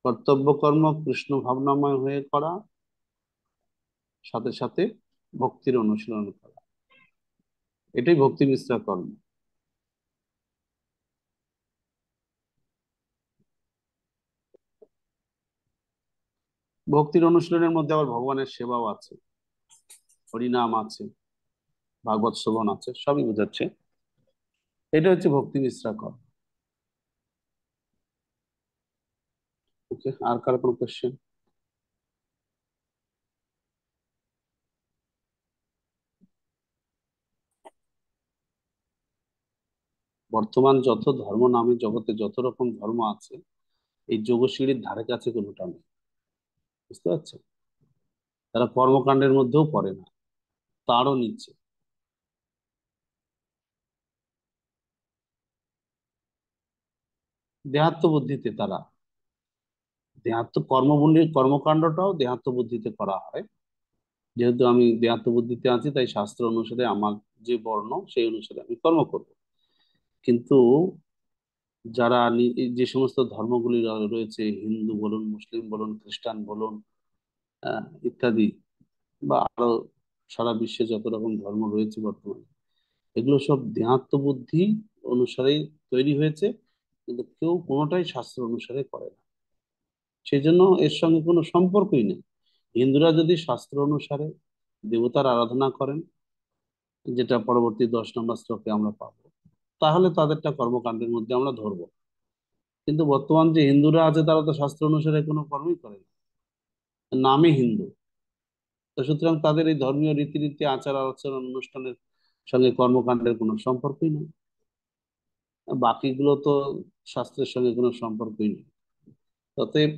কর্তব্য কর্ম কৃষ্ণ ভাবনাময় হয়ে করা, সাথে সাথে ভক্তির অনুশীলন করা, এটাই ভক্তি মিশ্রা কর্ম। ভক্তির অনুশীলনের মধ্যে আবার ভগবানের সেবাও আছে, হরিনাম আছে, ভাগবত শ্রবণ আছে, সবই বোঝাচ্ছে। এটা হচ্ছে ভক্তি মিশ্রা কর্ম। ওকে, আর কার কোনো কোশ্চেন? বর্তমান যত ধর্ম নামে জগতে যত রকম ধর্ম আছে, এই যোগশিড়ির ধারে কাছে কোনোটা নেই। বুঝতে পারছেন? তারা কর্মকাণ্ডের মধ্যেও পড়ে না, তারও নিচে। দেহাত্ম বুদ্ধিতে তারা, দেহাত্ম কর্মকাণ্ডটাও দেহাত্ম বুদ্ধিতে করা হয়। যেহেতু আমি দেহাত্ম বুদ্ধিতে আছি, তাই শাস্ত্র অনুসারে আমার যে বর্ণ, সেই অনুসারে আমি কর্ম করব। কিন্তু যারা যে সমস্ত ধর্মগুলি রয়েছে, হিন্দু বলুন, মুসলিম বলুন, খ্রিস্টান বলুন, ইত্যাদি, বা আরো সারা বিশ্বে যত রকম ধর্ম রয়েছে বর্তমানে, এগুলো সব দেহাত্ম বুদ্ধি অনুসারেই তৈরি হয়েছে, কিন্তু কেউ কোনোটাই শাস্ত্র অনুসারে করে না। সেই জন্য এর সঙ্গে কোনো সম্পর্কই নেই। হিন্দুরা যদি শাস্ত্র অনুসারে দেবতার আরাধনা করেন, যেটা পরবর্তী 10 নম্বর শ্লোকে আমরা পাবো, তাহলে তাদেরটা কর্মকাণ্ডের মধ্যে আমরা ধরবো। কিন্তু বর্তমান যে হিন্দুরা আছে, তারা তো শাস্ত্র অনুসারে কোনো কর্মই করে না, নামে হিন্দু। তো সুতরাং তাদের এই ধর্মীয় রীতিনীতি, আচার আচরণ, অনুষ্ঠানের সঙ্গে কর্মকাণ্ডের কোনো সম্পর্কই নেই। বাকিগুলো তো শাস্ত্রের সঙ্গে কোনো সম্পর্কই নেই। অতএব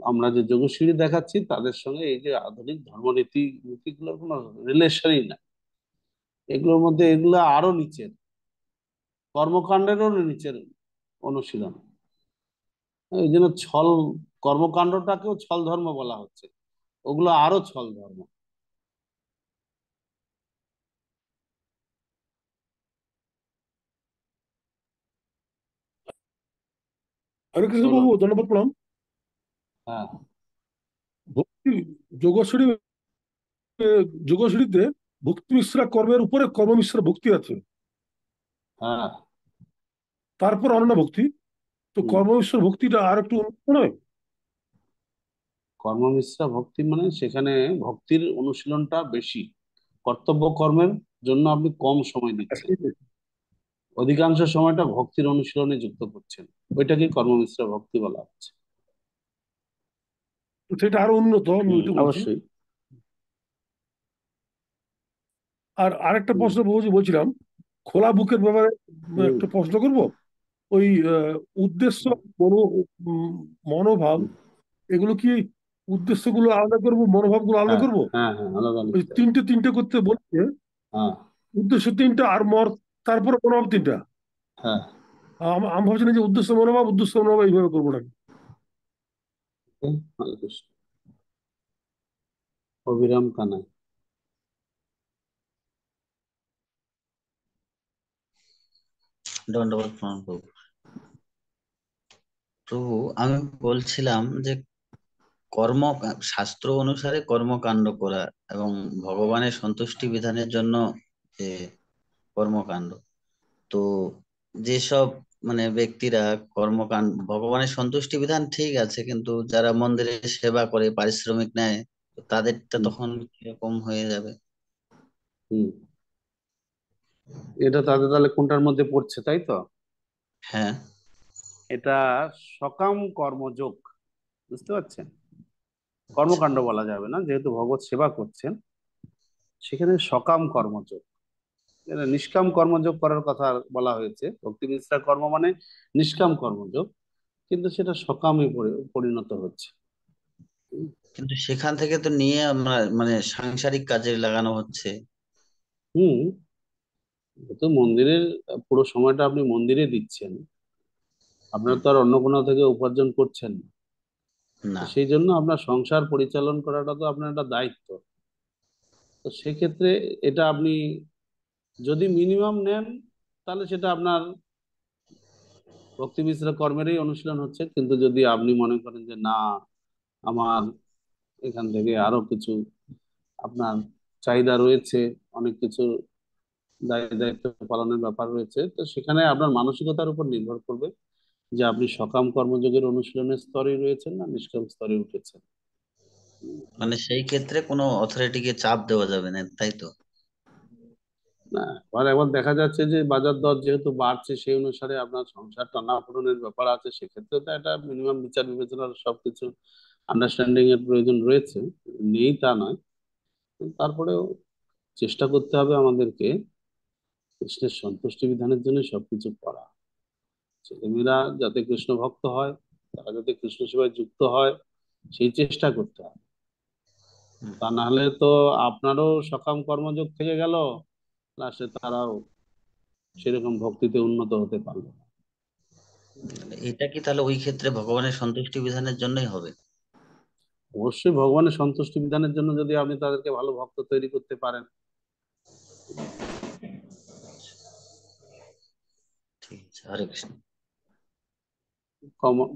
আমরা যে যোগশিড়ি দেখাচ্ছি তাদের সঙ্গে এই যে আধুনিক ধর্মনীতি নীতিগুলোর কোনো রিলেশনই না। এগুলোর মধ্যে এগুলো আরো নিচের, কর্মকাণ্ডেরও নিচের অনুশীলন। এই জন্য ছল, কর্মকাণ্ডটাকেও ছল ধর্ম বলা হচ্ছে, ওগুলো আরো ছল ধর্ম। হরে কৃষ্ণ বলুন। বাবু, ধন্যবাদ, প্রণাম। হ্যাঁ ভক্তি যোগশরী যোগশরীতে ভক্তি মিশ্রা কর্মের উপরে কর্ম মিশ্রা ভক্তি আছে, হ্যাঁ। তারপর অনন্য ভক্তি। তো হুম। কর্ম মিশ্র ভক্তিটা আর একটু উন্নত নয়? কর্মমিশ্রা ভক্তি মানে সেখানে ভক্তির অনুশীলনটা বেশি, কর্তব্য কর্মের জন্য আপনি কম সময় দিচ্ছেন, অধিকাংশ সময়টা ভক্তির অনুশীলনে যুক্ত করছেন, ওইটাকে কর্মমিশ্রা ভক্তি বলা হচ্ছে। তো সেটা আরো উন্নত, আমি ওইটা বলছি। অবশ্যই। আর আরেকটা প্রশ্ন বলছিলাম, খোলা বুকের ব্যাপারে একটা প্রশ্ন করব। ওই উদ্দেশ্য, মনোভাব, এগুলো কি উদ্দেশ্যগুলো আলাদা করব, মনোভাবগুলো আলাদা হ্যাঁ করব? হ্যাঁ হ্যাঁ, আলাদা ওই লিখতে হবে। তিনটে তিনটে করতে বলছে, হ্যাঁ উদ্দেশ্য তিনটা আর তারপরে মনোভাব তিনটা। হ্যাঁ। আমি ভাবছিলাম যে উদ্দেশ্য মনোভাব এইভাবে করবো নাকি। হরে কৃষ্ণ। অবিরাম কানাই। দণ্ডবত প্রণাম প্রভু। প্রভু, আমি বলছিলাম যে কর্ম, শাস্ত্র অনুসারে কর্মকাণ্ড করা এবং ভগবানের সন্তুষ্টি বিধানের জন্য যে কর্মকাণ্ড, তো যেসব মানে ব্যক্তিরা কর্মকাণ্ড, ভগবানের সন্তুষ্টি বিধান ঠিক আছে, কিন্তু যারা মন্দিরে সেবা করে পারিশ্রমিক নেয়, তো তাদেরটা তখন কিরকম হয়ে যাবে? হুম। এটা তাদের তাহলে কোনটার মধ্যে পড়ছে, তাই তো? হ্যাঁ। এটা সকাম কর্মযোগ, বুঝতে পারছেন? কর্মকাণ্ড বলা যাবে না, যেহেতু ভগবত সেবা করছেন, সেখানে সকাম কর্মযোগ। এটা নিষ্কাম কর্মযোগ করার কথা বলা হয়েছে। ভক্তি মিশ্রা কর্ম মানে নিষ্কাম কর্মযোগ, কিন্তু সেটা সকামে পরিণত হচ্ছে। কিন্তু সেখান থেকে তো নিয়ে আমরা মানে সাংসারিক কাজে লাগানো হচ্ছে। হুম। তো মন্দিরের পুরো সময়টা আপনি মন্দিরে দিচ্ছেন, আপনার তো আর অন্য কোনো থেকে উপার্জন করছেন না। না। সেই জন্য আপনার সংসার পরিচালন করাটা তো আপনার একটা দায়িত্ব। তো সেক্ষেত্রে এটা আপনি যদি মিনিমাম নেন, তাহলে সেটা আপনার ভক্তি মিশ্র কর্মেরই অনুশীলন হচ্ছে। কিন্তু যদি আপনি মনে করেন যে না, আমার এখান থেকে আরো কিছু আপনার চাহিদা রয়েছে, অনেক কিছু দায়িত্ব পালনের ব্যাপার রয়েছে, তো সেখানে আপনার মানসিকতার উপর নির্ভর করবে যে আপনি সকাম কর্মযোগের অনুশীলনের স্তরে রয়েছেন না নিষ্কাম স্তরে উঠেছেন। মানে সেই ক্ষেত্রে কোনো অথরিটিকে চাপ দেওয়া যাবে না, তাই তো? না, আর একবার দেখা যাচ্ছে যে বাজার দর যেহেতু বাড়ছে, সেই অনুসারে আপনার সংসার টানাপোড়েনের ব্যাপার আছে, সেক্ষেত্রে তো একটা মিনিমাম বিচার বিবেচনার সবকিছু আন্ডারস্ট্যান্ডিং এর প্রয়োজন রয়েছে, নেই তা নয়। তারপরেও চেষ্টা করতে হবে আমাদেরকে কৃষ্ণের সন্তুষ্টি বিধানের জন্য সবকিছু করা। ছেলেমেয়েরা যাতে কৃষ্ণ ভক্ত হয়, তারা যাতে কৃষ্ণ সেবায় যুক্ত হয়, সেই চেষ্টা করতে হবে। তা না হলে তো আপনারও সকাম কর্মযোগ থেকে গেল, লাস্টে তারাও সেরকম ভক্তিতে উন্নত হতে পারলো না। এটা কি তাহলে ওই ক্ষেত্রে ভগবানের সন্তুষ্টি বিধানের জন্যই হবে? অবশ্যই ভগবানের সন্তুষ্টি বিধানের জন্য, যদি আপনি তাদেরকে ভালো ভক্ত তৈরি করতে পারেন। ঠিক আছে, হরে কৃষ্ণ।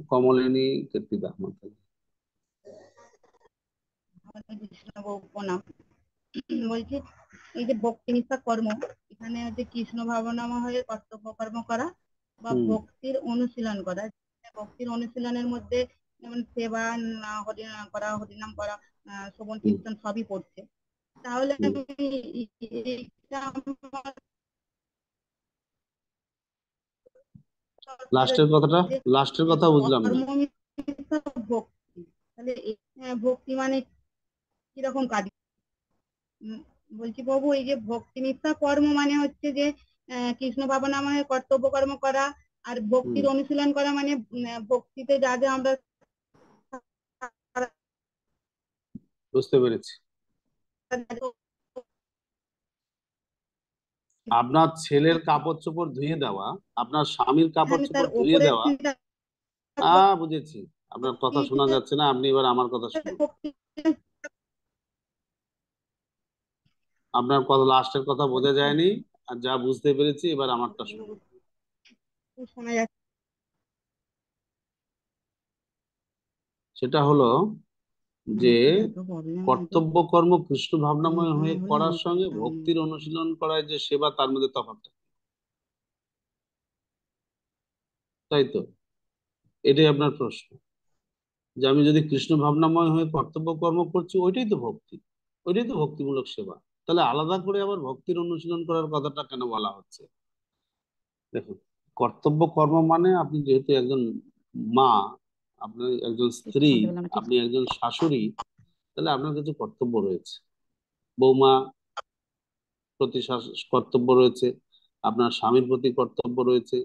কমলিনী কীর্তিদা মাতা। কৃষ্ণবাবু প্রণাম। বলছি, এই যে ভক্তি নিষ্ঠা কর্ম, এখানে হচ্ছে কৃষ্ণ ভাবনাময় হয়ে কর্তব্য কর্ম করা বা ভক্তির অনুশীলন করা। ভক্তির অনুশীলনের মধ্যে যেমন সেবা করা, হরিনাম করা, শ্রবণ কীর্তন সবই পড়ছে। তাহলে আমি এটা আমার লাস্টের কথা বুঝলাম না। কর্মনিষ্ঠা ভক্তি, তাহলে ভক্তি মানে কিরকম কাজ? বলছি প্রভু, এই যে ভক্তি নিষ্ঠা কর্ম মানে হচ্ছে যে কৃষ্ণ ভাবনাময় কর্তব্য কর্ম করা, আর ভক্তির অনুশীলন করা মানে ভক্তিতে যা যা আমরা বুঝতে পেরেছি। আপনার ছেলের কাপড় চোপড় ধুয়ে দেওয়া, আপনার স্বামীর কাপড় আমি তার চোপড় ধুয়ে উপরের দেওয়া। চিন্তা করবো, বুঝেছি, আপনার কথা শোনা যাচ্ছে না, আপনি এবার আমার কথা শুনুন। আপনার কথা লাস্টের কথা বোঝা যায়নি, আর যা বুঝতে পেরেছি এবার আমারটা শুনুন। শোনা যাচ্ছে। সেটা হলো যে প্রবলেম কর্তব্য কর্ম কৃষ্ণ ভাবনাময় হয়ে হলে করার আমি সঙ্গে করতাম। ভক্তির অনুশীলন করায় যে সেবা, তার মধ্যে তফাৎ, তাই তো? এটাই আপনার প্রশ্ন, যে আমি যদি কৃষ্ণ ভাবনাময় হয়ে কর্তব্য কর্ম করছি, ওইটাই তো ভক্তি, ওইটাই তো ভক্তিমূলক সেবা। তাহলে আলাদা করে আবার ভক্তির অনুশীলন করার কথাটা কেন বলা হচ্ছে? দেখুন, কর্তব্য কর্ম মানে আপনি যেহেতু একজন মা, আপনি একজন স্ত্রী, আপনি একজন শাশুড়ি, তাহলে আপনার কিছু কর্তব্য রয়েছে। বৌমা প্রতি কর্তব্য রয়েছে, আপনার স্বামীর প্রতি কর্তব্য রয়েছে,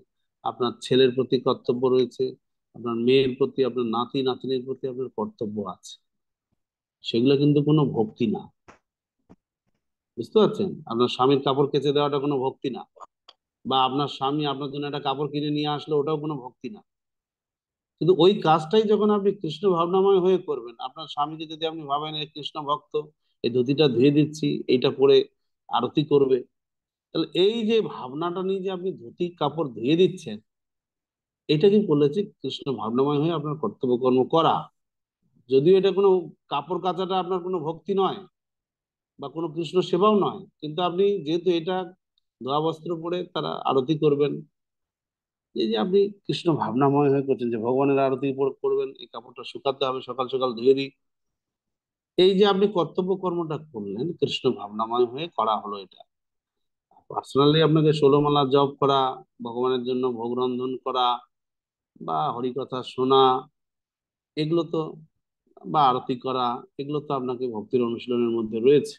আপনার ছেলের প্রতি কর্তব্য রয়েছে, আপনার মেয়ের প্রতি, আপনার নাতি নাতনির প্রতি আপনার কর্তব্য আছে। সেগুলো কিন্তু কোনো ভক্তি না, বুঝতে পারছেন? আপনার স্বামীর কাপড় কেচে দেওয়াটা কোনো ভক্তি না, বা আপনার স্বামী আপনার জন্য একটা কাপড় কিনে নিয়ে আসলো, ওটাও কোনো ভক্তি না। কিন্তু ওই কাজটাই যখন আপনি কৃষ্ণ ভাবনাময় হয়ে করবেন, আপনার স্বামীকে যদি আপনি ভাবেন এই কৃষ্ণ ভক্ত, এই ধুতিটা ধুয়ে দিচ্ছি, এইটা পরে আরতি করবে, তাহলে এই যে ভাবনাটা নিয়ে যে আপনি ধুতি কাপড় ধুয়ে দিচ্ছেন, এটা কি বলেছে কৃষ্ণ ভাবনাময় হয়ে আপনার কর্তব্য কর্ম করা। যদিও এটা কোনো, কাপড় কাচাটা আপনার কোনো ভক্তি নয় বা কোনো কৃষ্ণ সেবাও নয়, কিন্তু আপনি যেহেতু এটা ধোয়া বস্ত্র পরে তারা আরতি করবেন, এই যে আপনি কৃষ্ণ ভাবনাময় হয়ে করছেন যে ভগবানের আরতি করবেন, এই কাপড়টা শুকাতে হবে, সকাল সকাল ধুয়ে দিই, এই যে আপনি কর্তব্য কর্মটা করলেন কৃষ্ণ ভাবনাময় হয়ে করা হলো এটা। পার্সোনালি আপনাকে 16 মালা জপ করা, ভগবানের জন্য ভোগ রন্ধন করা, বা হরিকথা শোনা, এগুলো তো, বা আরতি করা, এগুলো তো আপনাকে ভক্তির অনুশীলনের মধ্যে রয়েছে,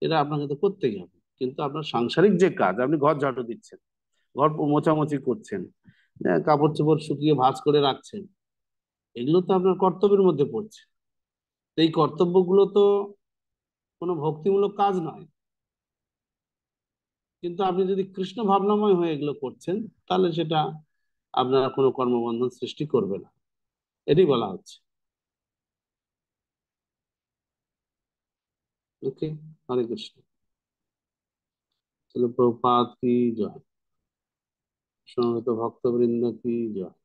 এটা আপনাকে তো করতেই হবে। কিন্তু আপনার সাংসারিক যে কাজ, আপনি ঘর ঝাড়ু দিচ্ছেন, ঘর মোছামুছি করছেন, কাপড় চোপড় শুকিয়ে ভাঁজ করে রাখছেন, এগুলো তো আপনার কর্তব্যের মধ্যে পড়ছে। তো এই কর্তব্যগুলো তো কোনো ভক্তিমূলক কাজ নয়, কিন্তু আপনি যদি কৃষ্ণ ভাবনাময় হয়ে এগুলো করছেন, তাহলে সেটা আপনার কোনো কর্মবন্ধন সৃষ্টি করবে না, এটাই বলা হচ্ছে। ওকে, হরে কৃষ্ণ। চলো, প্রভুপাদ কি জয়, সমবেত ভক্তবৃন্দ কি জয়,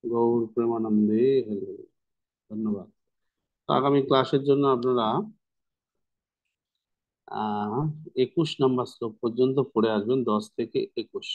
গৌর প্রেমানন্দে হরে হরে। ধন্যবাদ। তো আগামী ক্লাসের জন্য আপনারা 21 নম্বর শ্লোক পর্যন্ত পড়ে আসবেন, 10 থেকে 21।